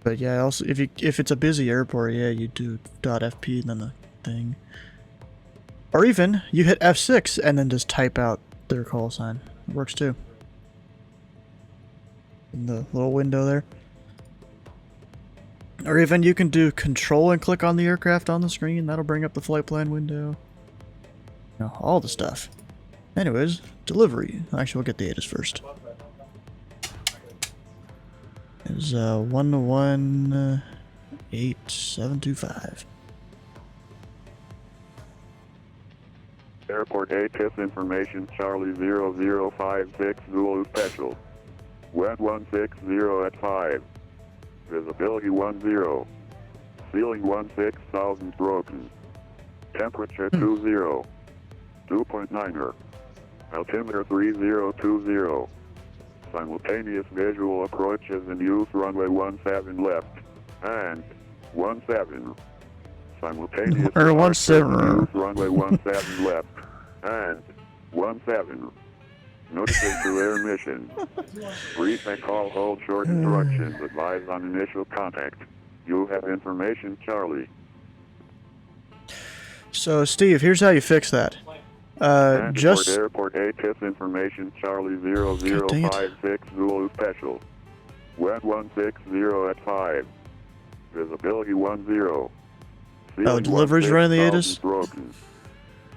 But yeah, also if it's a busy airport, yeah, you do .fp and then the thing. Or even you hit F6 and then just type out their call sign. It works too. In the little window there. Or even you can do control and click on the aircraft on the screen. That'll bring up the flight plan window. You know, all the stuff. Anyways, delivery. Actually, we'll get the ATIS first. It was 118.725. Airport ATIS information, Charlie 0056 Zulu Special. Wind 160 at 5. Visibility 10. Ceiling 16,000 broken. Temperature 20. 2.9er. Altimeter 3020. Simultaneous visual approaches in use, runway 17 left. And 17. Simultaneous or 17. Use, runway 17 left. And 17. Notified to air mission. Brief and call hold short instructions. Advise on initial contact. You have information, Charlie. So, Steve, here's how you fix that. Just Airport ATIS information, Charlie 0056 Zulu Special. Wind 160 at 5. Visibility 10. Oh, delivery's running the ATIS? Broken.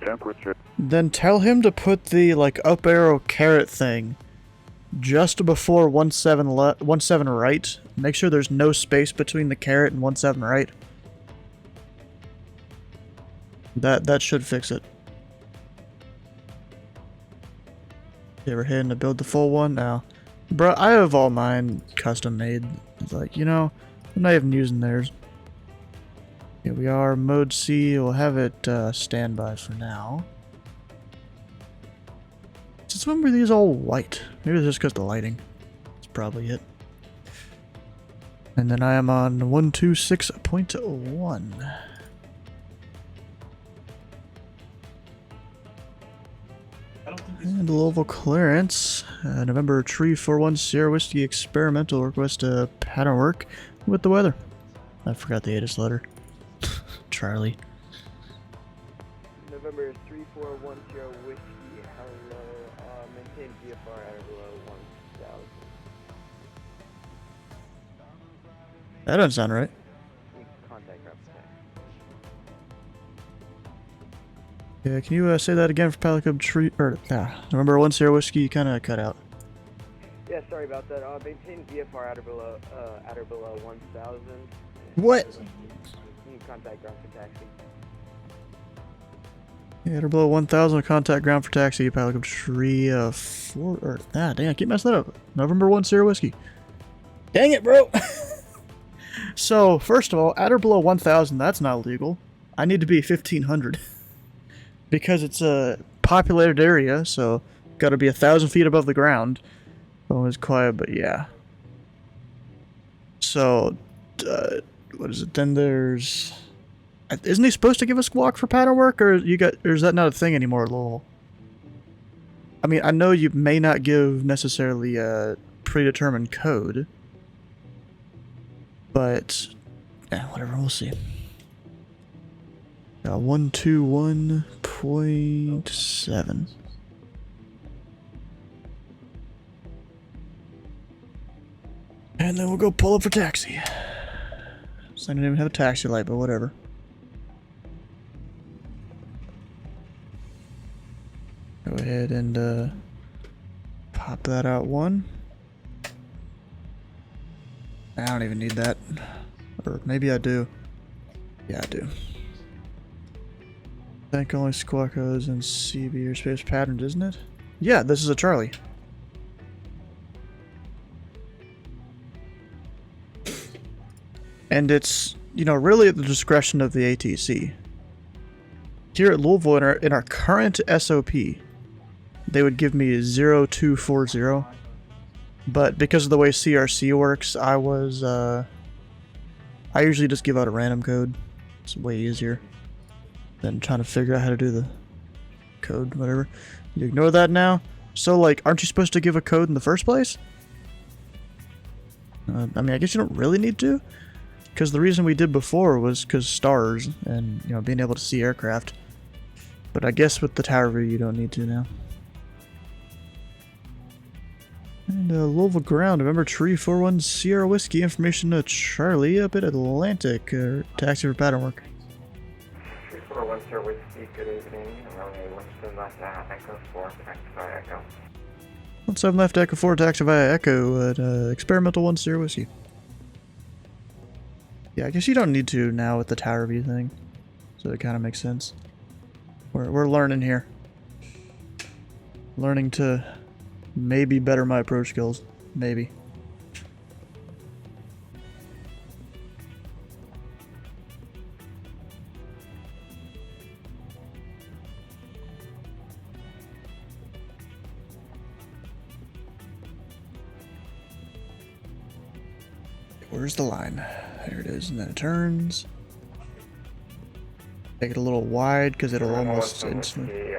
Temperature. Then tell him to put the like up arrow caret thing just before 17 right. Make sure there's no space between the caret and 17 right. That should fix it. You ever hitting to build the full one? No. Bro, I have all mine custom made. It's like, you know, I'm not even using theirs. Here we are, mode C. We'll have it standby for now. Since when were these all white? Maybe it's just because the lighting. That's probably it. And then I am on 126.1. And Louisville clearance. November Tree 41 Sierra Whiskey experimental request pattern work with the weather. I forgot the ATIS letter. Charlie. November 3410 Whiskey, hello, maintain VFR at below 1000. That doesn't sound right. Contact representative. Yeah, can you say that again for Pilot Club Tree, or, November 1 Sierra Whiskey, you kind of cut out. Yeah, sorry about that, maintain VFR at or below 1000. What? You can contact ground for taxi. Yeah, or below 1,000, contact ground for taxi, pilot of tree 4, or, dang, I keep messing that up. November 1, Sierra Whiskey. Dang it, bro! So, first of all, at or below 1,000, that's not legal. I need to be 1,500. Because it's a populated area, so gotta be 1,000 feet above the ground. Always quiet, but yeah. So, what is it? Then there's... Isn't he supposed to give a squawk for pattern work, or or is that not a thing anymore, Lowell? I mean, I know you may not give necessarily a predetermined code, but yeah, whatever, we'll see. 121.7. And then we'll go pull up for taxi. So I didn't even have a taxi light, but whatever. Go ahead and pop that out one. I don't even need that. Or maybe I do. Yeah, I do. I think only squawkos and CB are space patterns, isn't it? Yeah, this is a Charlie. And it's, you know, really at the discretion of the ATC. Here at Louisville, in our current SOP, they would give me 0240. But because of the way CRC works, I usually just give out a random code. It's way easier than trying to figure out how to do the code, whatever. You ignore that now? So, like, aren't you supposed to give a code in the first place? I mean, I guess you don't really need to. Because the reason we did before was because stars and, you know, being able to see aircraft. But I guess with the tower view, you don't need to now. And Louisville ground, November Tree 41 Sierra Whiskey, information to Charlie up at Atlantic, taxi for pattern work. 341 Sierra Whiskey, good evening. Runway 17 left Echo 4, taxi via Echo. 17 left Echo 4, taxi via Echo at Experimental 1 Sierra Whiskey. Yeah, I guess you don't need to now with the tower view thing, so it kind of makes sense. We're learning here. Learning to maybe better my approach skills. Maybe. Where's the line? There it is, and then it turns. Make it a little wide because it'll almost instantly.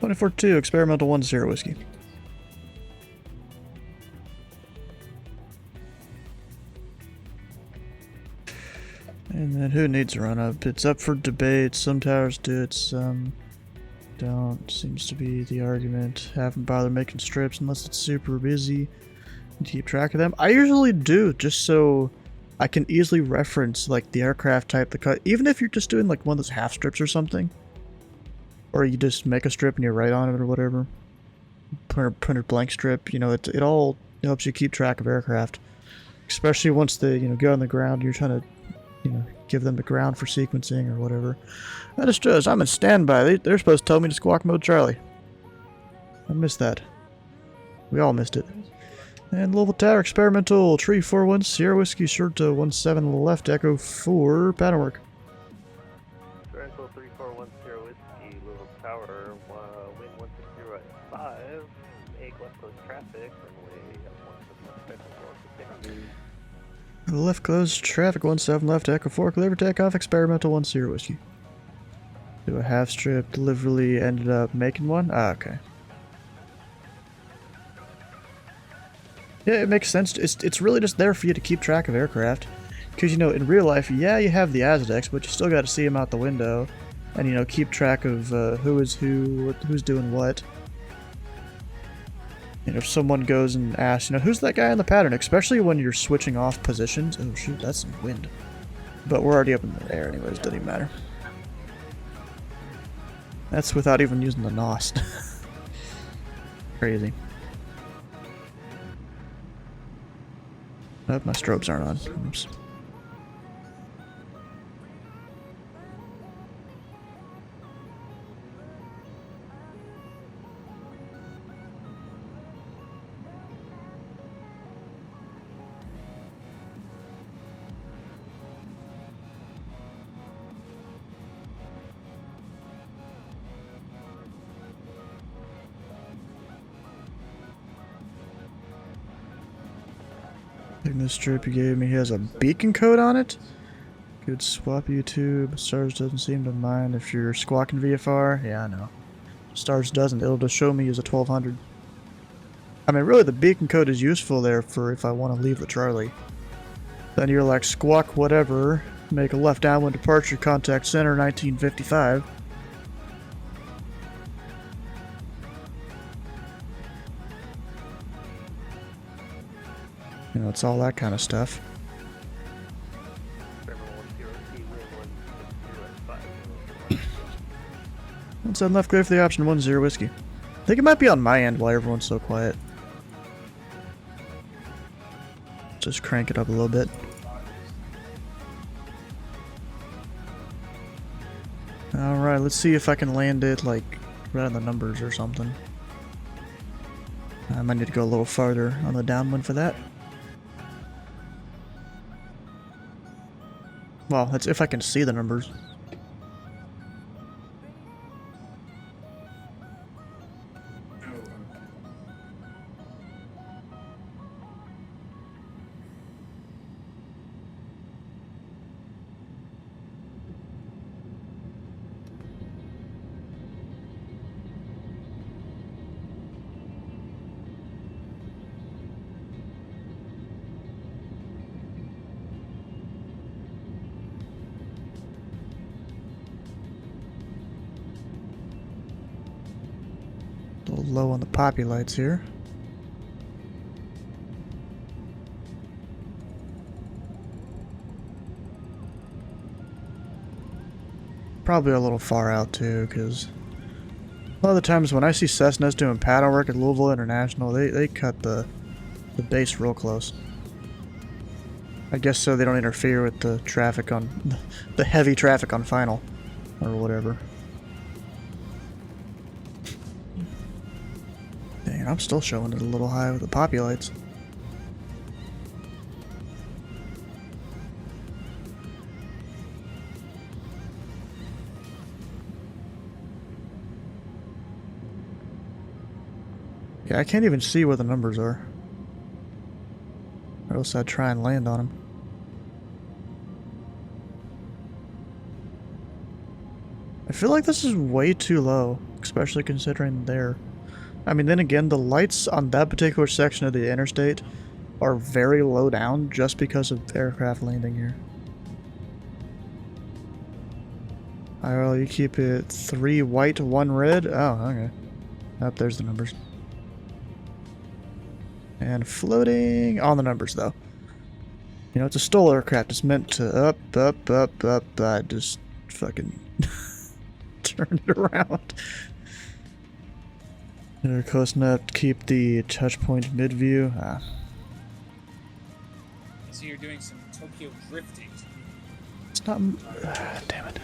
24-2, Experimental 1 Sierra Whiskey. And then who needs a run up? It's up for debate. Some towers do it, some don't. Seems to be the argument. Haven't bothered making strips unless it's super busy to keep track of them. I usually do, just so I can easily reference like the aircraft type, the cut, even if you're just doing like one of those half strips or something. Or you just make a strip and you write on it or whatever. Printed blank strip, you know, it all helps you keep track of aircraft. Especially once they, you know, go on the ground, you're trying to, you know, give them the ground for sequencing or whatever. That is just, I'm in standby. They're supposed to tell me to squawk mode Charlie. I missed that. We all missed it. And Louisville Tower, Experimental, Tree 41, Sierra Whiskey, short to 17 left, Echo 4, pattern work. Experimental 341 Sierra Whiskey, Louisville Tower, wind 160 5, 8 left coast traffic, runway Left close, traffic 17 left, Echo 4, clear for takeoff, Experimental 1 Sierra Whiskey. Do a half strip, deliberately ended up making one? Ah, okay. Yeah, it makes sense. It's really just there for you to keep track of aircraft. Because, you know, in real life, yeah, you have the Azadex, but you still got to see them out the window. And, you know, keep track of who is who, who's doing what. And if someone goes and asks, you know, who's that guy in the pattern? Especially when you're switching off positions. Oh, shoot, that's some wind. But we're already up in the air anyways, doesn't even matter. That's without even using the NOS. Crazy. Oh, my strobes aren't on. Oops. I think this strip you gave me has a beacon code on it. Good swap YouTube. Stars doesn't seem to mind if you're squawking VFR. Yeah, I know. Stars doesn't. It'll just show me as a 1200. I mean, really, the beacon code is useful there for if I want to leave the Charlie. Then you're like, squawk whatever, make a left downwind departure, contact center 1955. You know, it's all that kind of stuff. One side left clear for the option 10 whiskey. I think it might be on my end why everyone's so quiet. Just crank it up a little bit. Alright, let's see if I can land it like right on the numbers or something. I might need to go a little farther on the downwind for that. Well, that's if I can see the numbers. A little low on the poppy lights here. Probably a little far out too, because a lot of the times when I see Cessnas doing pattern work at Louisville International, they cut the base real close. I guess so they don't interfere with the traffic on the heavy traffic on final or whatever. Dang, I'm still showing it a little high with the poppy lights. Yeah, I can't even see where the numbers are. Or else I'd try and land on them. I feel like this is way too low, especially considering they're... I mean, then again, the lights on that particular section of the interstate are very low down just because of aircraft landing here. Alright, well, you keep it 3 white, 1 red. Oh, okay. Up there's the numbers. And floating on the numbers, though. You know, it's a STOL aircraft. It's meant to up. I just fucking turn it around. They're close enough to keep the touch point mid view. So you're doing some Tokyo drifting. It's not. Damn it.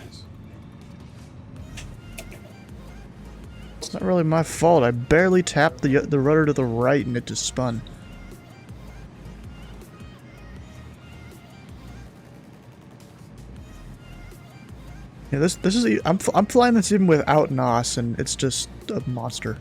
It's not really my fault. I barely tapped the rudder to the right and it just spun. Yeah, this is. I'm flying this even without NOS, and it's just a monster.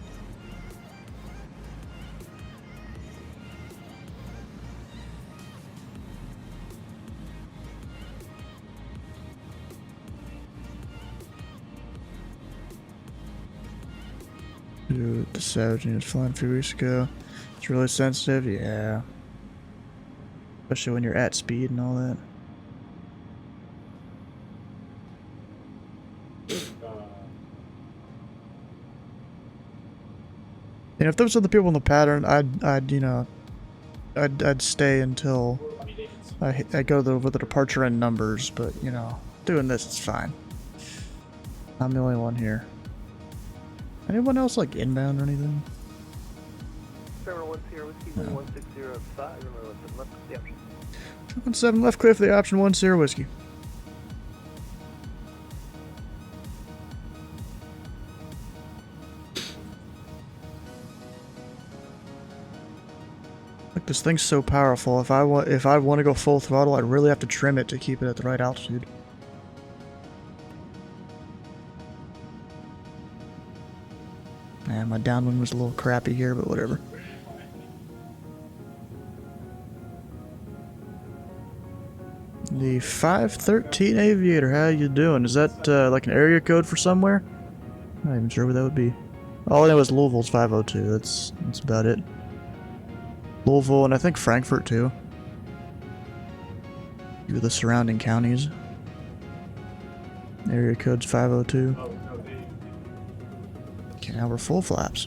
Dude, the Savage unit flying a few weeks ago. It's really sensitive, yeah. Especially when you're at speed and all that. You know, if those are the people in the pattern, I'd stay until I go with the departure and numbers. But you know, doing this is fine. I'm the only one here. Anyone else like inbound or anything? 17 left clear for the option 10 whiskey. Like this thing's so powerful. If I want to go full throttle, I'd really have to trim it to keep it at the right altitude. Man, my downwind was a little crappy here, but whatever. The 513 Aviator, how you doing? Is that like an area code for somewhere? I'm not even sure what that would be. All I know is Louisville's 502. That's about it. Louisville and I think Frankfurt too. Few of the surrounding counties. Area code's 502. Okay, now we're full flaps.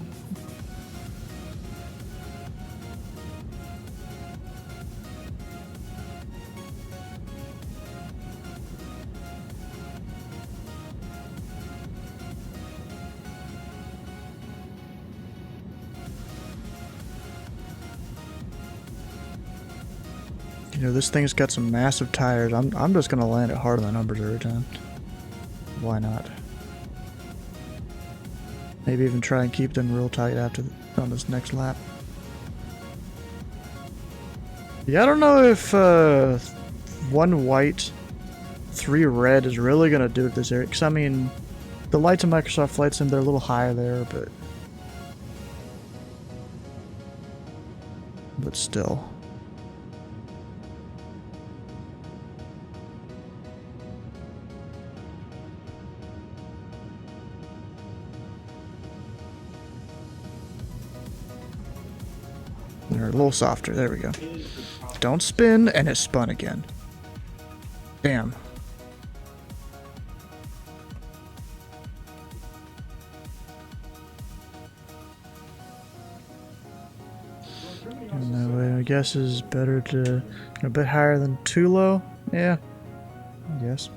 You know, this thing's got some massive tires. I'm just gonna land it hard on the numbers every time. Why not? Maybe even try and keep them real tight after on this next lap. Yeah, I don't know if 1 white, 3 red is really gonna do it this area. Cause I mean, the lights in Microsoft Flight Sim, they're a little higher there, but still. They're a little softer. There we go. Don't spin, and it spun again. Damn. And that way, I guess is better to a bit higher than too low. Yeah, I guess.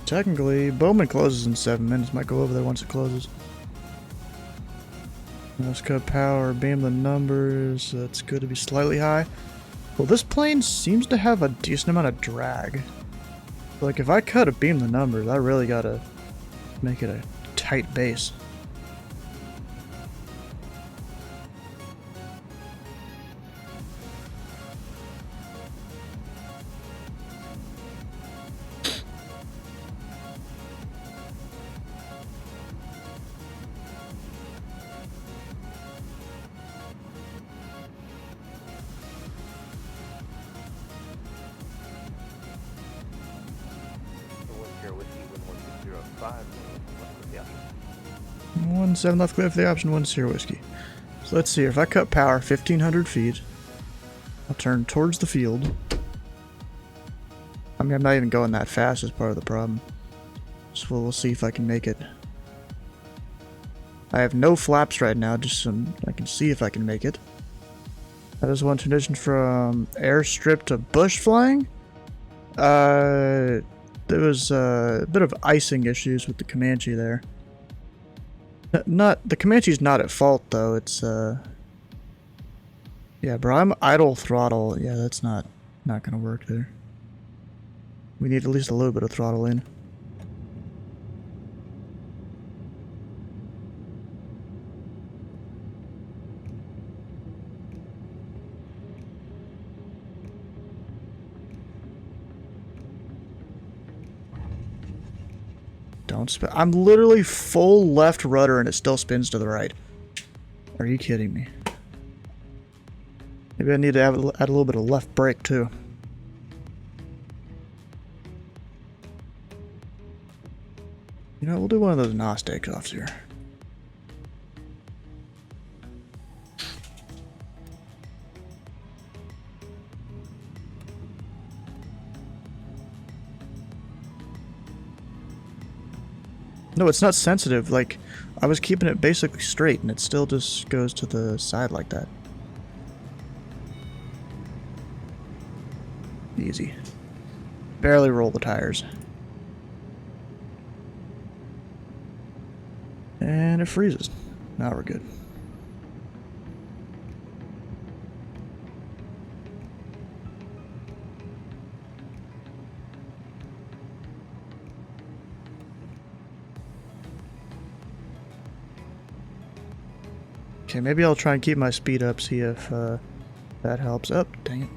Technically, Bowman closes in 7 minutes. Might go over there once it closes. Let's cut power, beam the numbers. That's good to be slightly high. Well, this plane seems to have a decent amount of drag. Like, if I cut a beam the numbers, I really gotta make it a tight base. One 7 left clear for the option, 1 Sierra Whiskey. So let's see, if I cut power 1,500 feet, I'll turn towards the field. I mean, I'm not even going that fast as part of the problem. So we'll see if I can make it. I have no flaps right now, just some, I can see if I can make it. That is one transition from airstrip to bush flying. There was a bit of icing issues with the Comanche there. The Comanche's not at fault though. It's yeah, bro. I'm idle throttle. Yeah, that's not gonna work there. We need at least a little bit of throttle in. Don't spin. I'm literally full left rudder and it still spins to the right. Are you kidding me? Maybe I need to add a little bit of left brake too. You know, we'll do one of those NOS takeoffs here. No, it's not sensitive. Like, I was keeping it basically straight and it still just goes to the side like that. Easy. Barely roll the tires. And it freezes. Now we're good. Okay, maybe I'll try and keep my speed up, see if that helps. Oh, dang it.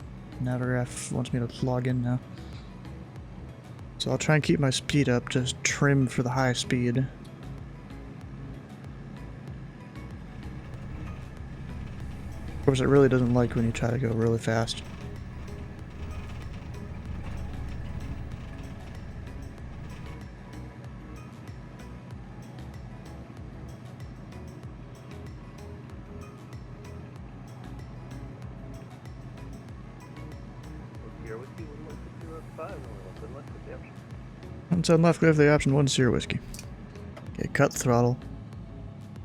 Navigraph wants me to log in now. So I'll try and keep my speed up, just trim for the high speed. Of course, it really doesn't like when you try to go really fast. Once on left, go for the option 1 Sierra Whiskey. Okay, cut throttle.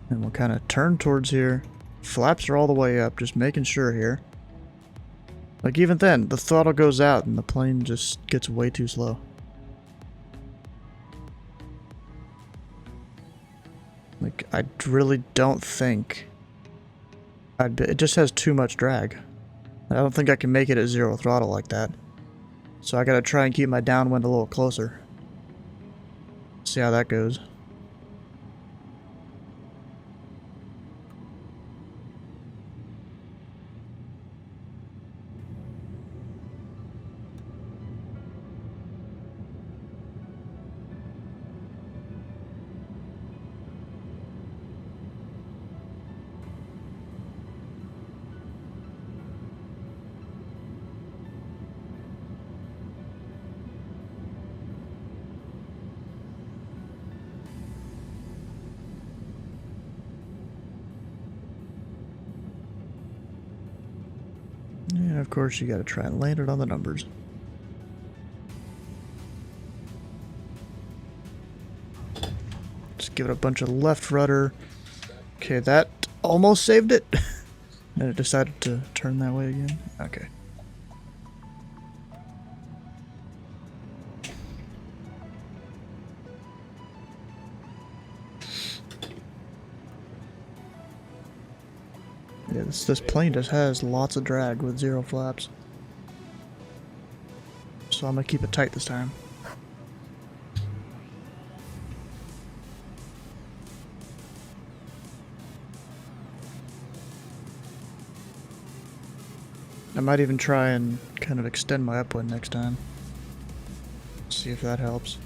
And we'll kind of turn towards here. Flaps are all the way up, just making sure here. Like even then, the throttle goes out and the plane just gets way too slow. Like, I really don't think it just has too much drag. I don't think I can make it at 0 throttle like that. So I gotta try and keep my downwind a little closer. See how that goes. And of course you gotta try and land it on the numbers. Just give it a bunch of left rudder. Okay, that almost saved it. And it decided to turn that way again. Okay. Yeah, this plane just has lots of drag with 0 flaps. So I'm gonna keep it tight this time. I might even try and kind of extend my upwind next time. See if that helps.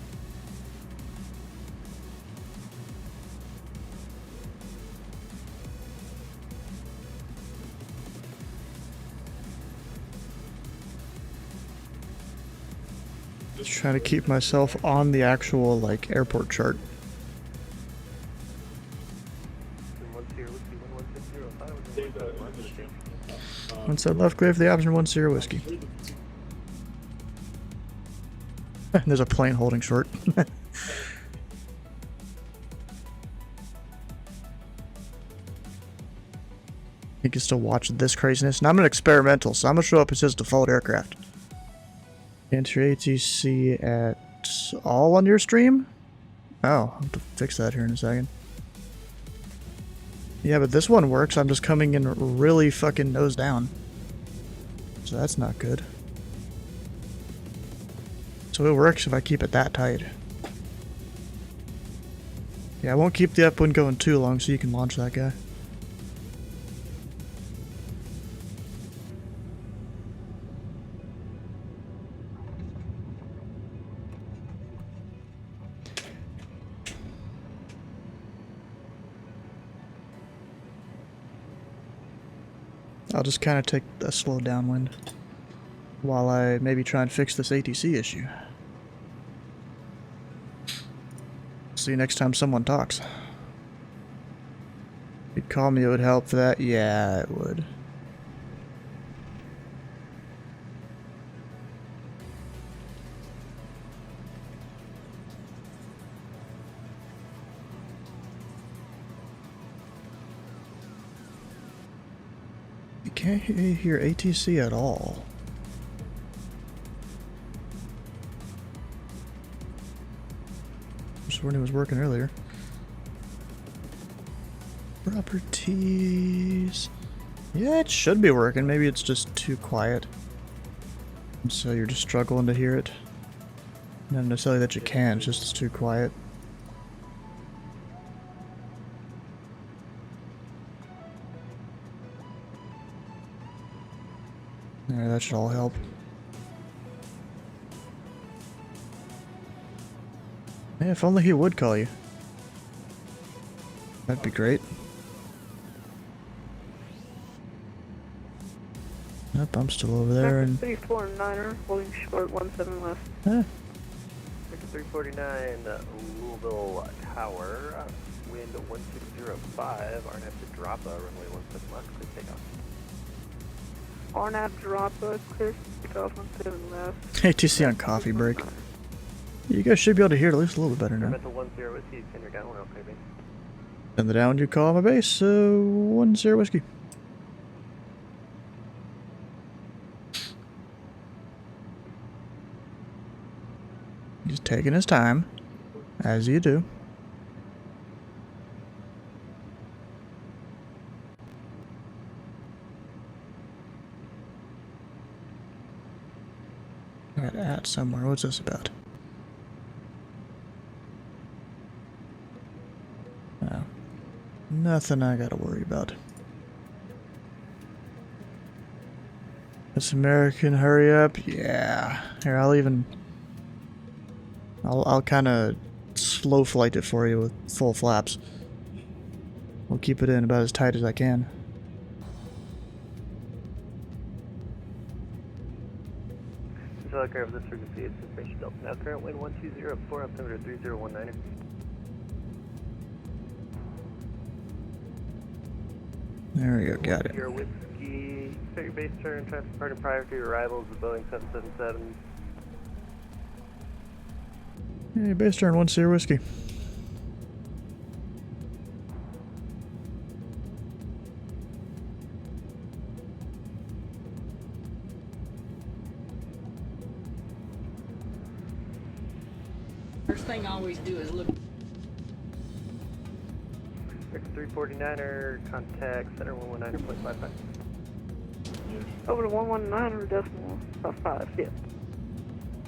Just trying to keep myself on the actual, like, airport chart. Once I left, clear for the option 1 Sierra Whiskey. There's a plane holding short. You can still watch this craziness. Now I'm an experimental, so I'm gonna show up as his default aircraft. Enter ATC at all on your stream? Oh, I'll have to fix that here in a second. Yeah, but this one works. I'm just coming in really fucking nose down. So that's not good. So it works if I keep it that tight. Yeah, I won't keep the upwind going too long so you can launch that guy. I'll just kind of take a slow downwind while I maybe try and fix this ATC issue. See you next time someone talks. If you'd call me, it would help for that. Yeah, it would. Can't hear ATC at all. Just when it was working earlier. Properties. Yeah, it should be working. Maybe it's just too quiet. So you're just struggling to hear it. Not necessarily that you can, it's just it's too quiet. Yeah, that should all help. Yeah, if only he would call you. That'd be great. Nope, I'm still over there and... 349er, holding short 17 left. Eh. Sector 349, Louisville Tower, wind 1605, RNF to drop, runway 17 left, clear takeoff. RNAV drop, clear takeoff 17 left. Hey, TC on coffee break. You guys should be able to hear it at least a little bit better now. Mental 10 whiskey, send your down, okay, base. Send the down, you call my base, 10 whiskey. He's taking his time, as you do. I got at somewhere. What's this about? Oh. Nothing I gotta worry about. This American, hurry up. Yeah. Here, I'll kind of slow flight it for you with full flaps. We'll keep it in about as tight as I can. Telegraph this frequency is information delta. Now current wind 1204, altimeter 3019. There we go, got it. Your whiskey, set your base turn, traffic departing prior to your arrival is the Boeing 777. Hey, base turn 10 whiskey. First thing I always do is look. 349er, contact center 119.55. Over to 119 decimal 5, yeah.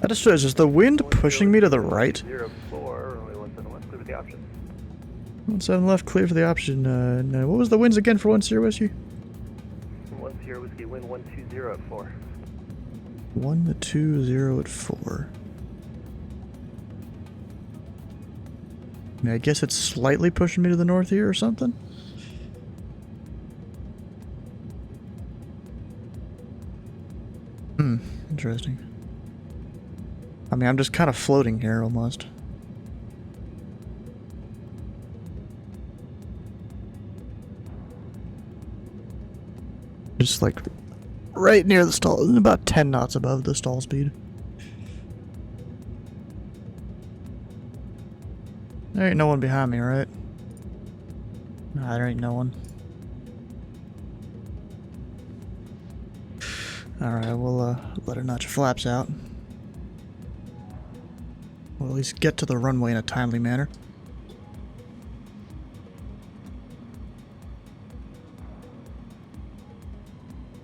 I just realized, is the wind pushing me to the right? 04, runway 17 left, clear with the option. 17 left, clear for the option. No. What was the winds again for 10 whiskey? 10 whiskey, wind 120 at 4. 120 at 4. I mean, I guess it's slightly pushing me to the north here or something. Interesting. I mean, I'm just kind of floating here almost. Just like right near the stall, about 10 knots above the stall speed. There ain't no one behind me, right? Nah, there ain't no one. Alright, we'll let her notch her flaps out. We'll at least get to the runway in a timely manner.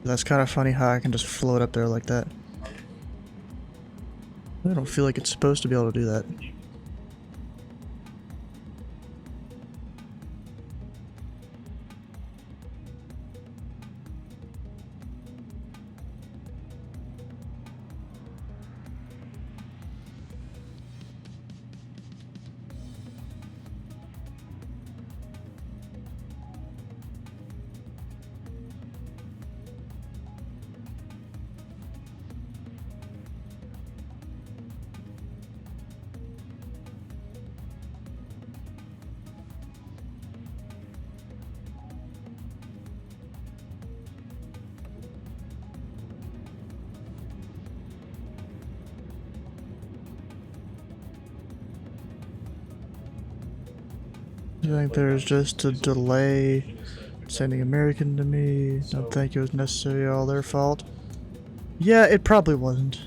That's kind of funny how I can just float up there like that. I don't feel like it's supposed to be able to do that. I think there's just a delay sending American to me. Don't think it was necessarily all their fault. Yeah, it probably wasn't.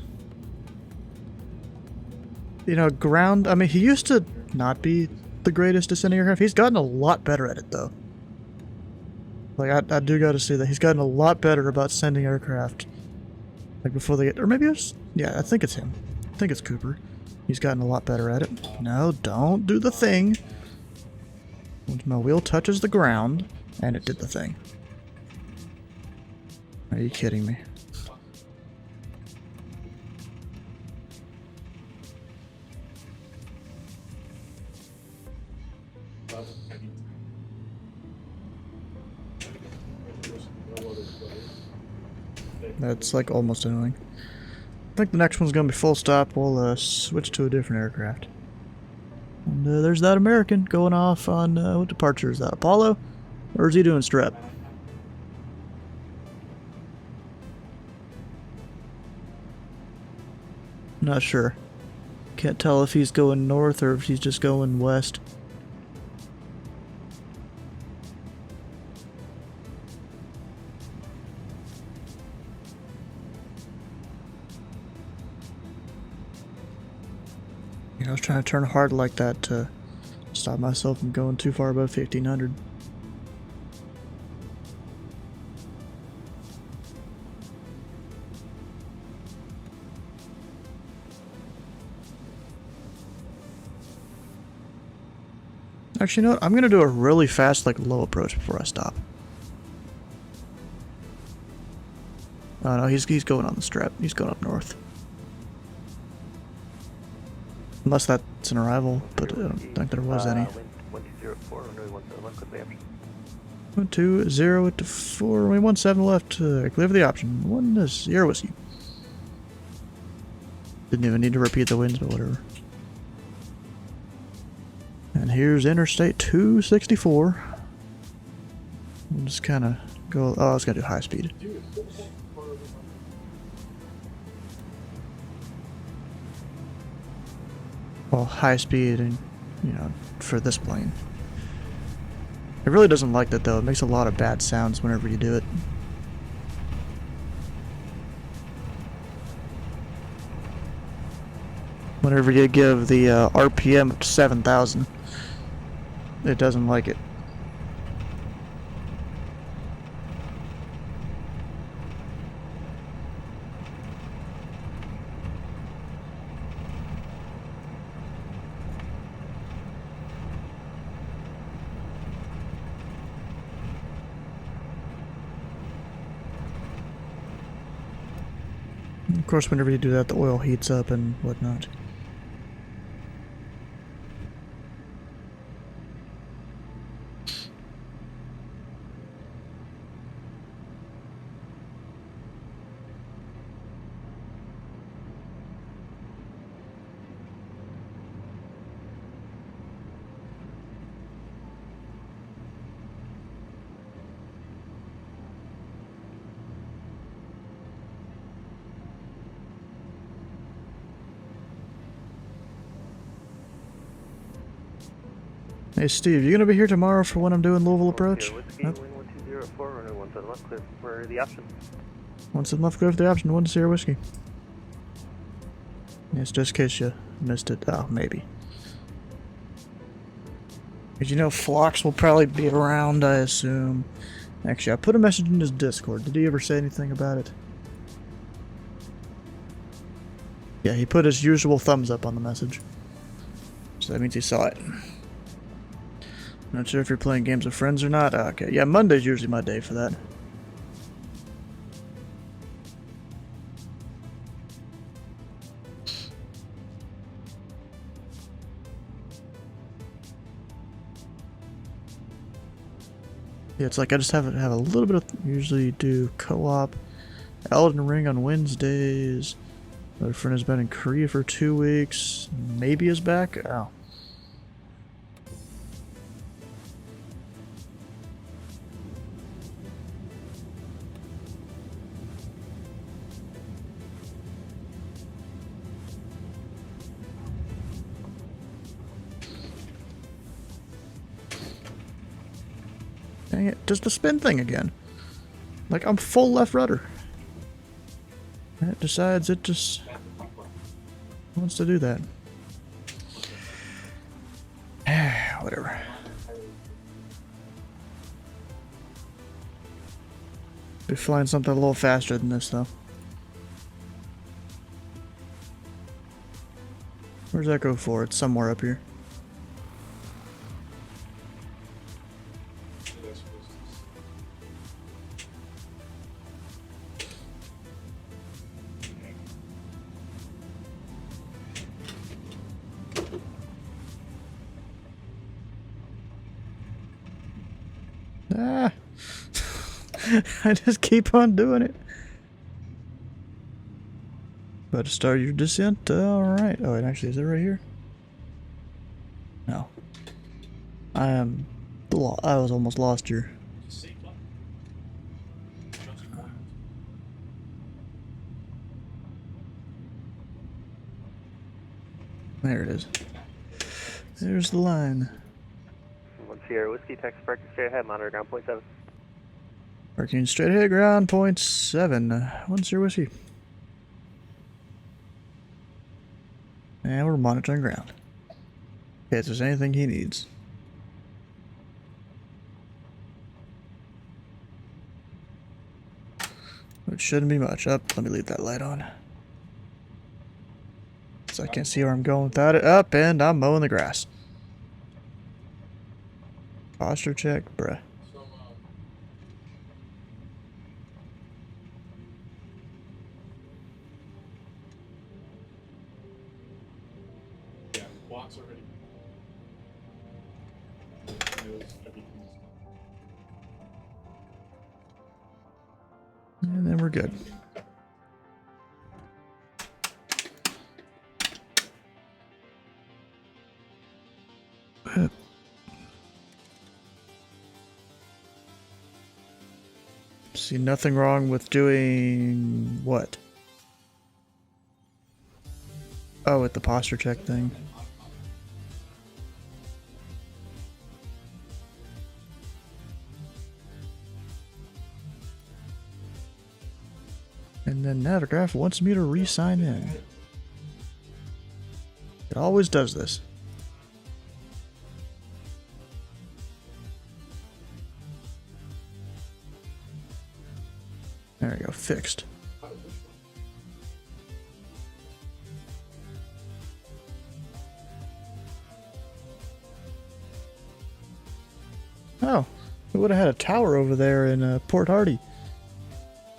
You know, ground, I mean, he used to not be the greatest descending aircraft. He's gotten a lot better at it, though. Like, I do gotta say that he's gotten a lot better about sending aircraft. Like, before they get, or maybe it's, yeah, I think it's him. I think it's Cooper. He's gotten a lot better at it. No, don't do the thing. Once my wheel touches the ground, and it did the thing. Are you kidding me? That's like almost annoying. I think the next one's gonna be full stop. We'll switch to a different aircraft. And there's that American going off on what departure is that? Apollo, or is he doing strep? Not sure. Can't tell if he's going north or if he's just going west. You know, I was trying to turn hard like that to stop myself from going too far above 1500. Actually, you know what? I'm gonna do a really fast, like, low approach before I stop. Oh no, he's going on the strap. He's going up north. Unless that's an arrival, but I don't think there was any. 1204, runway 17 left, clear the option. 120 to 4, runway 17 left, clear for the option. 1 Sierra Whiskey. Didn't even need to repeat the winds, but whatever. And here's Interstate 264. We'll just kind of go. Oh, I was gonna do high speed. Well, high speed, and you know, for this plane. It really doesn't like that though. It makes a lot of bad sounds whenever you do it. Whenever you give the RPM up to 7,000. It doesn't like it. Of course, whenever you do that, the oil heats up and whatnot. Hey Steve, you gonna be here tomorrow for when I'm doing Louisville approach? Wind 1204, runway 17 left, clear for the option. 17 left, clear for the option. 1 Sierra Whiskey. It's just in case you missed it. Oh, maybe. Because you know, Phlox will probably be around, I assume. Actually, I put a message in his Discord. Did he ever say anything about it? Yeah, he put his usual thumbs up on the message. So that means he saw it. Not sure if you're playing games with friends or not. Okay, yeah, Monday's usually my day for that. Yeah, it's like I just have a little bit of. Usually do co-op, Elden Ring on Wednesdays. My friend has been in Korea for 2 weeks. Maybe is back. Oh. Dang it, does the spin thing again. Like, I'm full left rudder. It decides it just wants to do that. Whatever. Be flying something a little faster than this, though. Where's that go for? It's somewhere up here. Ah. I just keep on doing it. About to start your descent. Alright. Oh, and actually, is it right here? No. I was almost lost here. There it is. There's the line. 1 Sierra Whiskey, Texas Park, straight ahead, monitor ground point 7. Parking straight ahead, ground point 7. 1 Sierra Whiskey. And we're monitoring ground. Okay, if there's anything he needs. Which shouldn't be much. Up, let me leave that light on. So I can't see where I'm going without it. Up, and I'm mowing the grass. Posture check, bruh. Yeah, blocks already. And then we're good. See nothing wrong with doing what? Oh, with the posture check thing. And then Navigaph wants me to re-sign in. It always does this. There we go, fixed. Oh, we would have had a tower over there in Port Hardy.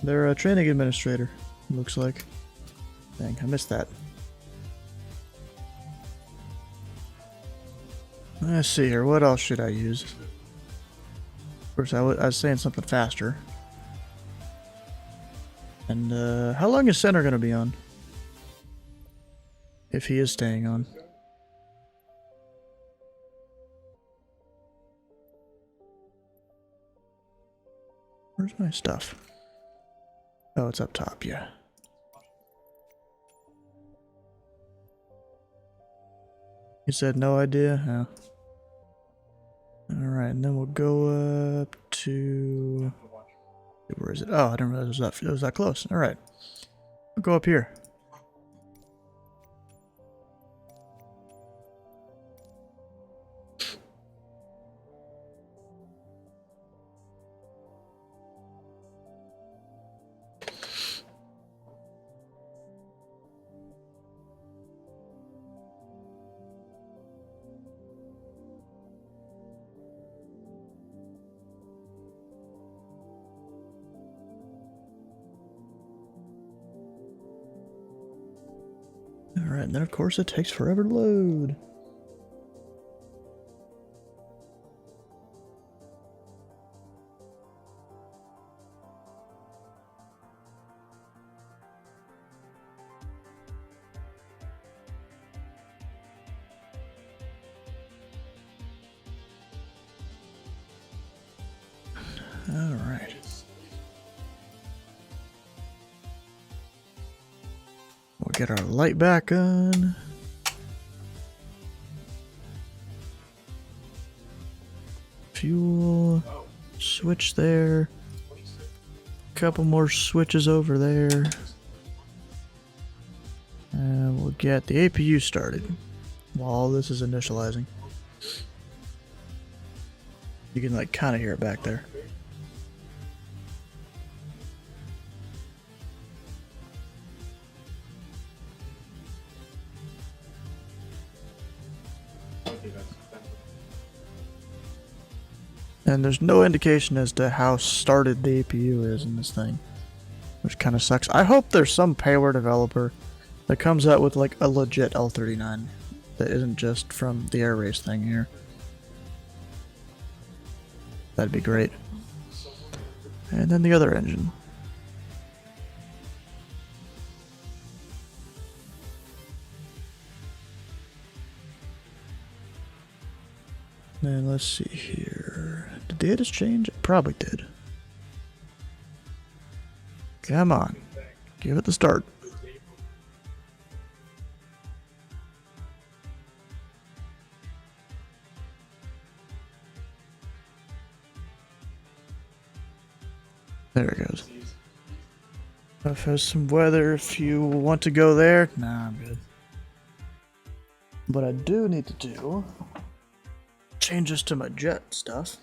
They're a training administrator, looks like. Dang, I missed that. Let's see here, what else should I use? Of course, I was saying something faster. And, how long is Center gonna be on? If he is staying on. Where's my stuff? Oh, it's up top, yeah. You said no idea? Oh. Alright, and then we'll go up to... Where is it? Oh, I didn't realize it was that close. Alright. We'll go up here. Alright, and then of course it takes forever to load. Alright. We'll get our light back on. Fuel. Switch there. Couple more switches over there. And we'll get the APU started while this is initializing. You can like kind of hear it back there. And there's no indication as to how started the APU is in this thing, which kind of sucks. I hope there's some payware developer that comes out with like a legit L39 that isn't just from the air race thing here. That'd be great. And then the other engine. And let's see here. Did the ATIS change? It probably did. Come on. Give it the start. There it goes. If there's some weather, if you want to go there, nah, I'm good. What I do need to do, change this to my jet stuff.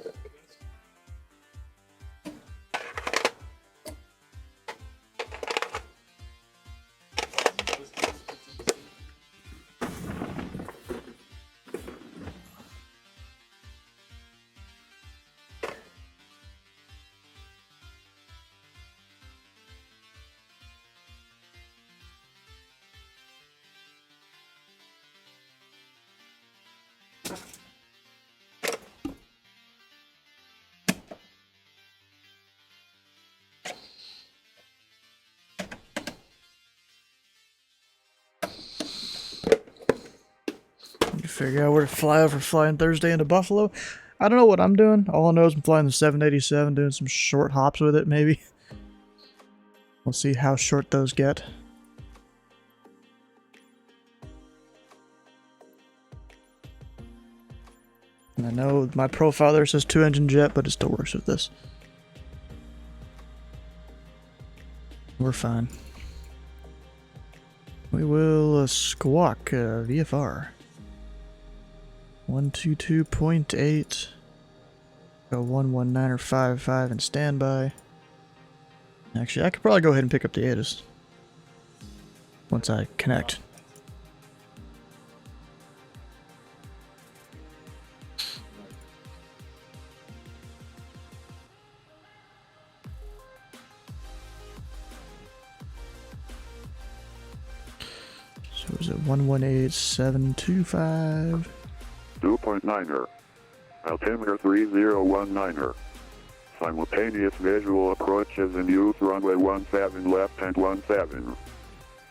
Figure out where to fly over flying Thursday into Buffalo. I don't know what I'm doing. All I know is I'm flying the 787, doing some short hops with it, maybe. We'll see how short those get. And I know my profile there says 2-engine jet, but it still works with this. We're fine. We will squawk VFR. 122.8. Go 119 or 55 and standby. Actually, I could probably go ahead and pick up the ATIS once I connect. So is it 118725? 2.9er. Altimeter 3019er. Simultaneous visual approaches in use runway 17 left and 17.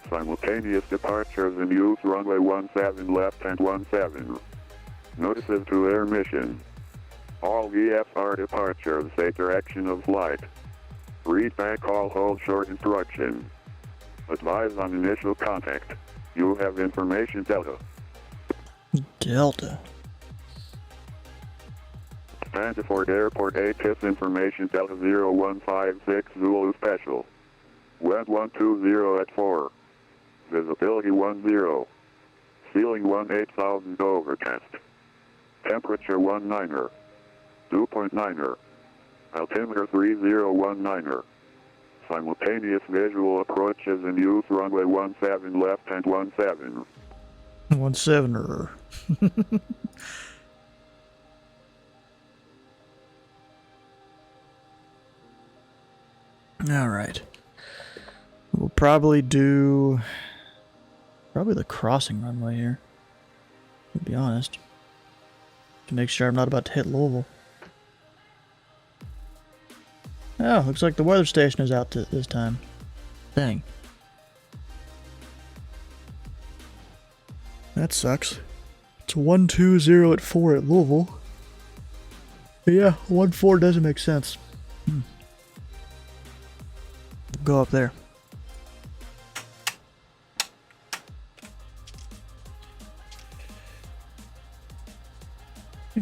Simultaneous departures in use runway 17 left and 17. Notices to air mission. All VFR departures say direction of flight. Read back all hold short instruction. Advise on initial contact. You have information Delta. Delta. Stanford Airport ATIS information Delta 0156 Zulu Special. Wind 120 at 4. Visibility 10. Ceiling 18,000 overcast. Temperature 19er. 2.9er. Altimeter 3019er. Simultaneous visual approaches in use runway 17 left and 17. 17er. Alright. We'll probably do the crossing runway here, to be honest. To make sure I'm not about to hit Louisville. Oh, looks like the weather station is out this time. Dang. That sucks. It's 120 at 4 at Louisville. Yeah, 14 doesn't make sense. Go up there.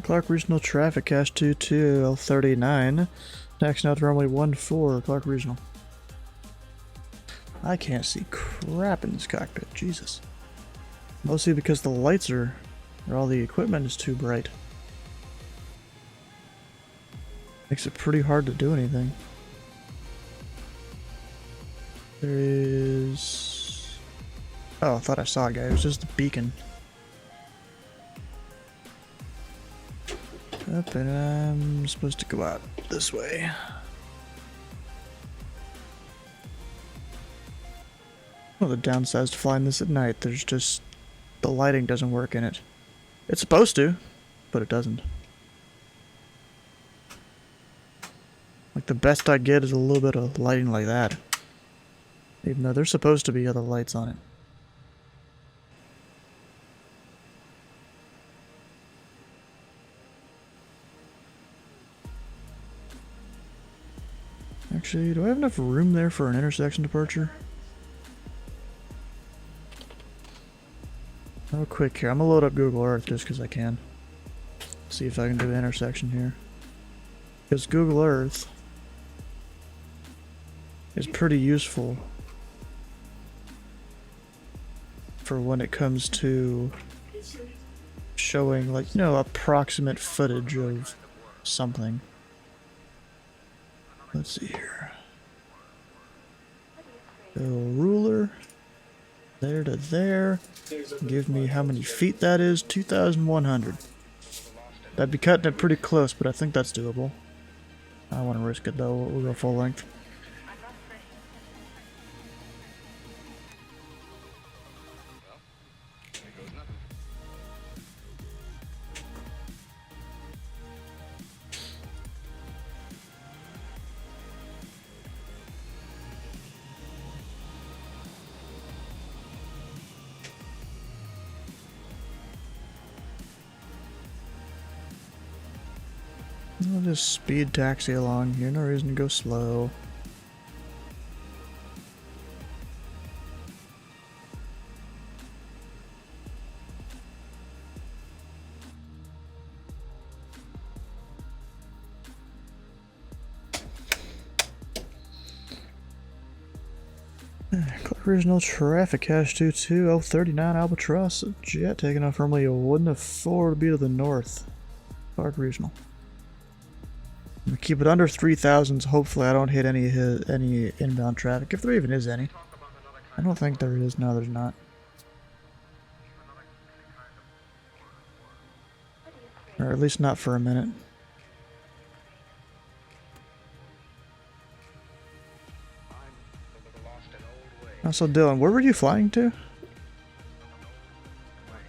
Clark Regional Traffic Cache 22 L39. Taxing out to runway 14, Clark Regional. I can't see crap in this cockpit, Jesus. Mostly because the lights or all the equipment is too bright. Makes it pretty hard to do anything. There is... Oh, I thought I saw a guy. It was just the beacon. Up, and I'm supposed to go out this way. Well, the downsides to flying this at night, there's just... the lighting doesn't work in it. It's supposed to, but it doesn't. Like, the best I get is a little bit of lighting like that. Even though there's supposed to be other lights on it. Actually, do I have enough room there for an intersection departure? Real quick here, I'm gonna load up Google Earth just because I can. See if I can do an intersection here. Because Google Earth is pretty useful for when it comes to showing, like, you know, approximate footage of something. Let's see here. So, ruler. There to there. Give me how many feet that is. 2,100. That'd be cutting it pretty close, but I think that's doable. I don't want to risk it though. We'll go full length. I'll just speed taxi along here, no reason to go slow. Original traffic cache 22039 Albatross jet taking off from you. Wouldn't have 4 to be to the north. Clark Regional. I'm gonna keep it under 3,000s. Hopefully, I don't hit any inbound traffic, if there even is any. I don't think there is. No, there's not. Or at least not for a minute. Also, Dylan, where were you flying to?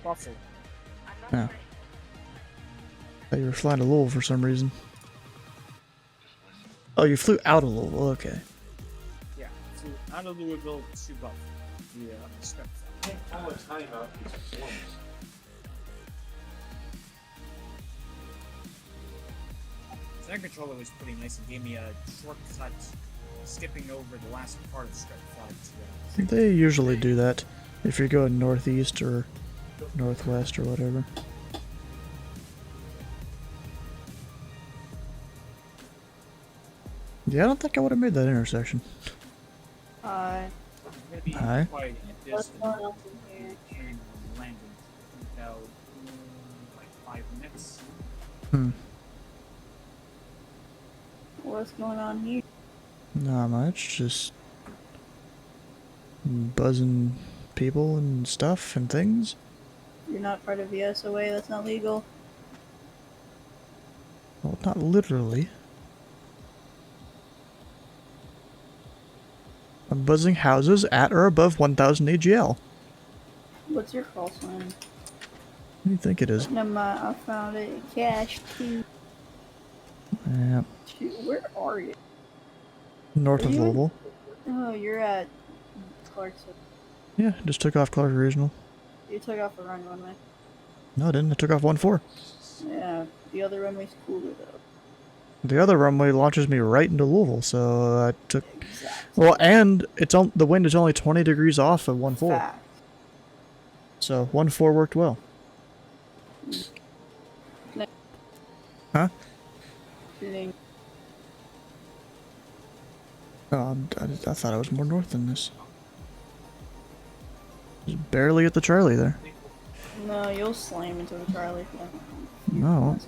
Buffalo. No. Thought you were flying to Louisville for some reason. Oh, you flew out of Louisville, okay. Yeah, flew out of Louisville to Buffalo. Yeah, step flight. How much time out is one? That controller was pretty nice and gave me a shortcut skipping over the last part of step flight. They usually do that if you're going northeast or northwest or whatever. Yeah, I don't think I would have made that intersection. Hi. Hi. What's going on in here? Landing about like 5 minutes. What's going on here? Not much, just buzzing people and stuff and things. You're not part of the SOA, that's not legal. Well, not literally. I'm buzzing houses at or above 1,000 AGL. What's your call sign? What do you think it is? Never mind, I found it. Cash 2. Yeah. Where are you? North of Louisville. Oh, you're at Clarkson. Yeah, just took off Clark Regional. You took off the wrong runway. No, I didn't. I took off 1-4. Yeah, the other runway's cooler though. The other runway launches me right into Louisville, so I took... Well, and it's on the wind is only 20 degrees off of 1-4. Fact. So 1-4 worked well. Huh? Oh, I thought I was more north than this. Just barely at the Charlie there. No, you'll slam into the Charlie if you don't. No.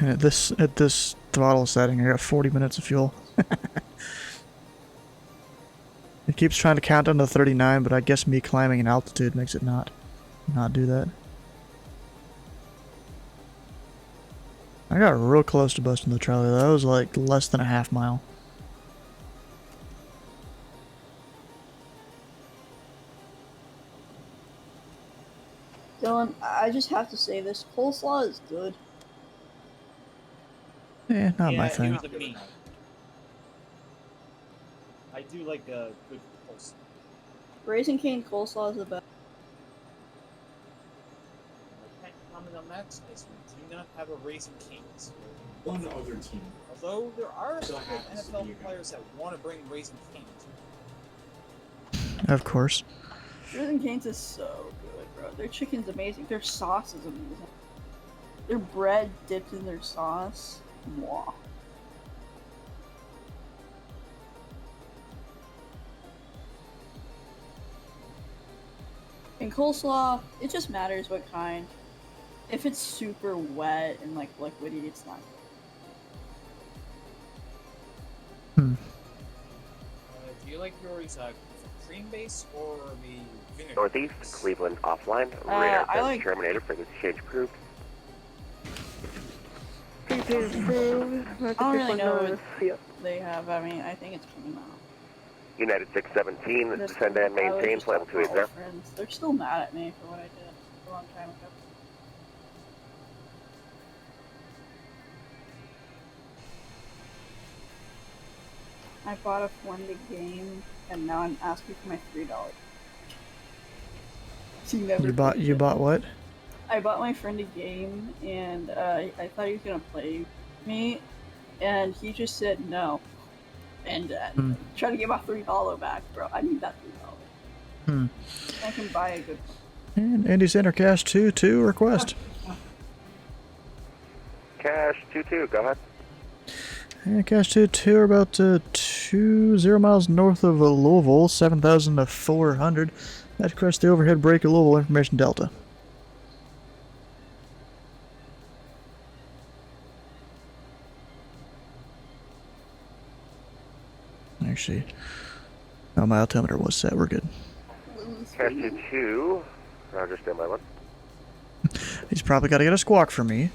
At this throttle setting, I got 40 minutes of fuel. It keeps trying to count down to 39, but I guess me climbing in altitude makes it not do that. I got real close to busting the Charlie. That was like less than a half mile. Dylan, I just have to say this. Coleslaw is good. Eh, not yeah, my thing. it was a me. I do like a good coleslaw. Raisin Cane coleslaw is the best. I can't comment on that as we do not have a Raisin Canes. One other team. Although there are some NFL players that want to bring Raisin Canes. Of course. Raisin Canes is so good, bro. Their chicken's amazing. Their sauce is amazing. Their bread dipped in their sauce. Mwah. And coleslaw, it just matters what kind. If it's super wet and like liquidy, it's not Do you like yours cream base or the vinegar? Northeast, Cleveland offline. I Radar like- terminated. Frequency change approved. I don't really know what they have. I mean, I think it's pretty mild. United 617, descend and maintain level 280. Friends. They're still mad at me for what I did a long time ago. I bought a friend a game, and now I'm asking for my $3. She never You bought what? I bought my friend a game, and I thought he was gonna play with me, and he just said no, and tried to get my $3 back, bro. I need that $3. I can buy a good one. And Andy Center Cash 2-2 request. Cash 22, go ahead. And Cash 2-2 are about 20 miles north of Louisville, 7,000 to 400. That crushed the overhead break of Louisville, information Delta. Actually, no, my altimeter was set. We're good. Cash 22, Roger, stand by one. He's probably got to get a squawk for me.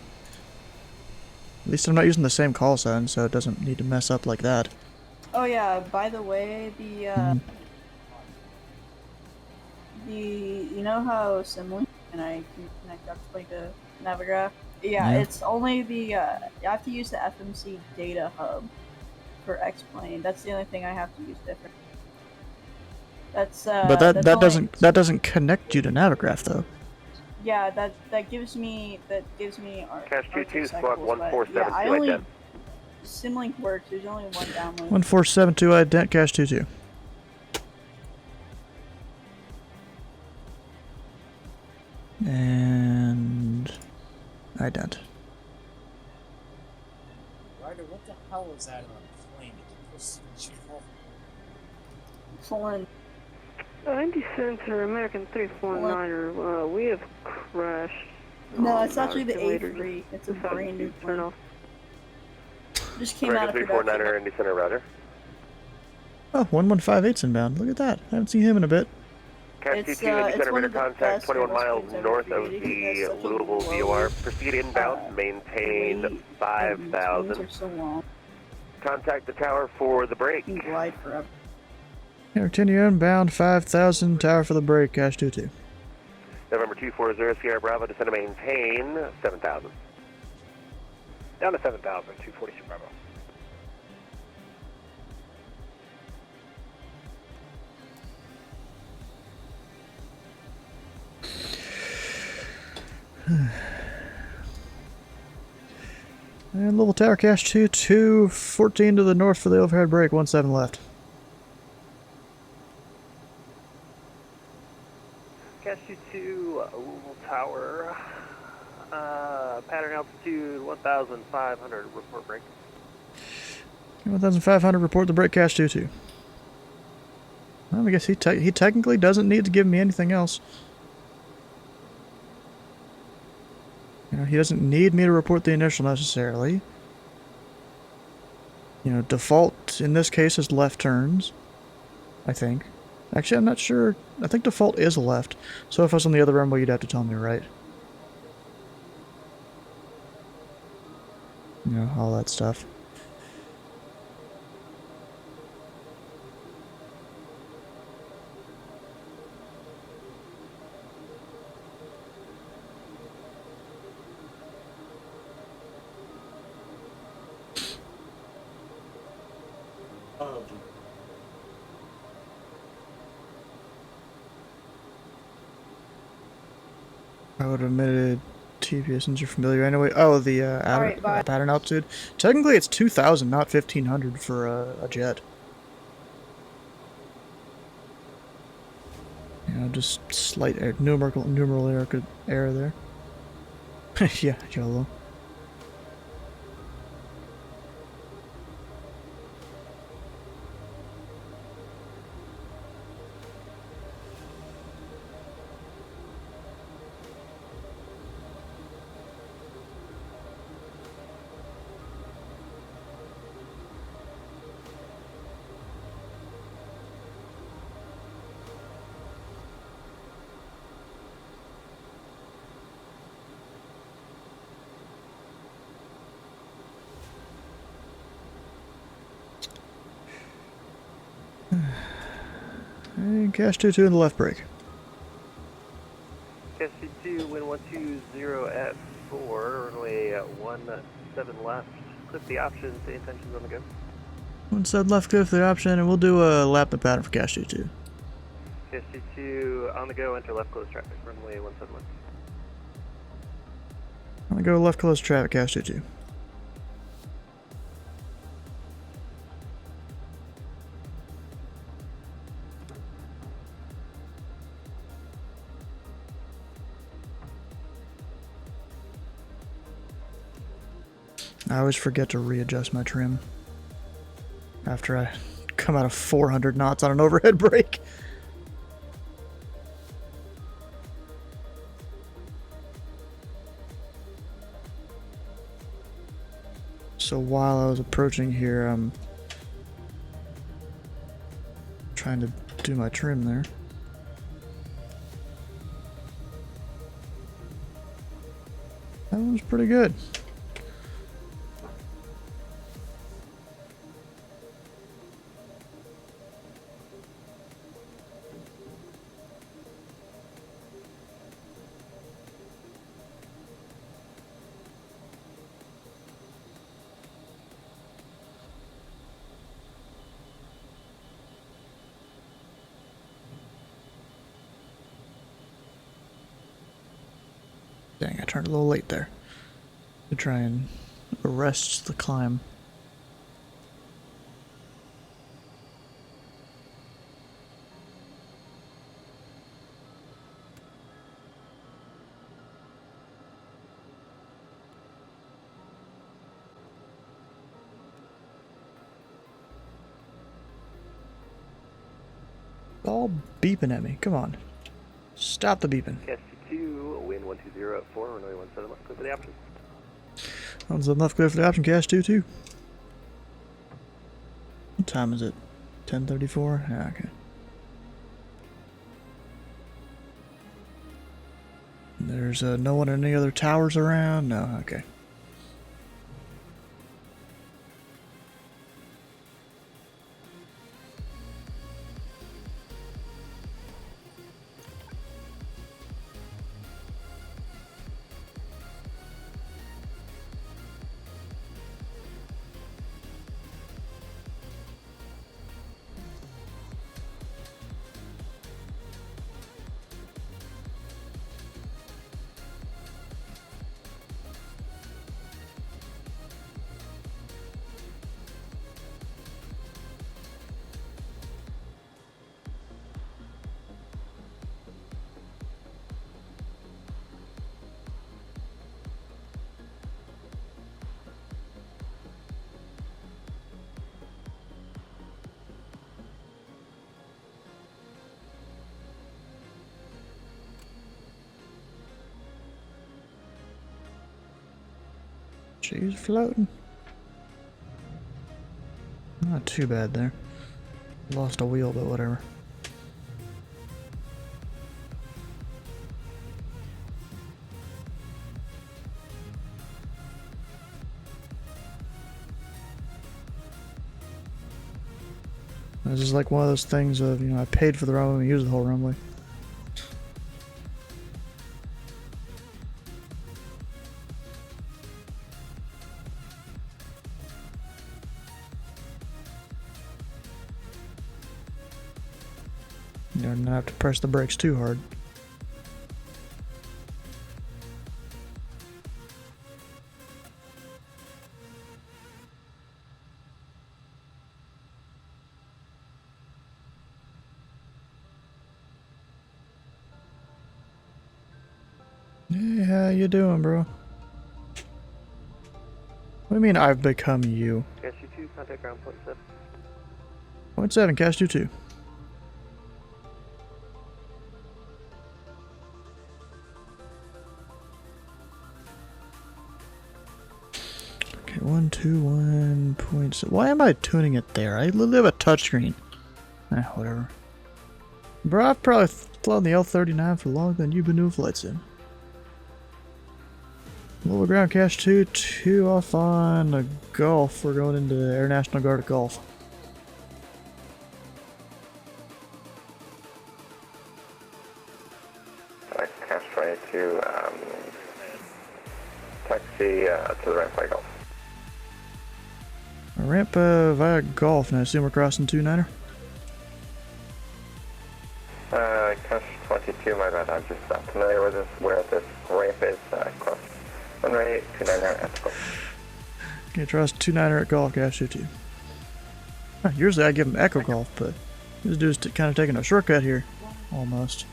At least I'm not using the same call sign, so it doesn't need to mess up like that. Oh yeah, by the way, you know how Simlink and I can connect up to like a Navigraph? Yeah, it's only the you have to use the FMC data hub for X-Plane. That's the only thing I have to use different. That's But that doesn't connect you to Navigraph though. Yeah, that gives me our Cash 22, squawk cycles, but 147, yeah, I two only ident. Simlink works. There's only one download. 1472 ident Cash 22. And ident. Ryder, what the hell is that on a plane? It was Foreign. Indy Center, American 349er, we have crashed. No, it's actually the later. A3. It's a brand new Turn plane. off. Just came out of American production. 349er, Indy Center, Roger. Oh, 1158's inbound. Look at that. I haven't seen him in a bit. Cash 22, Indy Center, radar contact 21 miles north of the Louisville VOR. Proceed inbound, maintain 5,000. Contact the tower for the break. Glide forever. Continue inbound 5,000 tower for the break Cash 22. November 240, Sierra Bravo, descend to maintain 7,000. Down to 7,000, 242 Bravo. And Louisville Tower Cash 22, 14 to the north for the overhead break, 17 left. Cash 22, Louisville Tower. Pattern altitude 1,500. Report break. 1,500 report the break Cash 22. Well, I guess he technically doesn't need to give me anything else. You know, he doesn't need me to report the initial necessarily. You know, default in this case is left turns, I think. Actually, I'm not sure. I think default is left. So if I was on the other runway, you'd have to tell me right. You know, all that stuff. I would have admitted TPS since you're familiar anyway. Oh, the Alright, bye. pattern altitude. Technically, it's 2,000, not 1,500 for a jet. You know, just slight numeral error there. Yeah, YOLO. And cash 2-2 in the left brake. Cash 2, wind 120 at 4, runway 17 left. Clip the options, the intentions on the go. 17 left, cliff the option, and we'll do a lap the pattern for cash 2-2. Cash 2, on the go, enter left close traffic, runway 17 left. I'm gonna go left close traffic, cash 2-2. I always forget to readjust my trim after I come out of 400 knots on an overhead brake. So while I was approaching here, I'm trying to do my trim there. That was pretty good. Dang, I turned a little late there to try and arrest the climb. All beeping at me. Come on. Stop the beeping. Cash 2, wind 120 at 4, runway 17 left, clip the options. 17 left, clear for the option, cash 2-2. What time is it? 10:34? Yeah, okay. There's no one in any other towers around? No, okay. She's floating. Not too bad there. Lost a wheel, but whatever. This is like one of those things of, you know, I paid for the runway and used the whole runway. You don't have to press the brakes too hard. Hey, how you doing, bro? What do you mean I've become you? Cash you 2, contact ground point 7. Point 7, cast you 2. Okay, 121 points. Why am I tuning it there? I literally have a touchscreen. Whatever. Bro, I've probably flown the L-39 for longer than you've been doing flight sim. Lower ground cache 2, 2 off on a Gulf. We're going into Air National Guard at Gulf. Cache 22, taxi to the ramp by Gulf. A ramp via Gulf, and I assume we're crossing 29er? Cache 22, my bad, I'm just not familiar with this, where this ramp is, cross runway 29er at the Gulf. Okay, trust 29er at Gulf, cache 2. Usually I give him Echo Golf, but this dude's kind of taking a shortcut here. Almost.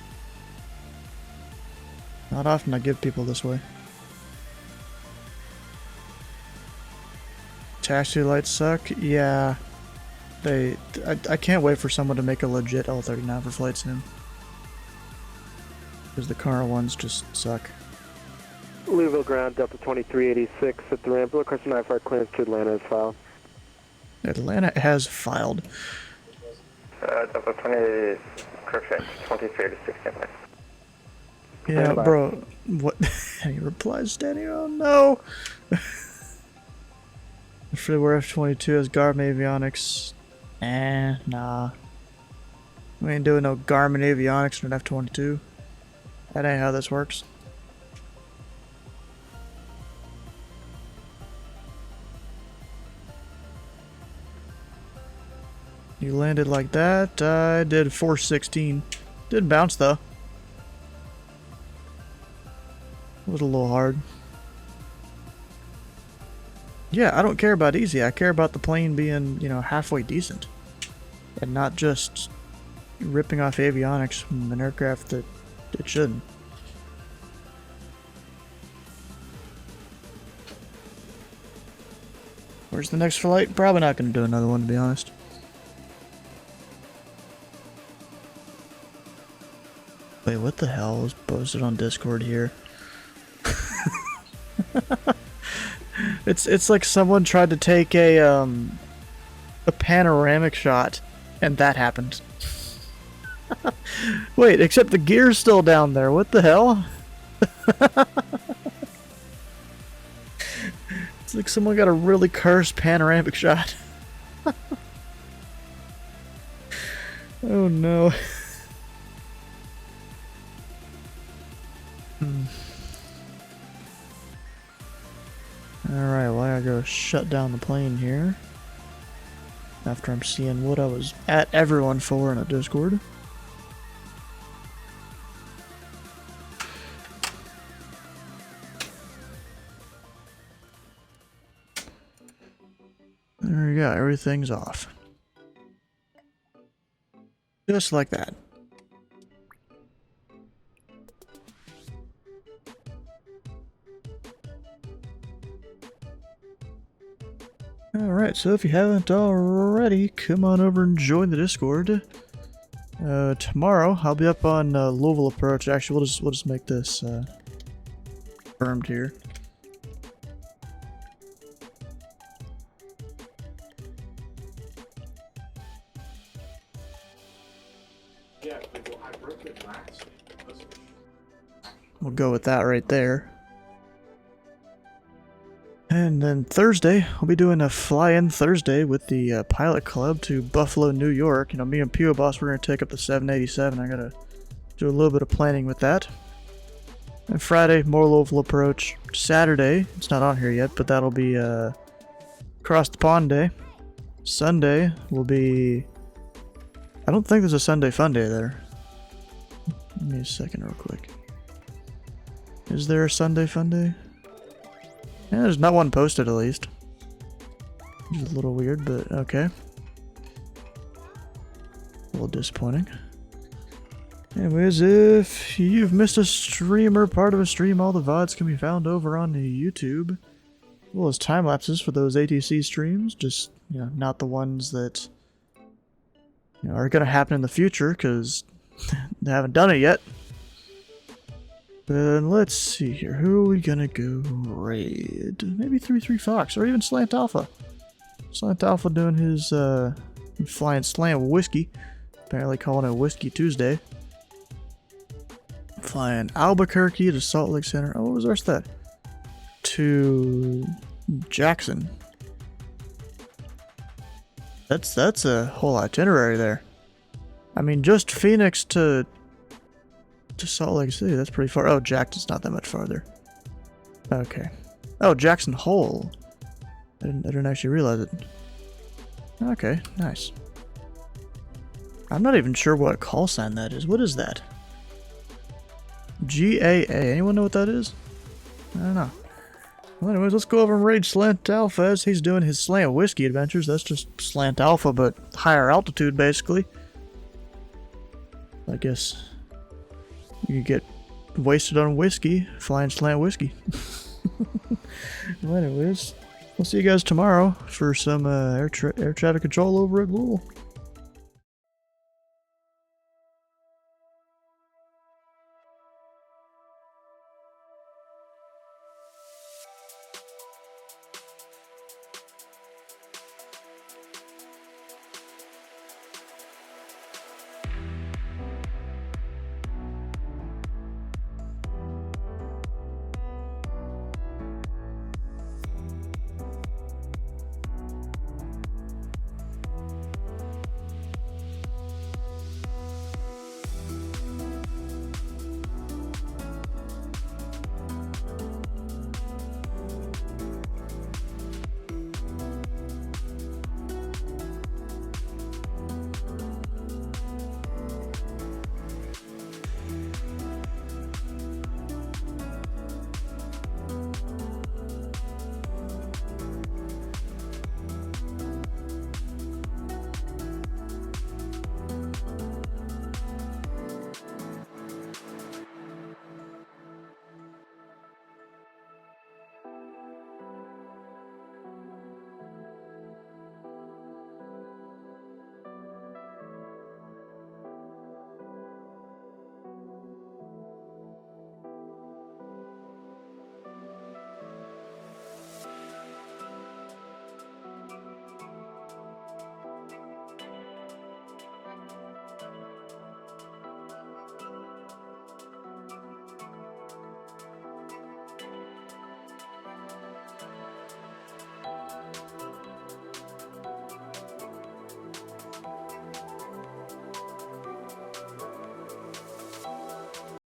Not often I give people this way. Taxi lights suck? Yeah. I can't wait for someone to make a legit L-39 for flight sim. Because the current ones just suck. Louisville ground, Delta 2386 at the ramp. Request an IFR clearance to Atlanta as filed. Atlanta has filed. Delta 20, correction, 2386 minutes. Yeah, bro. What? Any replies, Danny? Oh no! Freeware F-22 has Garmin avionics. Nah. We ain't doing no Garmin avionics in an F-22. That ain't how this works. You landed like that. I did 416. Did bounce though. It was a little hard. Yeah, I don't care about easy. I care about the plane being, you know, halfway decent. And not just ripping off avionics from an aircraft that it shouldn't. Where's the next flight? Probably not going to do another one, to be honest. Wait, what the hell is posted on Discord here? It's like someone tried to take a panoramic shot, and that happened. Wait, except the gear's still down there. What the hell? It's like someone got a really cursed panoramic shot. Oh no. Alright, well I gotta shut down the plane here. After I'm seeing what I was at everyone for in a Discord. There we go, everything's off. Just like that. Alright, so if you haven't already, come on over and join the Discord. Tomorrow, I'll be up on Louisville approach. Actually, we'll just make this confirmed here. Yeah, I broke it last. We'll go with that right there. And then Thursday, I'll be doing a fly-in Thursday with the pilot club to Buffalo, New York. You know, me and Pio Boss, we're going to take up the 787. I got to do a little bit of planning with that. And Friday, more Louisville approach. Saturday, it's not on here yet, but that'll be across the pond day. Sunday will be... I don't think there's a Sunday fun day there. Give me a second real quick. Is there a Sunday fun day? Yeah, there's not one posted at least. Which is a little weird, but okay. A little disappointing. Anyways, if you've missed a stream or part of a stream, all the VODs can be found over on the YouTube. As well as time lapses for those ATC streams, just, you know, not the ones that, you know, are going to happen in the future, because they haven't done it yet. But let's see here, who are we going to go raid? Maybe 33 Fox, or even Slant Alpha. Slant Alpha doing his, flying slam whiskey, apparently calling it Whiskey Tuesday. Flying Albuquerque to Salt Lake Center. Oh, what was the rest of that? To Jackson. That's a whole itinerary there. I mean, just Phoenix to Salt Lake City, that's pretty far. Oh, Jackson's not that much farther. Okay. Oh, Jackson Hole. I didn't actually realize it. Okay, nice. I'm not even sure what call sign that is. What is that? GAA. Anyone know what that is? I don't know. Well, anyways, let's go over and raid Slant Alpha as he's doing his Slant Whiskey adventures. That's just Slant Alpha, but higher altitude, basically. I guess you get wasted on whiskey flying Slant Whiskey. Well, anyways, we'll see you guys tomorrow for some air traffic control over at Louisville.